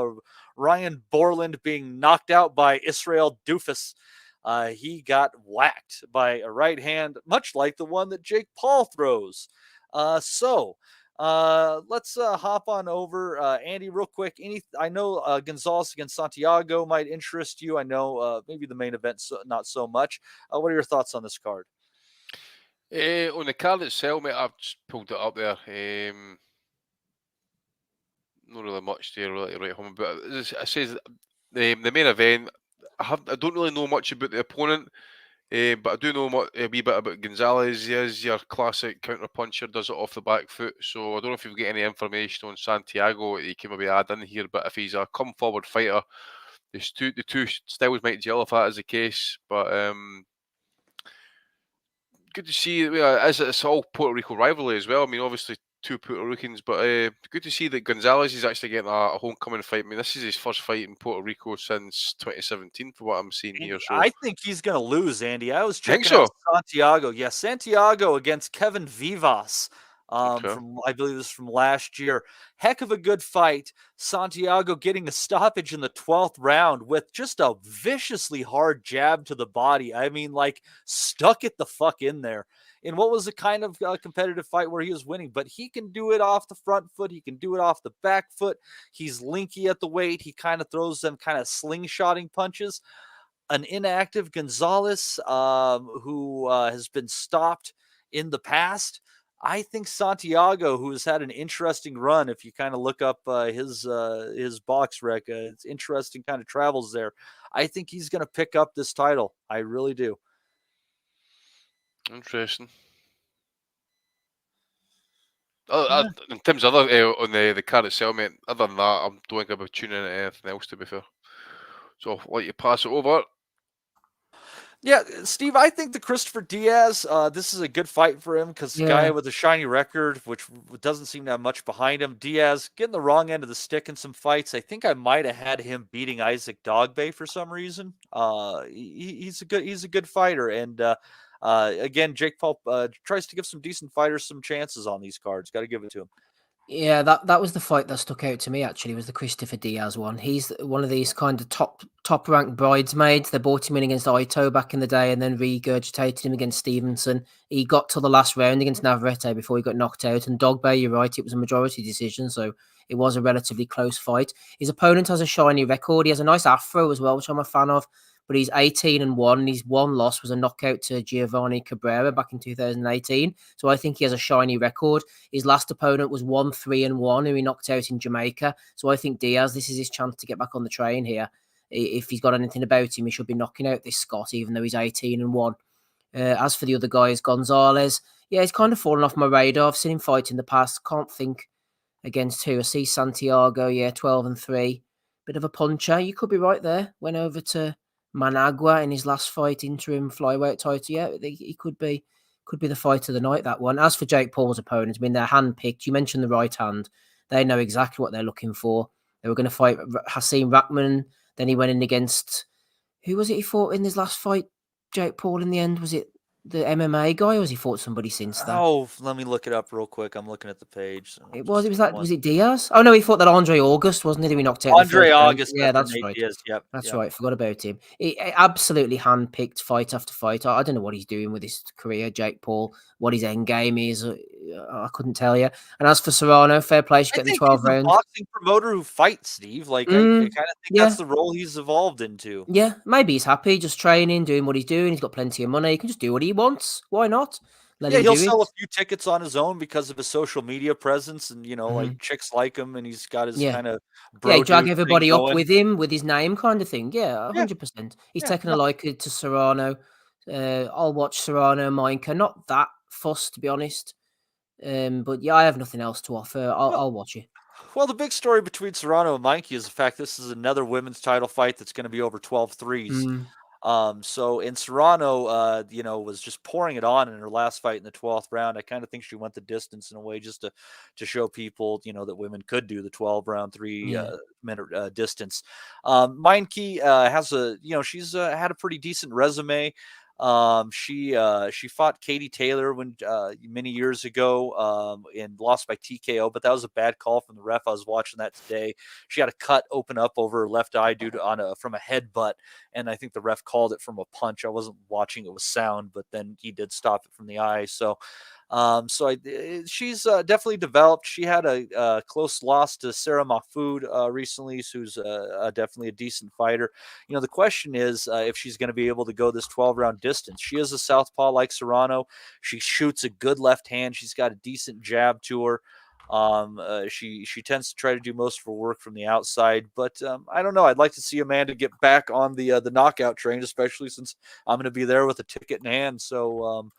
Ryan Borland being knocked out by Israel Doofus. He got whacked by a right hand, much like the one that Jake Paul throws. So let's hop on over. Andy, real quick. I know Gonzalez against Santiago might interest you. I know maybe the main event not so much. What are your thoughts on this card? On the card itself, mate, I've just pulled it up there. Not really much there really to write home about. I says the main event. I don't really know much about the opponent, but I do know a wee bit about Gonzalez. He is your classic counter puncher, does it off the back foot. So I don't know if you've got any information on Santiago that you can maybe add in here. But if he's a come forward fighter, the two styles might gel if that is the case. But good to see. It's all Puerto Rico rivalry as well. I mean, obviously two Puerto Ricans, but good to see that Gonzalez is actually getting a homecoming fight. I mean, this is his first fight in Puerto Rico since 2017, from what I'm seeing here. So I think he's going to lose, Andy. I was checking out Santiago. Yeah, Santiago against Kevin Vivas. From I believe this is from last year. Heck of a good fight. Santiago getting a stoppage in the 12th round with just a viciously hard jab to the body. I mean, like stuck it the fuck in there. In what was a kind of competitive fight where he was winning, but he can do it off the front foot. He can do it off the back foot. He's linky at the weight. He kind of throws them kind of slingshotting punches. An inactive Gonzalez who has been stopped in the past. I think Santiago, who has had an interesting run, if you kind of look up his box rec, it's interesting kind of travels there. I think he's going to pick up this title. I really do. Interesting. In terms of other on the card itself, mate, other than that, I don't think I'll be tuning in to anything else, to be fair. So I'll let you pass it over. Yeah, Steve, I think the Christopher Diaz, this is a good fight for him because the guy with a shiny record, which doesn't seem to have much behind him. Diaz getting the wrong end of the stick in some fights. I think I might have had him beating Isaac Dogbe for some reason. He's a good fighter, and again, Jake Paul tries to give some decent fighters some chances on these cards. Got to give it to him. Yeah, that was the fight that stuck out to me, actually, was the Christopher Diaz one. He's one of these kind of top-ranked bridesmaids. They brought him in against Ito back in the day and then regurgitated him against Stevenson. He got to the last round against Navarrete before he got knocked out. And Dogbe, you're right, it was a majority decision, so it was a relatively close fight. His opponent has a shiny record. He has a nice afro as well, which I'm a fan of. But he's 18-1. His one loss was a knockout to Giovanni Cabrera back in 2018. So I think he has a shiny record. His last opponent was 1-3-1, who he knocked out in Jamaica. So I think Diaz, this is his chance to get back on the train here. If he's got anything about him, he should be knocking out this Scott, even though he's 18-1. As for the other guys, Gonzalez, yeah, he's kind of fallen off my radar. I've seen him fight in the past. Can't think against who. I see Santiago, 12-3. Bit of a puncher. You could be right there. Went over to Managua in his last fight, interim flyweight title. Yeah, he could be the fight of the night, that one. As for Jake Paul's opponents, I mean, they're handpicked. You mentioned the right hand. They know exactly what they're looking for. They were going to fight Hasim Rahman. Then he went in against, who was it he fought in his last fight? Jake Paul in the end? Was it the MMA guy, or has he fought somebody since that? Oh, let me look it up real quick. I'm looking at the page. So Was it Diaz? Oh no, he fought that Andre August, wasn't it? Who he knocked out. Andre August. Yeah, that's right. Diaz. Yep, that's right. Forgot about him. He absolutely handpicked fight after fight. I don't know what he's doing with his career, Jake Paul. What his end game is, I couldn't tell you. And as for Serrano, fair play. She's getting 12 rounds. He's a boxing promoter who fights, Steve. Like I kind of think that's the role he's evolved into. Yeah, maybe he's happy, just training, doing what he's doing. He's got plenty of money. He can just do what he wants. Why not? He'll sell a few tickets on his own because of his social media presence, and like chicks like him, and he's got his kind of drag everybody up with him with his name, kind of thing. 100%. He's taken a liking to Serrano. I'll watch Serrano, Minka. Not that fussed, to be honest. But I have nothing else to offer. I'll watch it. Well, the big story between Serrano and Mikey is the fact this is another women's title fight that's going to be over 12 threes. So in Serrano, was just pouring it on in her last fight in the 12th round. I kind of think she went the distance in a way just to show people, that women could do the 12 round, 3 minute distance. Meinke has she's had a pretty decent resume. She fought Katie Taylor many years ago, and lost by TKO, but that was a bad call from the ref. I was watching that today. She had a cut open up over her left eye from a headbutt, and I think the ref called it from a punch. I wasn't watching it with sound, but then he did stop it from the eye. So she's definitely developed. She had a close loss to Sarah Mahfoud recently, who's definitely a decent fighter. The question is if she's going to be able to go this 12-round distance. She is a southpaw like Serrano. She shoots a good left hand. She's got a decent jab to her. She tends to try to do most of her work from the outside, but I don't know. I'd like to see Amanda get back on the knockout train, especially since I'm going to be there with a ticket in hand. So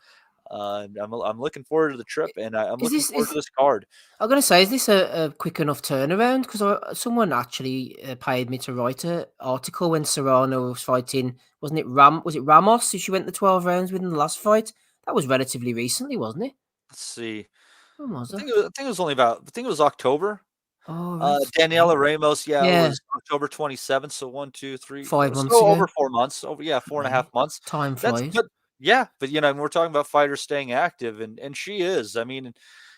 I'm looking forward to the trip, and I'm looking forward to this card. I'm going to say, is this a quick enough turnaround? Because someone actually paid me to write an article when Serrano was fighting. Wasn't it Was it Ramos who she went the 12 rounds with in the last fight? That was relatively recently, wasn't it? Let's see. When was it? I think it was only about. I think it was October. Oh, right. Daniela Ramos, it was October 27th. So 1, 2, 3, 5 months. Over 4 months. 4.5 months. Time flies. But we're talking about fighters staying active, and she is. I mean,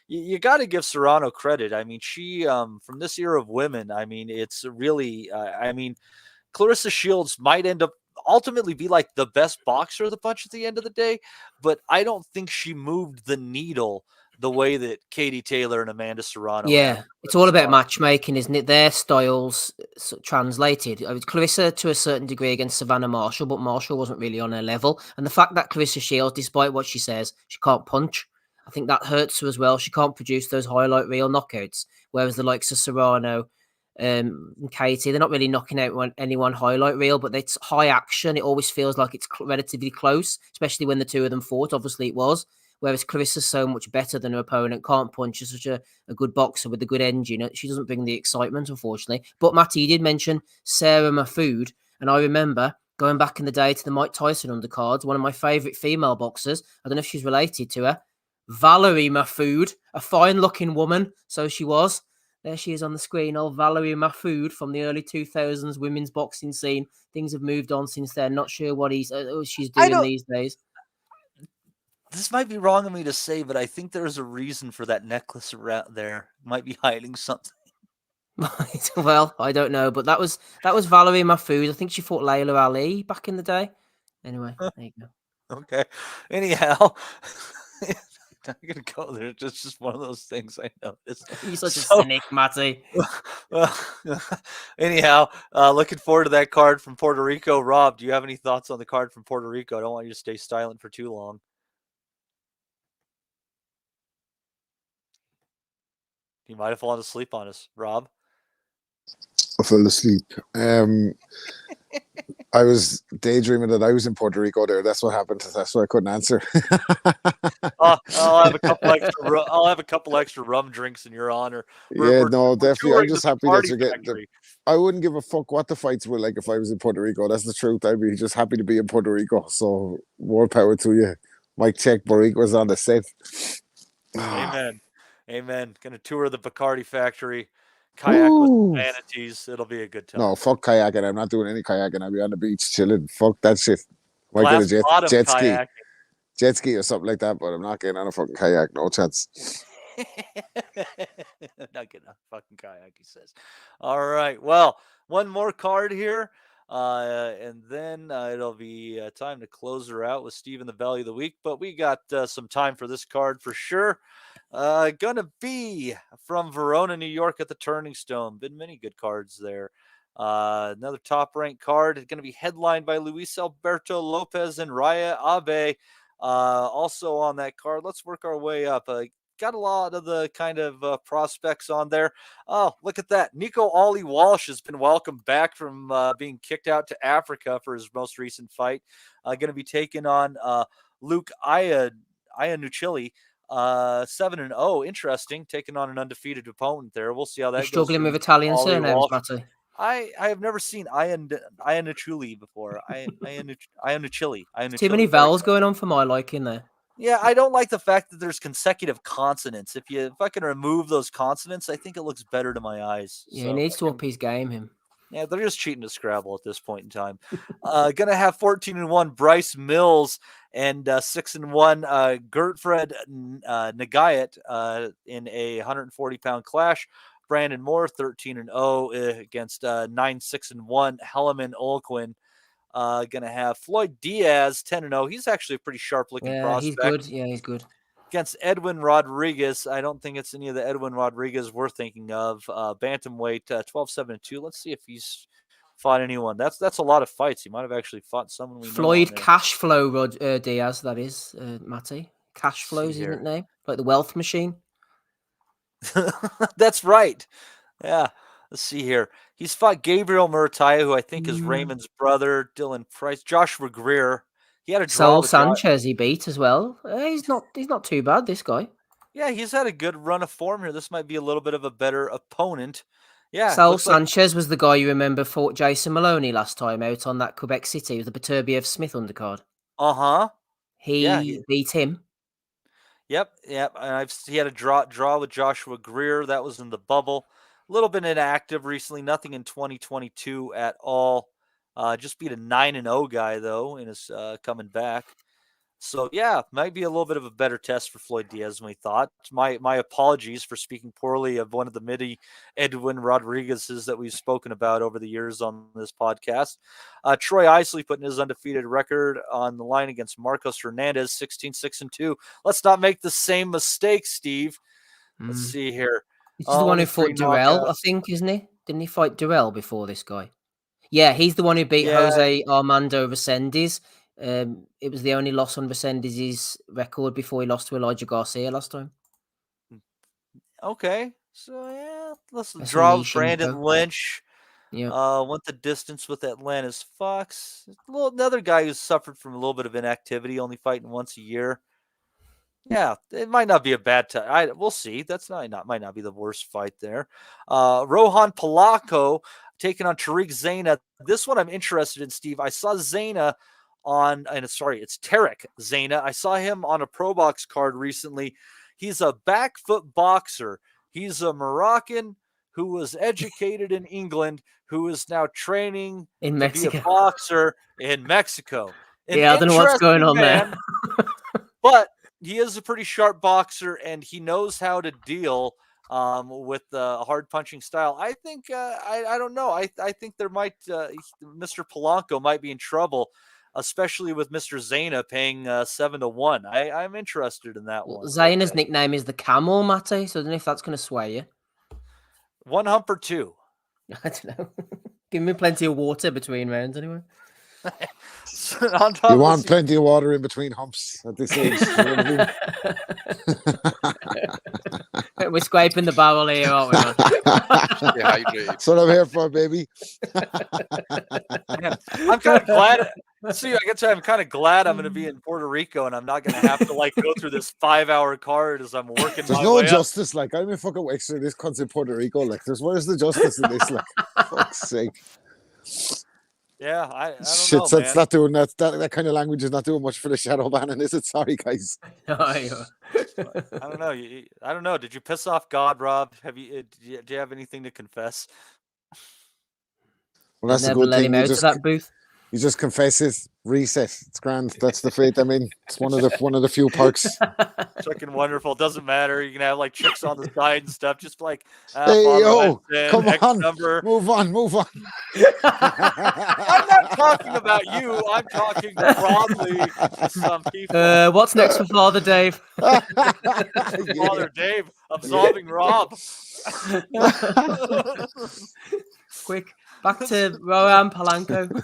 you got to give Serrano credit. I mean, she from this era of women. I mean, it's really. Clarissa Shields might end up ultimately be like the best boxer of the bunch at the end of the day, but I don't think she moved the needle the way that Katie Taylor and Amanda Serrano. Yeah, it's all about matchmaking, isn't it? Their styles translated. It was Clarissa to a certain degree against Savannah Marshall, but Marshall wasn't really on her level. And the fact that Clarissa Shields, despite what she says, she can't punch, I think that hurts her as well. She can't produce those highlight reel knockouts, whereas the likes of Serrano and Katie, they're not really knocking out anyone highlight reel, but it's high action. It always feels like it's relatively close, especially when the two of them fought. Obviously it was. Whereas Clarissa's so much better than her opponent, can't punch. She's such a good boxer with a good engine. She doesn't bring the excitement, unfortunately. But Matty, you did mention Sarah Mahfoud. And I remember going back in the day to the Mike Tyson undercards, one of my favourite female boxers. I don't know if she's related to her. Valerie Mahfoud, a fine-looking woman. So she was. There she is on the screen. Old Valerie Mahfoud from the early 2000s women's boxing scene. Things have moved on since then. Not sure what she's doing these days. This might be wrong of me to say, but I think there's a reason for that necklace around there. Might be hiding something. Well, I don't know, but that was Valerie Mahfoud. I think she fought Layla Ali back in the day. Anyway, there you go. Okay. Anyhow, I'm gonna go there. It's just one of those things I noticed. You're such a cynic, Matty. Anyhow, looking forward to that card from Puerto Rico. Rob, do you have any thoughts on the card from Puerto Rico? I don't want you to stay silent for too long. You might have fallen asleep on us, Rob. I fell asleep. I was daydreaming that I was in Puerto Rico there. That's what happened. That's why I couldn't answer. I'll have a couple extra rum drinks in your honor. Definitely. I'm just happy that you're getting. I wouldn't give a fuck what the fights were like if I was in Puerto Rico. That's the truth. I'd be just happy to be in Puerto Rico. So more power to you. Mike Check Barrique was on the set. Amen. Going to tour the Bacardi factory. kayak Ooh. with manatees. It'll be a good time. No, fuck kayaking. I'm not doing any kayaking. I'll be on the beach chilling. Fuck that shit. Might Glass get a bottom jet ski. kayaking. Jet ski or something like that, but I'm not getting on a fucking kayak. No chance. Not getting a fucking kayak, he says. All right. Well, one more card here. And then it'll be time to close her out with Stephen the Bellew of the Week. But we got some time for this card for sure. Gonna be from Verona, New York at the Turning Stone. Been many good cards there. Another top-ranked card. It's going to be headlined by Luis Alberto Lopez and Raya Abe. Also on that card. Let's work our way up. Got a lot of the kind of prospects on there. Oh, look at that. Nico Ollie Walsh has been welcomed back from being kicked out to Africa for his most recent fight. Going to be taking on Luke Iannucci. 7-0. Interesting. Taking on an undefeated opponent there. We'll see how that goes. Struggling with Italian surnames, Matty. I have never seen Iannucci before. Iannucci. Too many vowels going on for my liking there. Yeah, I don't like the fact that there's consecutive consonants. If I can remove those consonants, I think it looks better to my eyes. Yeah, he needs to up his game, him. Yeah, they're just cheating to Scrabble at this point in time. Gonna have 14-1 Bryce Mills and 6-1 Gertfred Nagayat in a 140-pound clash. Brandon Moore 13-0 against 9-6-1 Helleman Olquin. Gonna have Floyd Diaz 10-0. He's actually a pretty sharp-looking prospect. He's good. Yeah, he's good. Against Edwin Rodriguez. I don't think it's any of the Edwin Rodriguez we're thinking of. Bantamweight 12-7-2. Let's see if he's fought anyone. That's a lot of fights. He might have actually fought someone we know. Floyd Cashflow Diaz, that is, Matty. Cashflow's his name, like the wealth machine. That's right. Yeah. Let's see here. He's fought Gabriel Murataya, who I think is Raymond's brother, Dylan Price, Joshua Greer. He had a draw. Saul Sanchez he beat as well. He's not too bad, this guy. Yeah, he's had a good run of form here. This might be a little bit of a better opponent. Yeah. Saul Sanchez was the guy you remember fought Jason Maloney last time out on that Quebec City with the Beterbiev Smith undercard. Uh-huh. He beat him. Yep. And he had a draw with Joshua Greer. That was in the bubble. A little bit inactive recently. Nothing in 2022 at all. Just beat a 9-0 guy, though, and is coming back. So, yeah, might be a little bit of a better test for Floyd Diaz than we thought. My apologies for speaking poorly of one of the midi Edwin Rodriguez's that we've spoken about over the years on this podcast. Troy Isley putting his undefeated record on the line against Marcos Hernandez, 16-6-2. Let's not make the same mistake, Steve. Let's see here. This is the one who fought Durrell, I think, isn't he? Didn't he fight Durrell before this guy? Yeah, he's the one who beat Jose Armando Resendiz. It was the only loss on Resendiz's record before he lost to Elijah Garcia last time. Okay. So, yeah, let's draw with Brandon Lynch. Yeah. Went the distance with Atlanta's Fox. Another guy who's suffered from a little bit of inactivity, only fighting once a year. Yeah, it might not be a bad time. We'll see. That's might not be the worst fight there. Rohan Polaco taking on Tariq Zaina. This one I'm interested in, Steve. I saw Zaina it's Tarek Zaina. I saw him on a Pro Box card recently. He's a back foot boxer. He's a Moroccan who was educated in England, who is now training in Mexico. To be a boxer in Mexico. I don't know what's going on there. But he is a pretty sharp boxer, and he knows how to deal with the hard punching style. I think I don't know. I think there might Mr. Polanco might be in trouble, especially with Mr. Zaina paying 7-1. I'm interested in that one. Zaina's nickname is the Camel, Matty, so I don't know if that's going to sway you. One hump or two? I don't know. Give me plenty of water between rounds anyway. You want plenty of water in between humps at this age. You know what I mean? We're scraping the barrel here, aren't we? That's what I'm here for, baby. I'm kind of glad. See, I guess I'm kind of glad I'm going to be in Puerto Rico and I'm not going to have to go through this 5-hour card as I'm working. There's no justice. Like, I'm in fucking Wexford. This cunt's in Puerto Rico. Like, where's the justice in this? Like, fuck's sake. Yeah, I don't Shit, know, so man. it's not doing that kind of language is not doing much for the shadow banning, is it? Sorry, guys. I don't know. I don't know. Did you piss off God, Rob? Have you? Do you have anything to confess? Well, that's a Never good let thing. him out of that booth. You just confess it, reset. It's grand. That's the fate I'm in. It's one of the few perks. Fucking wonderful. Doesn't matter. You can have like chicks on the side and stuff. Just like, Hey, Father, come X on, number. move on. I'm not talking about you. I'm talking broadly to some people. What's next for Father Dave? Father Dave absolving Rob. Quick, back to Rohan Polanco.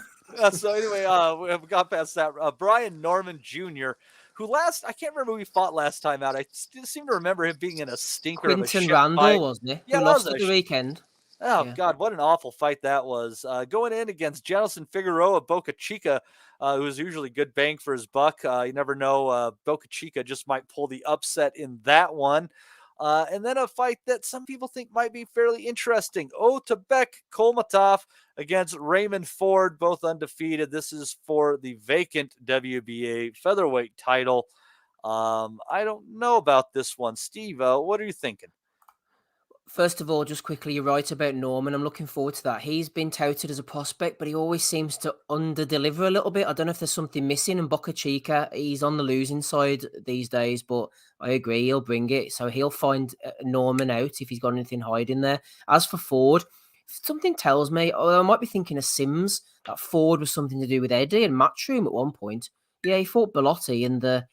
So anyway, we got past that. Brian Norman Jr., who I can't remember who he fought last time out. I still seem to remember him being in a stinker of a Quinton shit Randall, fight. wasn't he? Yeah, Who lost at the weekend. Oh, yeah. God, what an awful fight that was. Going in against Janelson Figueroa, Boca Chica, who is usually good bang for his buck. You never know. Boca Chica just might pull the upset in that one. And then a fight that some people think might be fairly interesting. Otabek Kolmatov against Raymond Ford, both undefeated. This is for the vacant WBA featherweight title. I don't know about this one. Steve, what are you thinking? First of all, just quickly, you're right about Norman. I'm looking forward to that. He's been touted as a prospect, but he always seems to under-deliver a little bit. I don't know if there's something missing. And Boca Chica, he's on the losing side these days, but I agree, he'll bring it. So he'll find Norman out if he's got anything hiding there. As for Ford, something tells me, I might be thinking of Sims, that Ford was something to do with Eddie and Matchroom at one point. Yeah, he fought Bellotti in the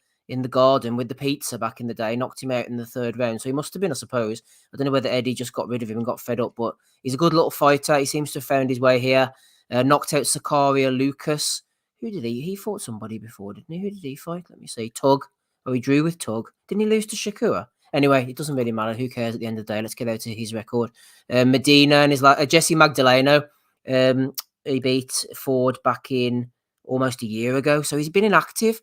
garden with the pizza back in the day, knocked him out in the third round. So he must have been, I suppose. I don't know whether Eddie just got rid of him and got fed up, but he's a good little fighter. He seems to have found his way here. Knocked out Sicaria Lucas. Who did he? He fought somebody before, didn't he? Who did he fight? Let me see. Tug. Oh, he drew with Tug. Didn't he lose to Shakur? Anyway, it doesn't really matter. Who cares at the end of the day? Let's get out to his record. Medina and his Jesse Magdaleno. He beat Ford back in almost a year ago. So he's been inactive.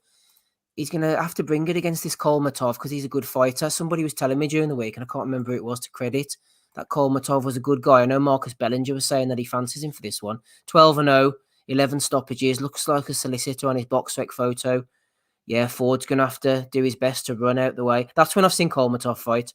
He's going to have to bring it against this Kolmatov because he's a good fighter. Somebody was telling me during the week, and I can't remember who it was to credit, that Kolmatov was a good guy. I know Marcus Bellinger was saying that he fancies him for this one. 12-0, 11 stoppages, looks like a solicitor on his box rec photo. Yeah, Ford's going to have to do his best to run out the way. That's when I've seen Kolmatov fight,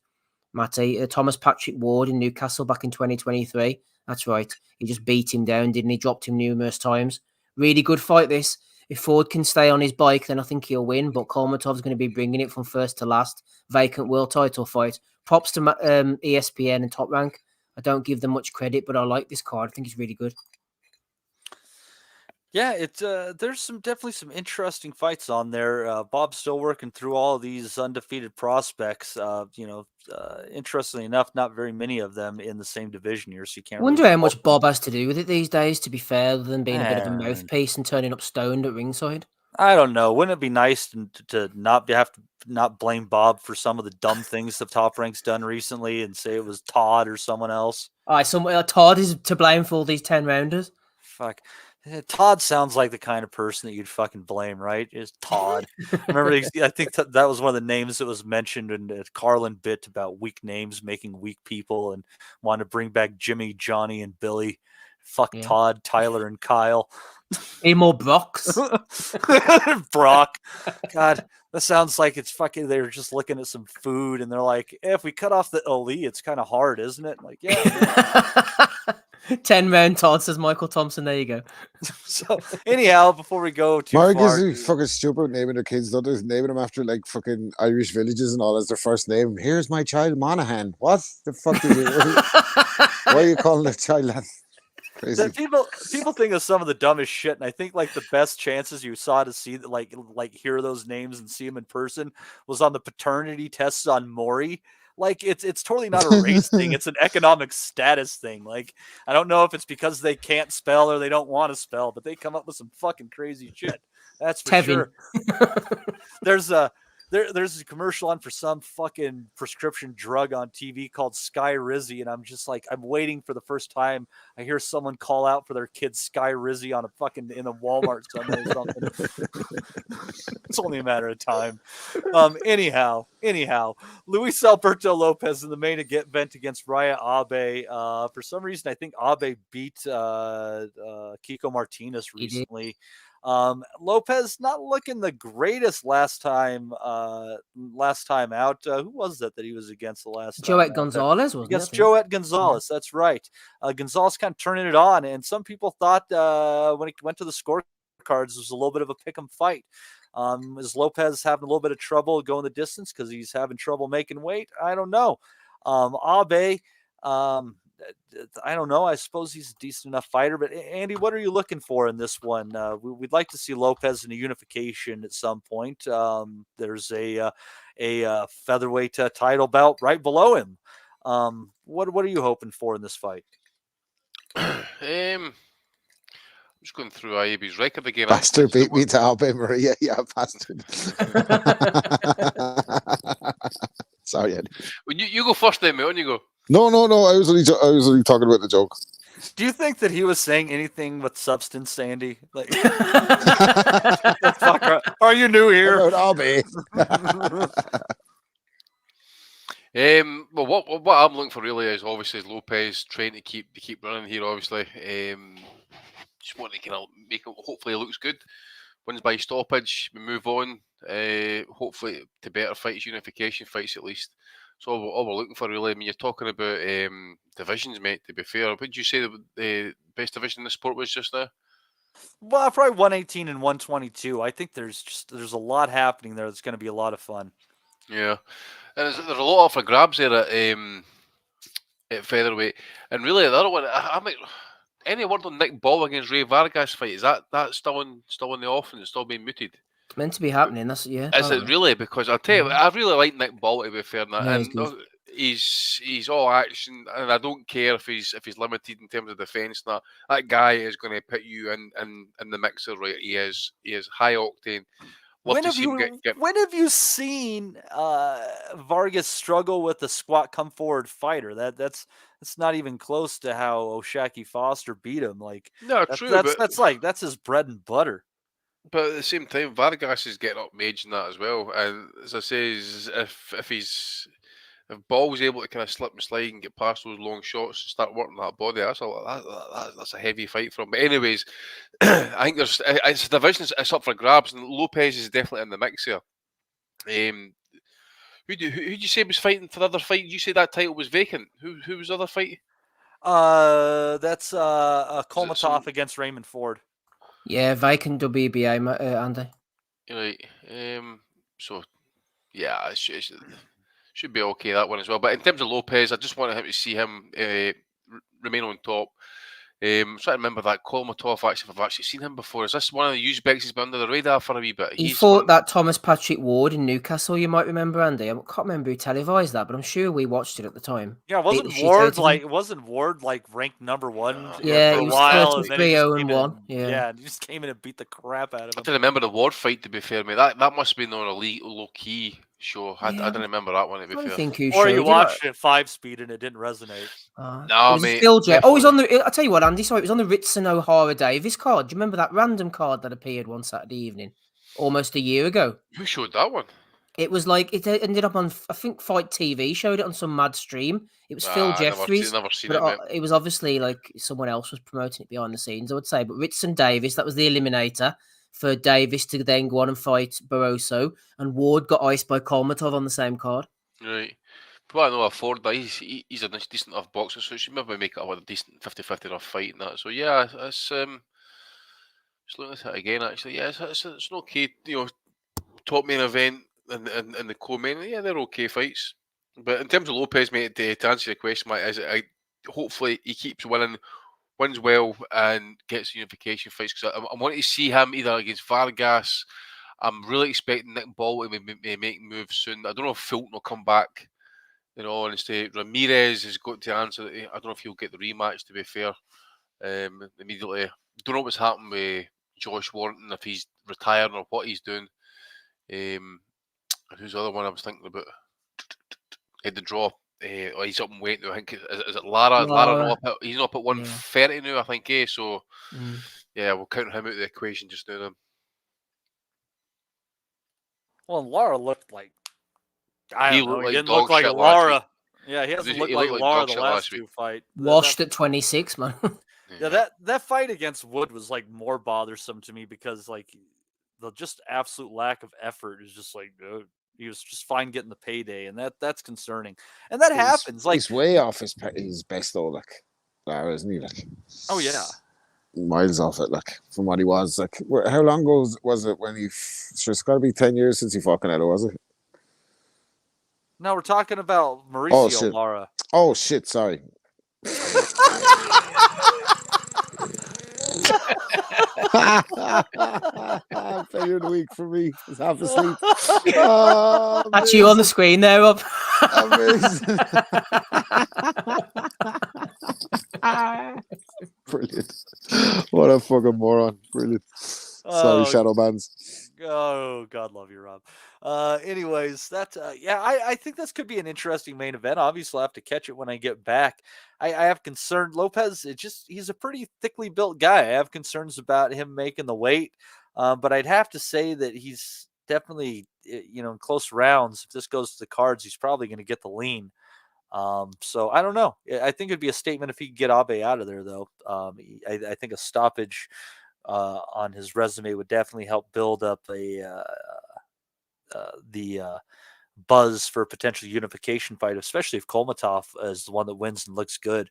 Matty. Thomas Patrick Ward in Newcastle back in 2023. That's right. He just beat him down, didn't he? Dropped him numerous times. Really good fight, this. If Ford can stay on his bike, then I think he'll win. But Kolmatov's going to be bringing it from first to last. Vacant world title fight. Props to ESPN and Top Rank. I don't give them much credit, but I like this card. I think it's really good. Yeah, it's there's definitely some interesting fights on there. Bob's still working through all of these undefeated prospects. Interestingly enough, not very many of them in the same division here, so you can't. I wonder how much Bob has to do with it these days. To be fair, other than being a bit of a mouthpiece and turning up stoned at ringside. I don't know. Wouldn't it be nice to have to not blame Bob for some of the dumb things the Top Rank's done recently and say it was Todd or someone else? Todd is to blame for all these 10-rounders. Fuck. Todd sounds like the kind of person that you'd fucking blame, right? Is Todd. Remember, I think that was one of the names that was mentioned in the Carlin bit about weak names making weak people and wanted to bring back Jimmy, Johnny, and Billy. Fuck yeah. Todd, Tyler, and Kyle. More Brocks. Brock. God, that sounds like it's fucking, they're just looking at some food and they're like, if we cut off the Oli, it's kind of hard, isn't it? Like, yeah. 10-round Todd, says Michael Thompson. There you go. So, anyhow, before we go too Mark far. is fucking stupid naming their kids. They're naming them after like fucking Irish villages and all as their first name. Here's my child, Monaghan. What the fuck did you why are you calling the child that? Crazy. People think of some of the dumbest shit, and I think like the best chances you saw to see that like hear those names and see them in person was on the paternity tests on Maury. Like it's totally not a race thing; it's an economic status thing. Like I don't know if it's because they can't spell or they don't want to spell, but they come up with some fucking crazy shit. That's for sure. There's a commercial on for some fucking prescription drug on TV called Sky Rizzy, and I'm just like, I'm waiting for the first time I hear someone call out for their kid Sky Rizzy on in a Walmart somewhere or something. It's only a matter of time. Anyhow, Luis Alberto Lopez in the main event against Raya Abe. For some reason, I think Abe beat Kiko Martinez recently. Lopez not looking the greatest last time out. Who was that he was against the last time? Joet Gonzalez, wasn't against it? Joet Gonzalez. That's right. Gonzalez kind of turning it on, and some people thought when he went to the scorecards, it was a little bit of a pick'em fight. Is Lopez having a little bit of trouble going the distance because he's having trouble making weight? I don't know. Abe, I don't know. I suppose he's a decent enough fighter. But Andy, what are you looking for in this one? We'd like to see Lopez in a unification at some point. There's a featherweight title belt right below him. What are you hoping for in this fight? I'm just going through IAB's record again. Bastard beat me to Abe Maria. Yeah, bastard. Sorry, Eddie. Well, you go first then, mate. On you go. No. I was only talking about the joke. Do you think that he was saying anything with substance, Andy? Like, are you new here? I'll be. Well, what I'm looking for really is obviously Lopez trying to keep running here. Obviously, just want to kind of make it. Hopefully, it looks good. Wins by stoppage. We move on. Hopefully, to better fights, unification fights at least. So all we're looking for really. I mean, you're talking about divisions, mate. To be fair, what did you say the best division in the sport was just now? Well, probably 118 and 122. I think there's a lot happening there. That's going to be a lot of fun. Yeah, and there's a lot up for grabs there at featherweight, and really the other one. I mean, any word on Nick Ball against Ray Vargas fight? Is that still in the offing? It's still being mooted. It's meant to be happening. That's Is it really? Because I'll tell you, I really like Nick Ball, to be fair. Yeah, he's all action, and I don't care if he's limited in terms of defence. That guy is going to put you in the mixer, right? He is high octane. When have you seen Vargas struggle with a squat come forward fighter? That's not even close to how O'Shaquie Foster beat him. Like, no, true. But That's his bread and butter. But at the same time, Vargas is getting up age in that as well. And as I say, if Ball's able to kind of slip and slide and get past those long shots and start working that body, that's a heavy fight for him. But anyways, I think it's a division. It's up for grabs, and Lopez is definitely in the mix here. Who do you say was fighting for the other fight? Did you say that title was vacant? Who was the other fight? That's Kolmatov against Raymond Ford. Yeah, vacant WBA, Andy. Right. So, yeah, it should be okay, that one as well. But in terms of Lopez, I just want him to see him remain on top. I'm trying to remember that Kolmatov, actually, if I've actually seen him before. Is this one of the Uzbeks who's been under the radar for a wee bit? He fought that Thomas Patrick Ward in Newcastle, you might remember, Andy. I can't remember who televised that, but I'm sure we watched it at the time. Yeah, wasn't Ward ranked number one? Yeah, for he a while, was 33-0-1. Yeah, and he just came in and beat the crap out of him. I didn't remember the Ward fight, to be fair, mate. That must have been on a low-key show. I didn't remember that one, to be fair. Or you watched it 5-speed and it didn't resonate. No, mate. Phil J. Oh, he's on the. I'll tell you what, Andy. Sorry, it was on the Ritson O'Hara Davis card. Do you remember that random card that appeared one Saturday evening, almost a year ago? Who showed that one? It was like it ended up on, I think, Fight TV showed it on some mad stream. It was Phil Jeffries. Never seen but it, it was obviously like someone else was promoting it behind the scenes, I would say. But Ritson Davis, that was the eliminator for Davis to then go on and fight Barroso, and Ward got iced by Kolmatov on the same card. Right. But I know Ford, he's a decent enough boxer, so he should maybe make it a decent 50-50 rough fight and that. So yeah, it's just looking at it again. Actually, yeah, it's an okay, top main event and the co-main. Yeah, they're okay fights. But in terms of Lopez, mate, to answer your question, mate, hopefully he keeps winning, wins well, and gets unification fights. Because I wanting to see him either against Vargas. I'm really expecting Nick Ball to make moves soon. I don't know if Fulton will come back. In all honesty, Ramirez has got to answer. I don't know if he'll get the rematch, to be fair, immediately. Don't know what's happened with Josh Warrington, if he's retiring or what he's doing. Who's the other one I was thinking about? Had the draw. He's up in weight now. I think is it Lara? Lara he's not up at 130 now, I think. So yeah, we'll count him out of the equation just now. Then. Well, Lara looked like. He didn't look like Lara. Yeah, he hasn't looked like Lara the last two fights. Washed at 26, man. Yeah, that fight against Wood was like more bothersome to me because like the just absolute lack of effort is just like he was just fine getting the payday, and that's concerning. And that happens. Like he's way off his best though, like now, isn't he? Like, oh yeah, miles off it, like from what he was. Like, how long ago was it when he? Sure, it's got to be 10 years since he fought Canelo, was it? No, we're talking about Mauricio Lara. Oh shit! Sorry. Failure of the week for me. It's half asleep. Oh, that's you on the screen there, Rob. Amazing. Brilliant. What a fucking moron. Brilliant. Sorry, shadow bands. Oh, God love you, Rob. Anyways, that's I think this could be an interesting main event. Obviously, I'll have to catch it when I get back. I have concern. Lopez, he's a pretty thickly built guy. I have concerns about him making the weight. But I'd have to say that he's definitely, in close rounds, if this goes to the cards, he's probably going to get the lean. So I don't know. I think it'd be a statement if he could get Abe out of there, though. I think a stoppage on his resume would definitely help build up the buzz for a potential unification fight, especially if Kolmatov is the one that wins and looks good.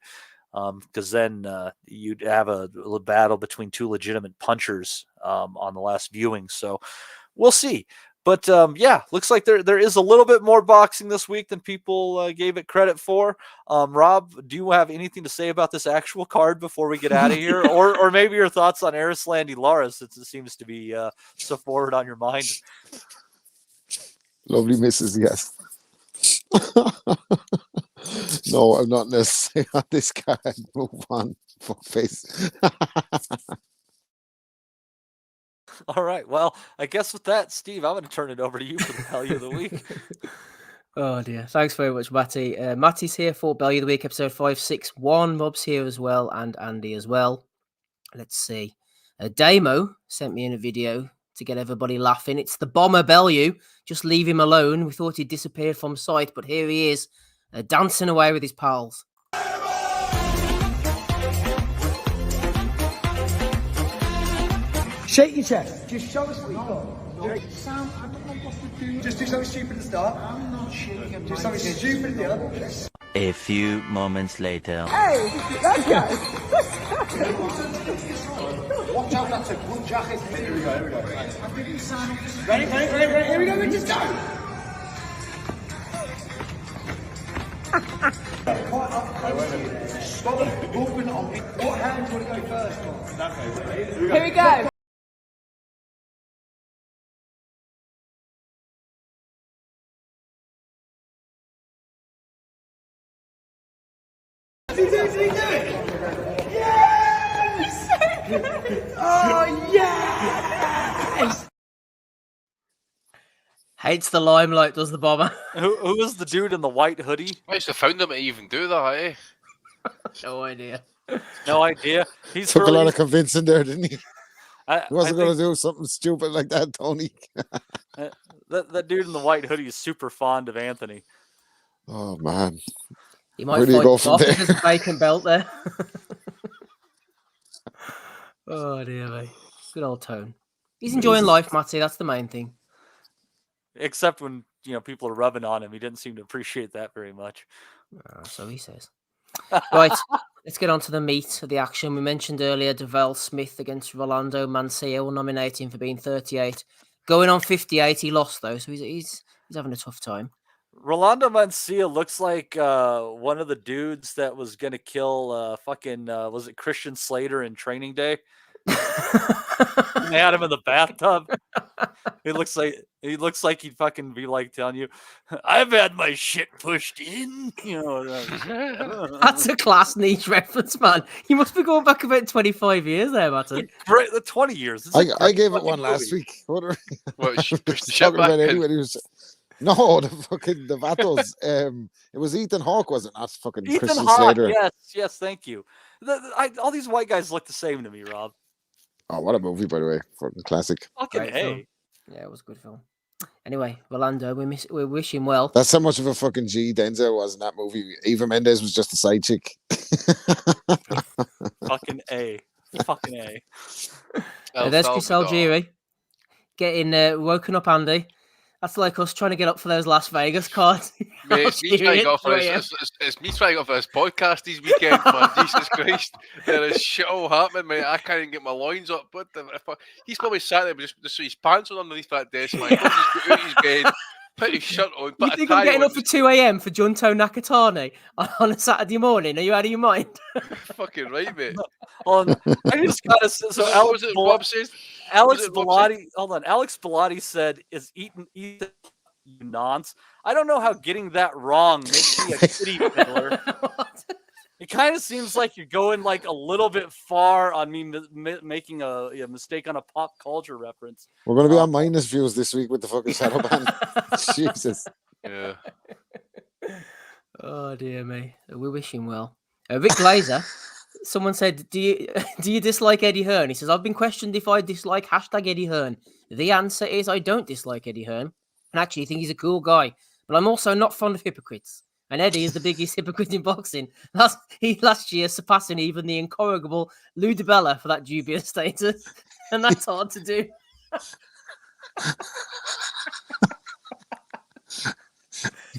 Because then you'd have a battle between two legitimate punchers on the last viewing. So we'll see. But looks like there is a little bit more boxing this week than people gave it credit for. Rob, do you have anything to say about this actual card before we get out of here? or maybe your thoughts on Arislandi Lara, since it seems to be so forward on your mind? Lovely misses, yes. No, I'm not necessarily on this card. Move on. Fuck face. All right. Well, I guess with that, Steve, I'm going to turn it over to you for the Bellew of the Week. Oh, dear. Thanks very much, Matty. Matty's here for Bellew of the Week, episode 561. Rob's here as well, and Andy as well. Let's see. Damo sent me in a video to get everybody laughing. It's the bomber Bellew. Just leave him alone. We thought he'd disappeared from sight, but here he is, dancing away with his pals. Shake your chest. Just show us what you got. Sam, I don't know what to do. Just do something stupid to start. I'm not shaking. Do something stupid at the other. A few moments later. Hey, that guy. Watch out, that's a good jacket. Here we go. Ready? Here we go, we just go. Stop moving on me. What hand do you want to go first? Here we go. Yes! Oh, yes! Hates the limelight, does the bomber? Who was the dude in the white hoodie? What's the founder to even do that, eh? No idea. No idea. He's took a lot of convincing there, didn't he? He wasn't going to do something stupid like that, Tony. that dude in the white hoodie is super fond of Anthony. Oh, man. He might fight off if there's a bacon belt there. Oh, dear, mate. Good old Tone. He's enjoying life, Matty. That's the main thing. Except when, people are rubbing on him. He didn't seem to appreciate that very much. So he says. Right, let's get on to the meat of the action. We mentioned earlier Devell Smith against Rolando Mancia. We'll nominate him for being 38. Going on 58, he lost, though, so he's having a tough time. Rolando Mancia looks like one of the dudes that was going to kill was it Christian Slater in Training Day? They had him in the bathtub. He looks like he'd fucking be like telling you, I've had my shit pushed in. That's a class niche reference, man. You must be going back about 25 years there, Martin. Great, 20 years. I gave it one last week. What are talking about anyway? No, the Vatos. It was Ethan Hawke, wasn't it? Not fucking Ethan Christian Hawke, Slater. Yes, thank you. All these white guys look the same to me, Rob. Oh, what a movie, by the way. Fucking classic. Fucking hey. Yeah, it was a good film. Anyway, Rolando, we wish him well. That's how much of a fucking G Denzel was in that movie. Eva Mendes was just a side chick. Fucking A. Fucking A. There's Chris Algieri getting woken up, Andy. That's like us trying to get up for those Las Vegas cards. Mate, it's me trying to get off for it's me trying to get off for this podcast this weekend, man. Jesus Christ. There is shit all happening, mate. I can't even get my loins up. What the he's probably sat there with just his pants on underneath that desk, man. He's just got out his bed, put his shirt on. You think I'm getting up for 2 a.m. for Junto Nakatani on a Saturday morning? Are you out of your mind? Fucking right, mate. I just gotta say, so Alex Bob says? Alex Bellotti, hold on. Alex Bellotti said, "Is eating you nonce." I don't know how getting that wrong makes me a kitty fiddler. It kind of seems like you're going like a little bit far on me making a mistake on a pop culture reference. We're going to be on minus views this week with the fucking shadow ban. Jesus. Yeah. Oh dear me. We wish him well. Rick Glazer. Someone said, do you dislike Eddie Hearn? He says, I've been questioned if I dislike #Eddie Hearn. The answer is I don't dislike Eddie Hearn. And actually, I think he's a cool guy. But I'm also not fond of hypocrites. And Eddie is the biggest hypocrite in boxing. Last year, surpassing even the incorrigible Lou DiBella for that dubious status. And that's hard to do.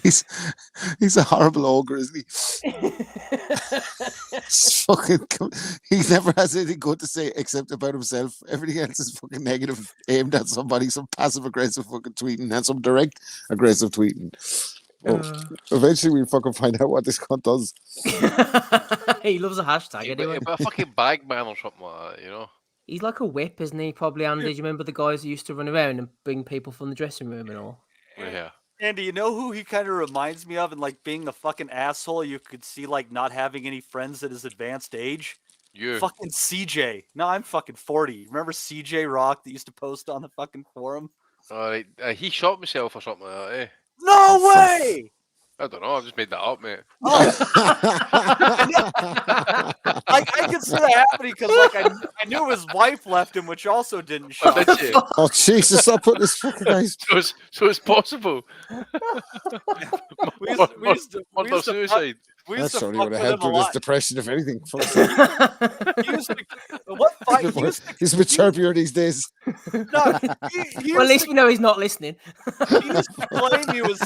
He's a horrible ogre, isn't he? He never has anything good to say except about himself. Everything else is fucking negative, aimed at somebody, some passive aggressive fucking tweeting and some direct aggressive tweeting. Eventually we'll fucking find out what this cunt does. He loves a hashtag anyway. A fucking bag man or something like that, you know. He's like a whip, isn't he? Probably, Andy. Do you remember the guys who used to run around and bring people from the dressing room and all? Yeah. Andy, you know who he kind of reminds me of, and like being a fucking asshole, you could see like not having any friends at his advanced age? You. Fucking CJ. No, I'm fucking 40. Remember CJ Rock that used to post on the fucking forum? Alright, he shot himself or something like that, eh? No way! I don't know, I just made that up, mate. Oh. I could see that happening because like I knew his wife left him, which also didn't show. Oh Jesus! I'll put this fucking guys. So it's possible. We used to suicide. That's only going to help with his depression, if anything. He's a bit chirpier these days. No, well, at least we know he's not listening. He used to claim he was.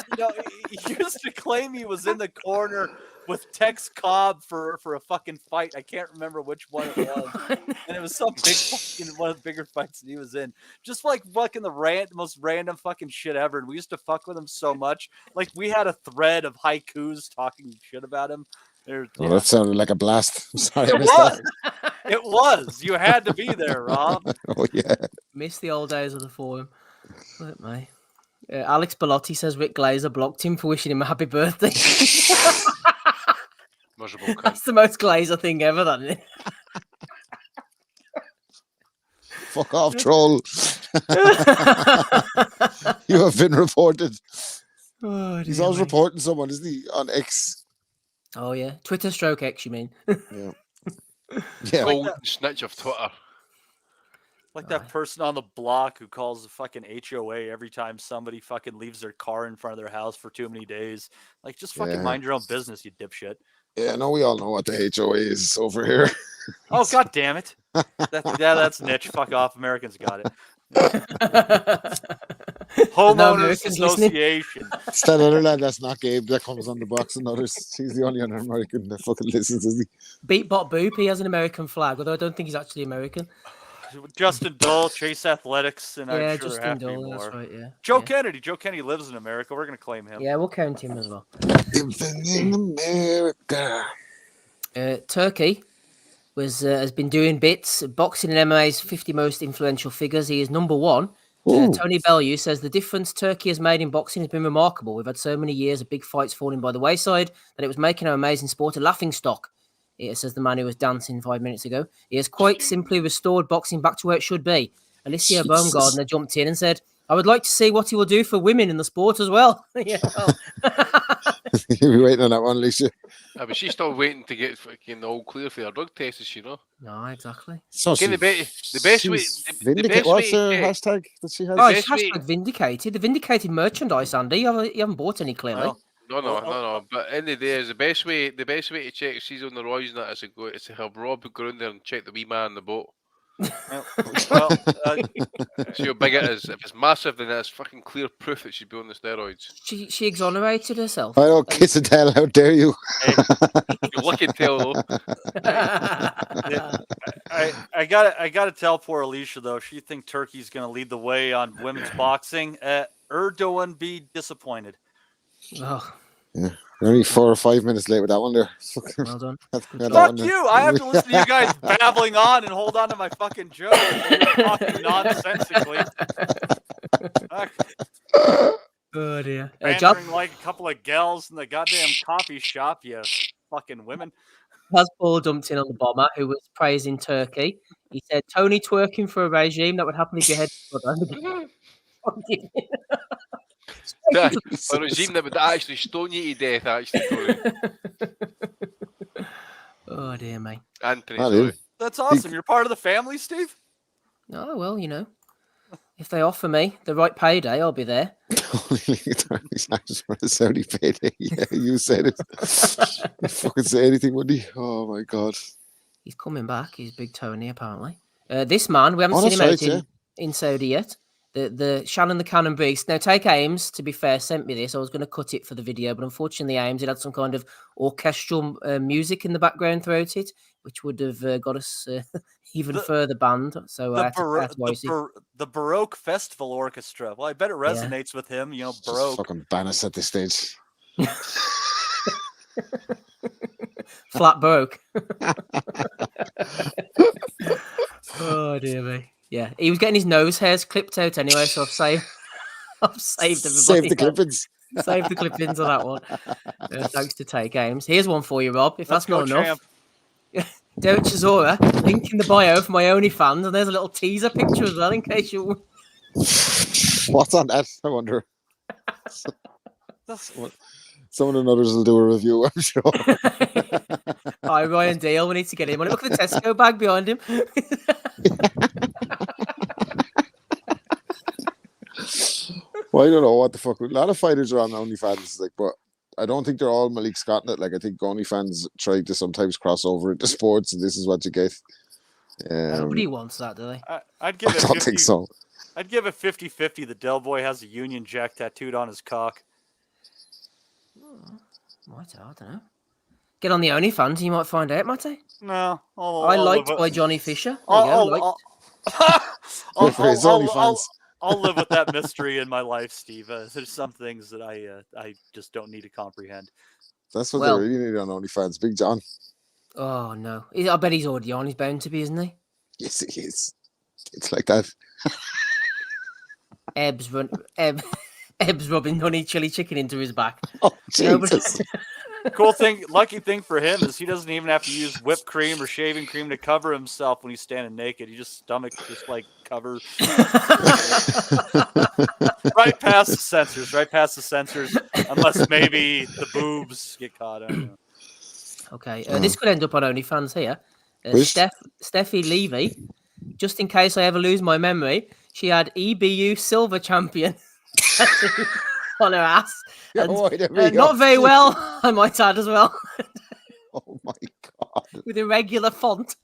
He used to claim he was in the corner with Tex Cobb for a fucking fight. I can't remember which one it was, and it was some big fucking one of the bigger fights that he was in. Just like fucking the most random fucking shit ever. And we used to fuck with him so much. Like we had a thread of haikus talking shit about him. Well, that sounded like a blast. I'm sorry, I missed that. It was. You had to be there, Rob. Oh yeah. Miss the old days of the forum. Look, mate. Alex Bellotti says Rick Glazer blocked him for wishing him a happy birthday. That's the most Glazer thing ever, isn't it? Fuck off, troll. You have been reported. Oh, he's always reporting someone, isn't he? On X. Oh, yeah. Twitter / X, you mean? Yeah. Yeah. Golden snitch of Twitter. Like that person on the block who calls the fucking HOA every time somebody fucking leaves their car in front of their house for too many days. Like, just fucking mind your own business, you dipshit. Yeah, no, we all know what the HOA is over here. Oh, god damn it. That's niche. Fuck off. Americans got it. Homeowners Association. It's that other lad that's not Gabe that comes on the box and others. He's the only other American that fucking listens, isn't he? Beatbot Boop, he has an American flag, although I don't think he's actually American. Justin Dole, Chase Athletics, and I'm sure Justin Dole, that's right, yeah. Joe Kennedy. Joe Kennedy lives in America. We're going to claim him. Yeah, we'll count him as well. In America. Turkey has been doing bits. Boxing and MMA's 50 most influential figures. He is number one. Tony Bellew says the difference Turkey has made in boxing has been remarkable. We've had so many years of big fights falling by the wayside that it was making our amazing sport a laughingstock. It says the man who was dancing 5 minutes ago. He has quite simply restored boxing back to where it should be. Alicia Baumgardner jumped in and said, I would like to see what he will do for women in the sport as well. Yeah, well. You'll be waiting on that one, Alicia. Yeah, but she's still waiting to get fucking all clear for her drug tests, you know. No, exactly. So the best way. What's her hashtag that she has? Oh, it's hashtag vindicated. The vindicated merchandise, Andy. You haven't bought any, clearly. Well, No. But in the day, is the best way to check if she's on the roids and that is to have Rob go in there and check the wee man on the boat. Well, See how big it is. If it's massive, then that's fucking clear proof that she'd be on the steroids. She exonerated herself. I don't kiss and tell. How dare you? You're lucky to tell though. I gotta tell poor Alicia though. She think Turkey's gonna lead the way on women's boxing. Erdogan be disappointed. Oh. Yeah. We're only 4 or 5 minutes late with that one there. Well done. Fuck you! I have to listen to you guys babbling on and hold on to my fucking joke. You're talking nonsensically. Oh dear. Bantering like a couple of gals in the goddamn coffee shop, you fucking women. Paul jumped in on the bomber who was praising Turkey. He said, Tony twerking for a regime that would happily behead his brother. A regime that would actually stone you to death, actually, Tony. Oh dear me. Anthony, sorry. That's awesome. You're part of the family, Steve? Oh, well, you know. If they offer me the right payday, I'll be there. Just for a Saudi payday. Yeah, you said it. You fucking say anything, would he? Oh my god. He's coming back. He's Big Tony, apparently. This man, we haven't seen him out in Saudi yet. The Shannon the Cannon Briggs. Now, Take Ames, to be fair, sent me this. I was going to cut it for the video, but unfortunately, Ames, it had some kind of orchestral music in the background throughout it, which would have got us even further banned. So the Baroque Festival Orchestra. Well, I bet it resonates with him. You know, Baroque. Fucking ban us at this stage. Flat Baroque. Oh dear me. Yeah, he was getting his nose hairs clipped out anyway, so I've saved everybody. Save the clippings. Save the clippings on that one. Thanks to Take Ames. Here's one for you, Rob. If that's not enough. Derek Chisora, link in the bio for my OnlyFans, and there's a little teaser picture as well in case you. What's on that? I wonder. Someone or others will do a review, I'm sure. Hi, Ryan Dale. We need to get him on it. Look at the Tesco bag behind him. Well, I don't know what the fuck. A lot of fighters are on OnlyFans, like, but I don't think they're all Malik Scott. Like, I think OnlyFans try to sometimes cross over into sports, and this is what you get. Nobody wants that, do they? I don't think so. I'd give it 50-50 that Del Boy has a Union Jack tattooed on his cock. Might, I don't know. Get on the OnlyFans, you might find out, might I? No. I liked by Johnny Fisher. I'll live with that mystery in my life, Steve. There's some things that I just don't need to comprehend. That's what they really need on OnlyFans. Big John. Oh, no. I bet he's already on. He's bound to be, isn't he? Yes, he is. It's like that. Ebbs rubbing honey chili chicken into his back. Oh, Jesus. Cool thing, lucky thing for him is he doesn't even have to use whipped cream or shaving cream to cover himself when he's standing naked. He just stomach just like cover right past the sensors, unless maybe the boobs get caught. I don't know. Okay, this could end up on OnlyFans here. Steffi Levy, just in case I ever lose my memory, she had EBU silver champion on her ass. And, not very well, I might add as well. Oh my god! With irregular font.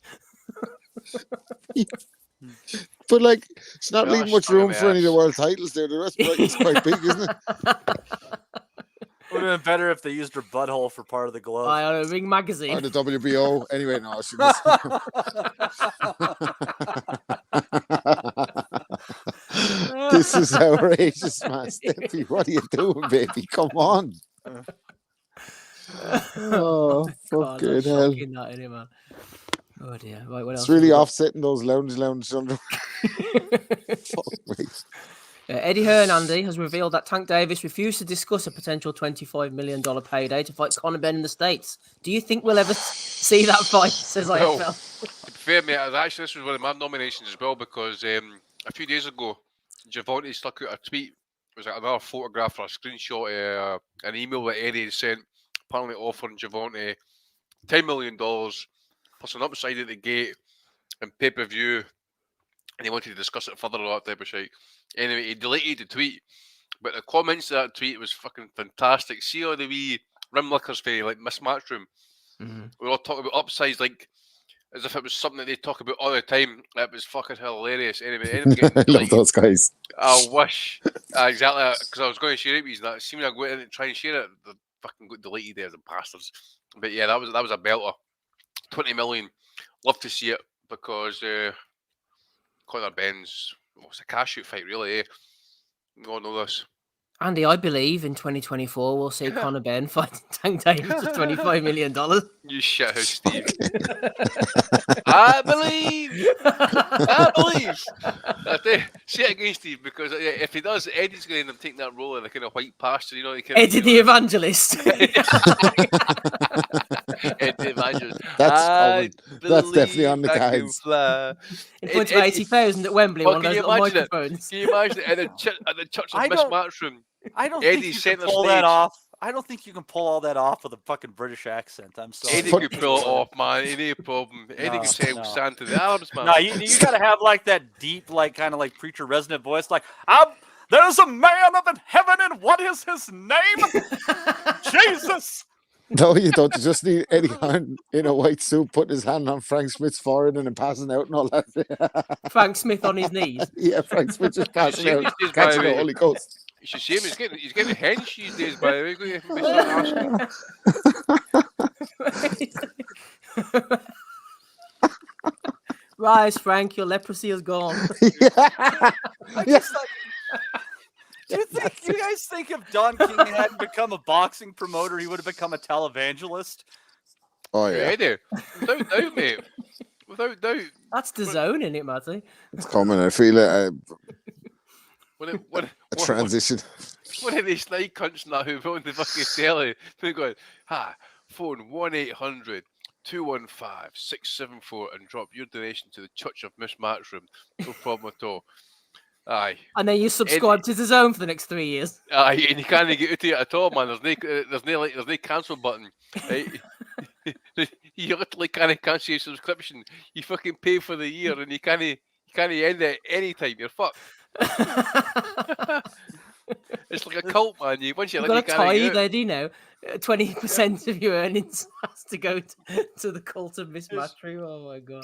But like, it's not leaving much room for any of the world titles there. The rest of it's quite big, isn't it? Would have been better if they used her butthole for part of the glove. Ring Magazine. Or the WBO. Anyway, no, this is outrageous, man. Steffi, what are you doing, baby? Come on. Oh, fucking hell. Oh dear. Right, what else? It's really offsetting those lounge under. Fuck me. Eddie Hernandez has revealed that Tank Davis refused to discuss a potential $25 million payday to fight Conor Benn in the States. Do you think we'll ever see that fight? Says IFL. Fair, mate. Actually, this was one of my nominations as well because a few days ago, Javante stuck out a tweet. It was like another photograph or a screenshot, an email that Eddie had sent, apparently offering Javante $10 million plus an upside at the gate and pay-per-view. And he wanted to discuss it further, all that type of shit. Anyway, he deleted the tweet, But the comments to that tweet was fucking fantastic. See all the wee rim lickers for like Miss Matchroom. We're all talking about upsides like as if it was something that they talk about all the time. It was fucking hilarious. Anyway, I love those guys. I wish exactly because I was going to share it with you. That seemed I go in and try and share it. The fucking got deleted there, the bastards. But yeah, that was a belter. 20 million. Love to see it because Conor Ben's it's a cash out fight, really. We all know this. Andy, I believe in 2024 we'll see Conor Ben fighting Tank Davis for $25 million. You shit house, Steve. I believe. Say it again, Steve, because if he does, Eddie's going to end up taking that role in the kind of white pasture, you know. Eddie the Evangelist. Eddie the Evangelist. That's definitely on the cards. In front of 80,000 at Wembley, one of those little microphones. Can you imagine it at the Church of Miss Matchroom? I don't think you can pull that off. I don't think you can pull all that off with a fucking British accent. I'm sorry. Eddie could pull it off, man. Any problem. Eddie could say Sand to the Arabs, man. No, you got to have like that deep, like kind of like preacher resonant voice, like there's a man up in heaven, and what is his name? Jesus. No, you don't. You just need Eddie Hearn in a white suit putting his hand on Frank Smith's forehead and then passing out and all that. Frank Smith on his knees. Yeah, Frank Smith just passing out, catching the Holy Ghost. You should see him. He's getting hench these days, by the way. Rise, Frank. Your leprosy is gone. Do you guys think if Don King hadn't become a boxing promoter, he would have become a televangelist? Oh yeah, I do. Without doubt, mate. Without doubt. That's the zone, isn't it, Matty? It's coming. I feel it. A transition. One of these night cunts now who phoned the fucking telly, they're going, phone 1-800-215-674 and drop your donation to the Church of Miss Matchroom. No problem at all. Aye. And then you subscribe to the zone for the next 3 years. Aye, and you can't get out of it at all, man. There's no cancel button. Right? You literally can't cancel your subscription. You fucking pay for the year and you can't end it at any time. You're fucked. It's like a cult, man. Once you've got a tithe, Eddie, now 20% of your earnings has to go to the cult of Miss Matchroom. Oh my god.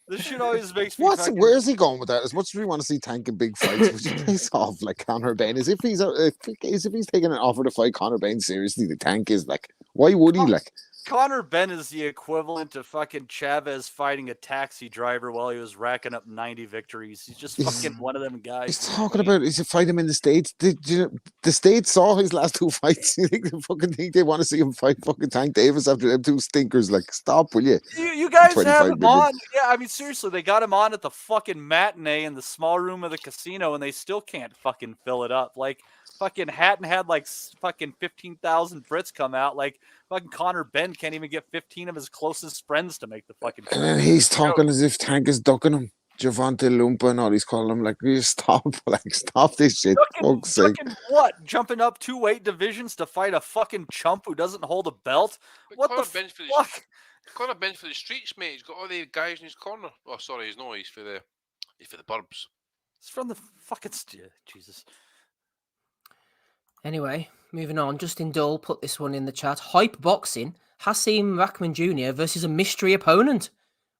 This shit always makes me. Where's he going with that? As much as we want to see Tank in big fights, which he plays off like Conor Ben, as if he's taking an offer to fight Conor Ben seriously. The Tank is like, why would he like? Conor Ben is the equivalent of fucking Chavez fighting a taxi driver while he was racking up 90 victories. He's just fucking one of them guys. He's talking about he's fight him in the States. The States saw his last two fights. You think they want to see him fight fucking Tank Davis after them two stinkers? Like, stop, will you? You guys have him on. Yeah, I mean, seriously, they got him on at the fucking matinee in the small room of the casino, and they still can't fucking fill it up. Like, fucking Hatton had like fucking 15,000 Brits come out. Like, fucking Conor Ben can't even get 15 of his closest friends to make the fucking. And then he's talking as if Tank is ducking him. Javante Lumpa and all he's calling him. Like, stop this shit. Fuck's sake. What? Jumping up 2 weight divisions to fight a fucking chump who doesn't hold a belt? What the fuck? Conor Ben's for the streets, mate. He's got all the guys in his corner. Oh, sorry, he's for the burbs. It's from the fucking Jesus. Anyway, moving on. Justin Dole put this one in the chat. Hype Boxing, Hasim Rahman Jr. versus a mystery opponent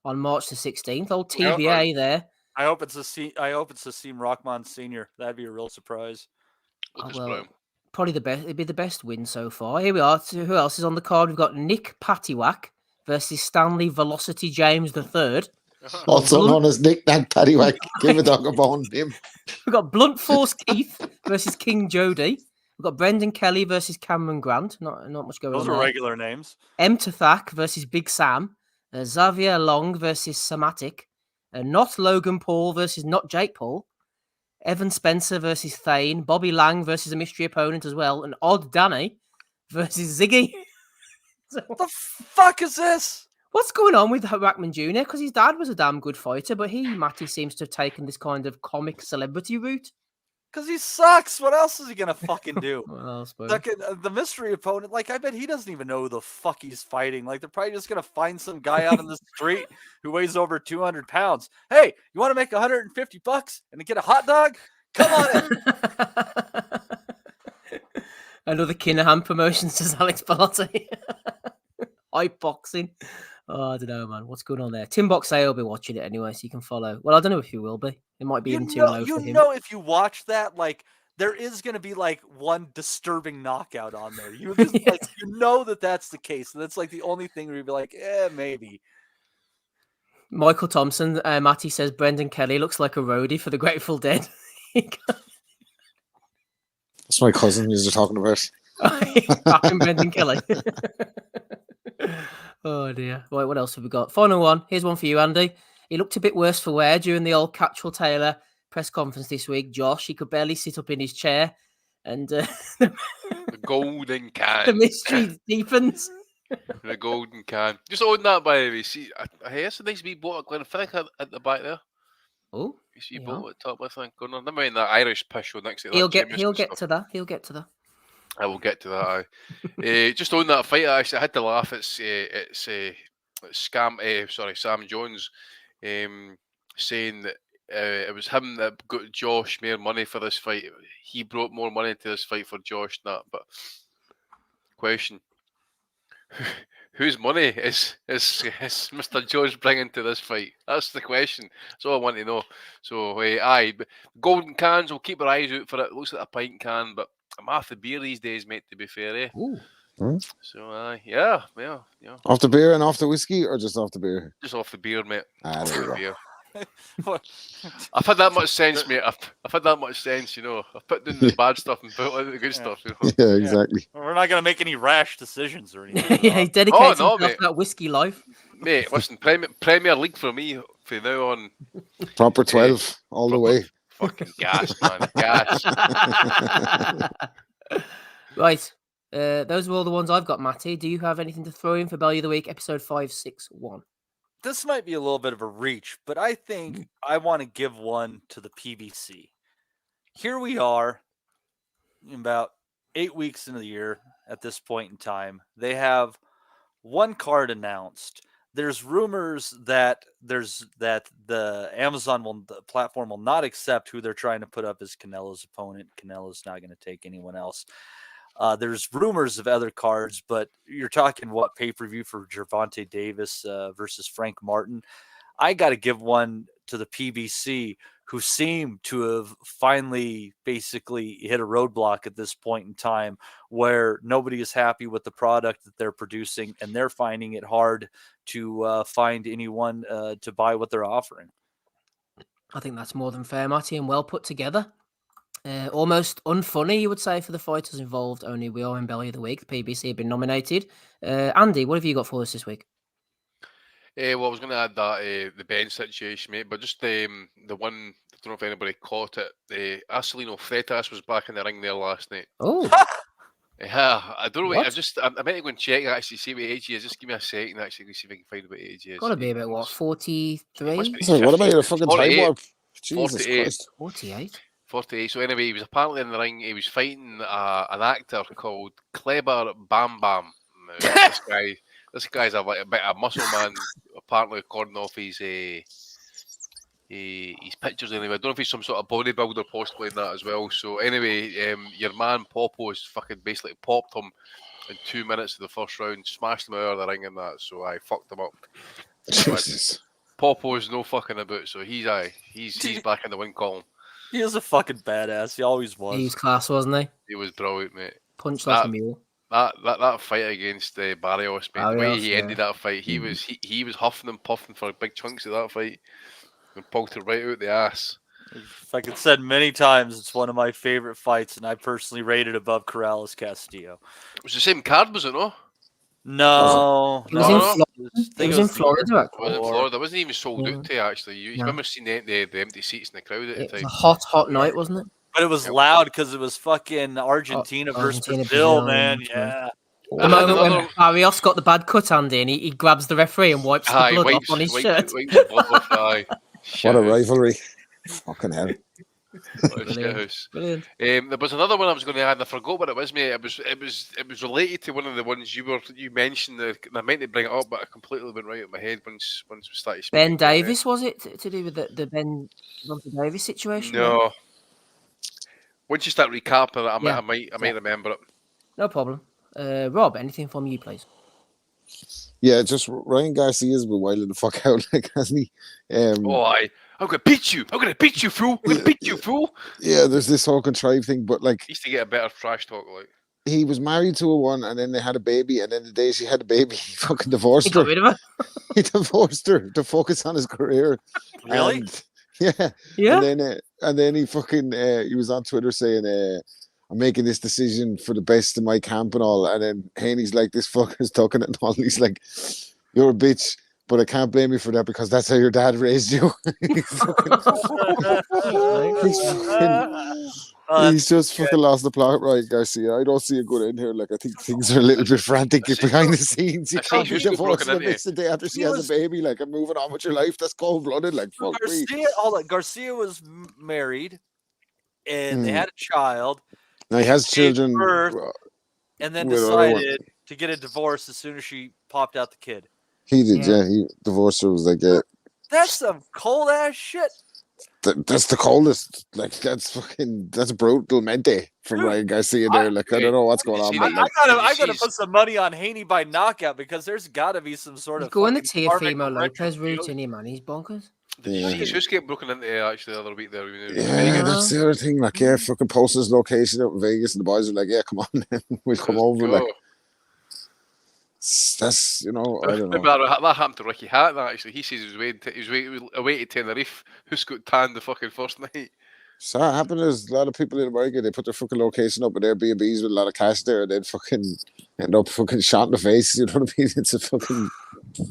on March the 16th. Old TBA there. I hope it's Hasim Rahman Sr. That'd be a real surprise. Probably the best. It'd be the best win so far. Here we are. Who else is on the card? We've got Nick Patiwak versus Stanley Velocity James III. Also known as Nick Patiwak. Give a dog a bone, him. We've got Blunt Force Keith versus King Jody. We've got Brendan Kelly versus Cameron Grant. Not much going on. Those are regular names. M. Tathak versus Big Sam. Xavier Long versus Samatic. Not Logan Paul versus not Jake Paul. Evan Spencer versus Thane. Bobby Lang versus a mystery opponent as well. And Odd Danny versus Ziggy. What the fuck is this? What's going on with Rahman Jr.? Because his dad was a damn good fighter, but Matty seems to have taken this kind of comic celebrity route. Because he sucks. What else is he going to fucking do? Well, I suppose. The mystery opponent, like, I bet he doesn't even know who the fuck he's fighting. Like, they're probably just going to find some guy out on the street who weighs over 200 pounds. Hey, you want to make $150 and get a hot dog? Come on in. Another Kinahan promotion, says Alex Bellotti. Hype boxing. Oh, I don't know, man. What's going on there? Tim Boxay will be watching it anyway, so you can follow. Well, I don't know if he will be. It might be even too low for him. You know, if you watch that, like, there is going to be like one disturbing knockout on there. You just like, you know that's the case. And that's like the only thing where you'd be like, maybe. Michael Thompson, Matty says Brendan Kelly looks like a roadie for the Grateful Dead. That's my cousin you're talking about. Fucking Brendan Kelly. Oh dear. Right, what else have we got? Final one. Here's one for you, Andy. He looked a bit worse for wear during the old Catchwell Taylor press conference this week. Josh, he could barely sit up in his chair, and the golden can. The mystery deepens. The golden can. Just own that, by the way. See, I hear some nice wee boat at Glenfiddich at the back there. Oh, you see boat at the top, I think. Going on. Never mind that Irish pish show next to that. He'll get to that. He'll get to that. I will get to that. Just on that fight, actually, I had to laugh. It's Sam Jones saying that it was him that got Josh more money for this fight. He brought more money to this fight for Josh than that. But question: whose money is Mr. Jones bringing to this fight? That's the question. That's all I want to know. So, but golden cans, we'll keep our eyes out for it. It looks like a pint can, but I'm half the beer these days, mate, to be fair, eh? Ooh. So, yeah. Off the beer and off the whiskey, or just off the beer? Just off the beer, mate. Off the beer. I've had that much sense, mate. I've had that much sense, you know. I've put down the bad stuff and put out the good stuff, you know. Yeah, exactly. We're not going to make any rash decisions or anything. Yeah, he dedicates himself to that whiskey life. Mate, listen, Premier League for me from now on. Proper 12, all the way. Fucking gas, man. Gas. Right. Those are all the ones I've got, Matty. Do you have anything to throw in for Bellew of the Week, episode 561? This might be a little bit of a reach, but I think I want to give one to the PBC. Here we are, about 8 weeks into the year at this point in time. They have one card announced. There's rumors that the Amazon platform will not accept who they're trying to put up as Canelo's opponent. Canelo's not going to take anyone else. There's rumors of other cards, but you're talking pay-per-view for Gervonta Davis versus Frank Martin. I got to give one to the PBC, who seem to have finally basically hit a roadblock at this point in time where nobody is happy with the product that they're producing, and they're finding it hard to find anyone to buy what they're offering. I think that's more than fair, Matty, and well put together. Almost unfunny, you would say, for the fighters involved. Only we are in Bellew of the Week. The PBC have been nominated. Andy, what have you got for us this week? Well, I was going to add that the bench situation, mate, but just the one, I don't know if anybody caught it. Asylum Freitas was back in the ring there last night. Oh. Yeah, I don't know. What? I meant to go and check actually, see what age he is. Just give me a second, actually, see if I can find what age he is. Got to be about what, 43? What about your fucking time warp? Jesus 48. Christ. 48. 48. So anyway, he was apparently in the ring. He was fighting an actor called Kleber Bam Bam. This guy's a bit of a muscle man. Apparently, according off his pictures anyway. I don't know if he's some sort of bodybuilder possibly in that as well. So anyway, your man Popo has fucking basically popped him in 2 minutes of the first round, smashed him out of the ring and that. So I fucked him up. Jesus. Popo's no fucking about. So he's back in the win column. He is a fucking badass. He always was. He was class, wasn't he? He was brilliant, mate. Punched like a mule. That fight against Barrios, mate. The way he ended that fight, he was huffing and puffing for big chunks of that fight and poked it right out the ass. Like it's said many times, it's one of my favorite fights, and I personally rate it above Corrales Castillo. It was the same card, was it? No, it was in Florida. It was in Florida. It was in Florida. It wasn't even sold out to actually. You remember seeing the empty seats in the crowd at the time? It was a hot night, wasn't it? But it was loud because it was fucking Argentina versus Brazil, man. Yeah. The moment when Barrios got the bad cut, Andy, and he grabs the referee and wipes the blood off on his shirt. What a rivalry. Fucking hell. Brilliant. There was another one I was going to add, and I forgot what it was, mate. It was related to one of the ones you mentioned. I meant to bring it up, but I completely went right out of my head once we started speaking. Ben Davis, was it to do with the Ben Davis situation? No. Once you start recapping it, I might remember it. No problem. Rob, anything from you, please? Yeah, just Ryan Garcia's been wilding the fuck out, like, hasn't he? I'm gonna beat you. I'm gonna beat you, fool. I'm gonna beat you, fool. Yeah, there's this whole contrived thing, but like, He used to get a better trash talk, like. he was married to a one, and then they had a baby, and then the day she had the baby, he fucking divorced He got her. rid of her. He divorced her to focus on his career. Really? And, yeah. Yeah. And then he fucking he was on Twitter saying, I'm making this decision for the best of my camp and all. And then Haney's like, this fucker's talking it and all. And he's like, you're a bitch, but I can't blame you for that because that's how your dad raised you. He's just fucking lost the plot, right, Garcia? I don't see a good end here. Like, I think things are a little bit frantic behind the scenes. You can't be divorced the day after she has a baby. Like, I'm moving on with your life. That's cold-blooded. Like, fuck me. Garcia was married, and they had a child. Now, he has children. Birth, and then decided to get a divorce as soon as she popped out the kid. He did, yeah. He divorced her. Was like, that's some cold-ass shit. That's the coldest. Like, that's brutal mente from Ryan Garcia there. Like, I don't know what's going on. I gotta put some money on Haney by knockout because there's gotta be some sort of going the Teofimo Lopez route in him, man. He's bonkers. Did you see his house get broken into actually the other week there? Yeah, that's the other thing. Like, fucking posted his location out in Vegas, and the boys are like, yeah, come on, man. We'll come over. Like, that's, I don't know. That happened to Ricky Hatton, actually. He says he was away to Tenerife. Who's got tanned the fucking first night? So what happened is a lot of people in America, they put their fucking location up with Airbnbs with a lot of cash there, and then fucking end up fucking shot in the face. You know what I mean? It's a fucking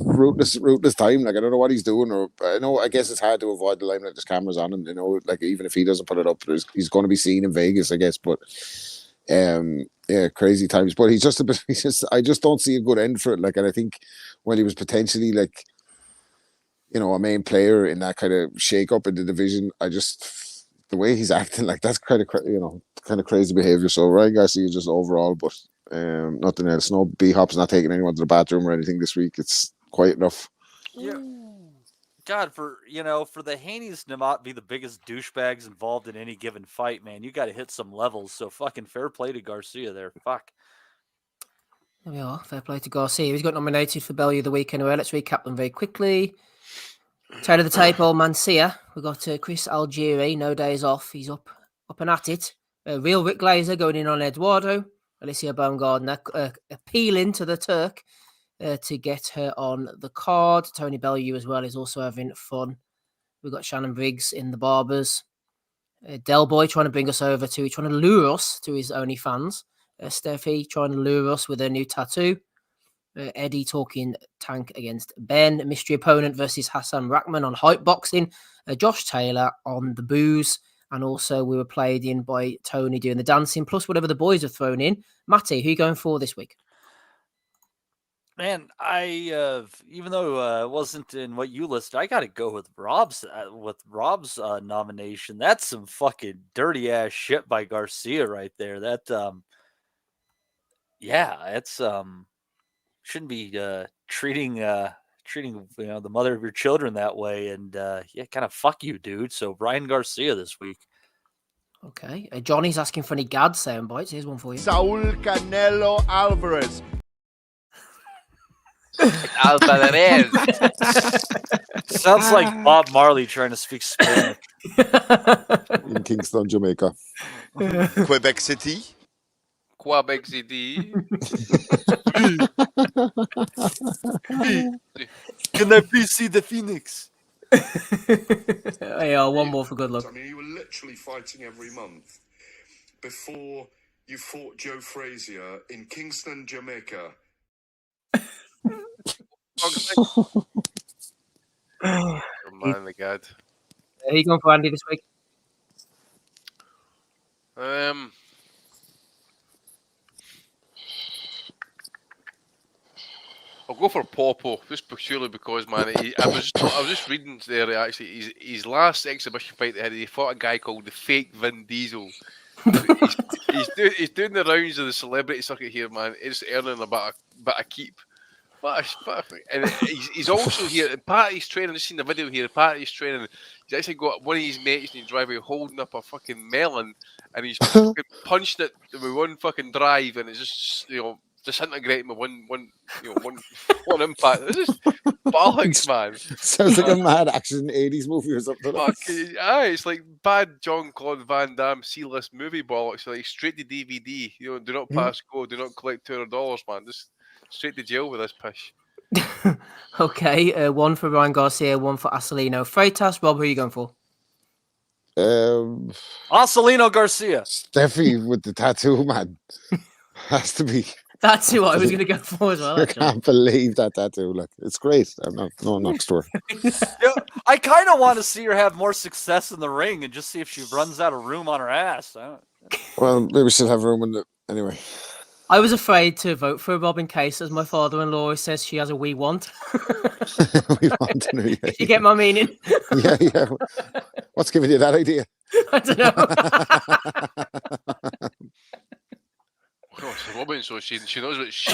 rootless time. Like, I don't know what he's doing, or I guess it's hard to avoid the limelight. There's cameras on him, like, even if he doesn't put it up, he's going to be seen in Vegas, I guess. But yeah, crazy times. But he's just a bit. I just don't see a good end for it. Like, and I think when he was potentially like, a main player in that kind of shake up in the division, the way he's acting, like, that's kind of crazy behavior. So Ryan Garcia just overall, but nothing else. No B-Hop's not taking anyone to the bathroom or anything this week. It's quiet enough. Yeah. God, for the Haneys to not be the biggest douchebags involved in any given fight, man, you got to hit some levels. So fucking fair play to Garcia there. Fuck. There we are. Fair play to Garcia. He's got nominated for Bellew the weekend away. Let's recap them very quickly. Tail of the tape, old man Sia. We've got Chris Algieri, no days off. He's up and at it. Real Rick Glazer going in on Eduardo. Alicia Baumgardner appealing to the Turk to get her on the card. Tony Bellew as well is also having fun. We've got Shannon Briggs in the Barbers. Del Boy trying to lure us to his OnlyFans. Steffi trying to lure us with her new tattoo. Eddie talking Tank against Ben. Mystery opponent versus Hassan Rahman on Hype Boxing. Josh Taylor on the booze. And also we were played in by Tony doing the dancing, plus whatever the boys have thrown in. Matty, who are you going for this week? Man, even though it wasn't in what you listed, I got to go with Rob's nomination. That's some fucking dirty ass shit by Garcia right there. That it's shouldn't be treating the mother of your children that way, and kind of fuck you, dude. So Brian Garcia this week. Okay, Johnny's asking for any Gad sound bites. Here's one for you. Saul Canelo Alvarez. Alvarez. Sounds like Bob Marley trying to speak Spanish. In Kingston, Jamaica. Quebec City. Quebec City. Can I please see the Phoenix? Yeah, one more for good luck. I mean, you were literally fighting every month before you fought Joe Frazier in Kingston, Jamaica. Oh my God. Are you going for Andy this week? I'll go for Popo, just purely because, man, I was just reading there, actually, his last exhibition fight he fought a guy called the Fake Vin Diesel. he's doing the rounds of the celebrity circuit here, man. He's earning a bit of keep. And he's also here, part of his training, I've seen the video here, part of his training, He's actually got one of his mates in his driveway holding up a fucking melon, and he's fucking punched it with one fucking drive, and it's just disintegrating with one impact. It's just bollocks, man. Sounds like a mad action 80s movie or something. It's like bad Jean-Claude Van Damme C-list movie bollocks. Like straight to DVD. Do not pass go. Do not collect $200, man. Just straight to jail with this pish. Okay, one for Ryan Garcia, one for Asylum. Freitas, Rob, who are you going for? Asylum Garcia. Steffi with the tattoo, man. Has to be. That's who I was going to go for as well. I can't believe that tattoo. Like, it's great. I'm not sure. I kind of want to see her have more success in the ring and just see if she runs out of room on her ass. Well, maybe she'll have room in the anyway. I was afraid to vote for Rob in case, as my father-in-law says, she has a we want. We want to know. Yeah, you get my meaning? Yeah. What's giving you that idea? I don't know. Oh, it's Robin, so she knows what she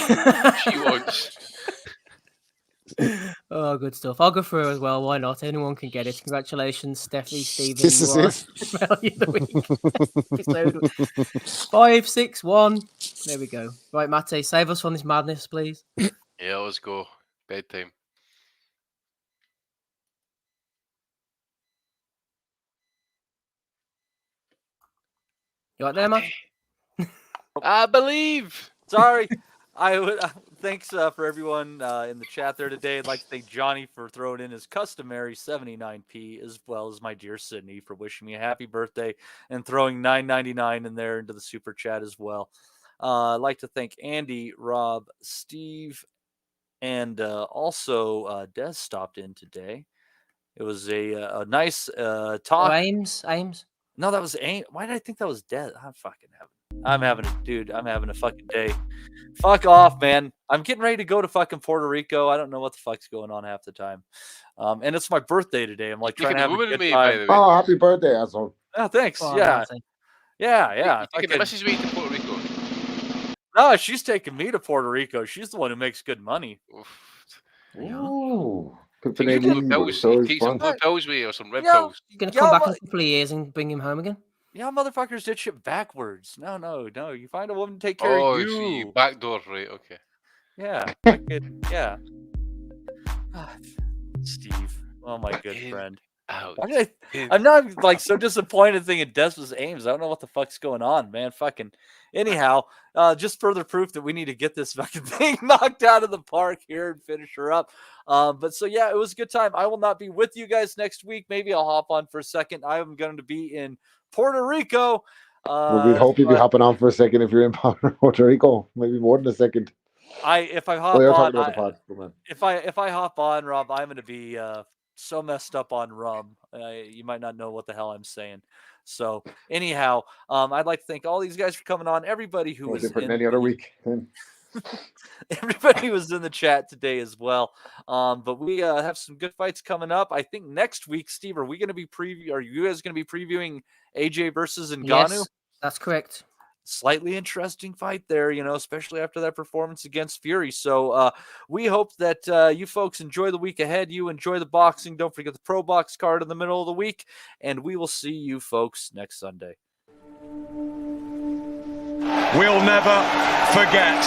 wants. Oh, good stuff. I'll go through as well. Why not? Anyone can get it. Congratulations, Steffi, Stephen. This is it. Value of the week. Episode 5, 6, 1. There we go. Right, Mate, save us from this madness, please. Yeah, let's go. Bedtime. You right there, Matt? I believe. Sorry. I would thanks for everyone in the chat there today. I'd like to thank Johnny for throwing in his customary 79p, as well as my dear Sydney for wishing me a happy birthday and throwing $9.99 in there into the super chat as well. I'd like to thank Andy, Rob, Steve, and also Des stopped in today. It was a nice talk. Oh, Ames. No, that was Ames. Why did I think that was Des? I'm having a fucking day. Fuck off, man. I'm getting ready to go to fucking Puerto Rico. I don't know what the fuck's going on half the time. And it's my birthday today. I'm like trying to have a good time. Oh, happy birthday, asshole. Oh, thanks. Oh, yeah. You taking the missus way to Puerto Rico? No, she's taking me to Puerto Rico. She's the one who makes good money. Ooh. Take some blue pills with you or some red pills. You're going to come back in a couple of years and bring him home again? Yeah, motherfuckers did shit backwards. No. You find a woman to take care of you. See, backdoor, right? Okay. Yeah. Yeah. Steve. Oh, my good friend. I'm not like so disappointed thinking Des was Ames. I don't know what the fuck's going on, man. Fucking anyhow, just further proof that we need to get this fucking thing knocked out of the park here and finish her up. But so yeah, it was a good time. I will not be with you guys next week. Maybe I'll hop on for a second. I am going to be in Puerto Rico. Well, we'd hope you'd be hopping on for a second if you're in Puerto Rico. Maybe more than a second. If I hop on, if I hop on, Rob, I'm going to be so messed up on rum. You might not know what the hell I'm saying. So anyhow, I'd like to thank all these guys for coming on. Everybody who was different than any other week. Everybody was in the chat today as well. But we have some good fights coming up. I think next week, Steve, are you guys going to be previewing AJ versus Ngannou? Yes, that's correct. Slightly interesting fight there, especially after that performance against Fury. So we hope that you folks enjoy the week ahead. You enjoy the boxing. Don't forget the Pro Box card in the middle of the week. And we will see you folks next Sunday. We'll never forget.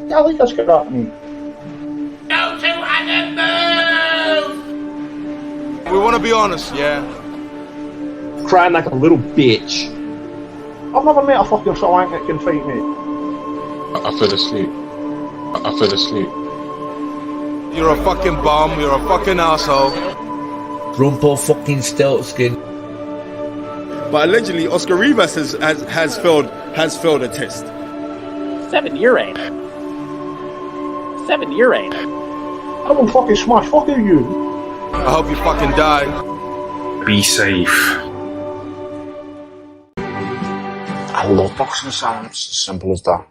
I think that's good at me. Go to Adam move! We want to be honest, yeah? Crying like a little bitch. I've never met a fucking swank that can fight me. I fell asleep. You're a fucking bum, you're a fucking asshole. Rumpo fucking Steltskin. But allegedly, Oscar Rivas has failed a test. 7 year ain't. I will fucking smash fucking you. I hope you fucking die. Be safe. I love boxing sounds, simple as that.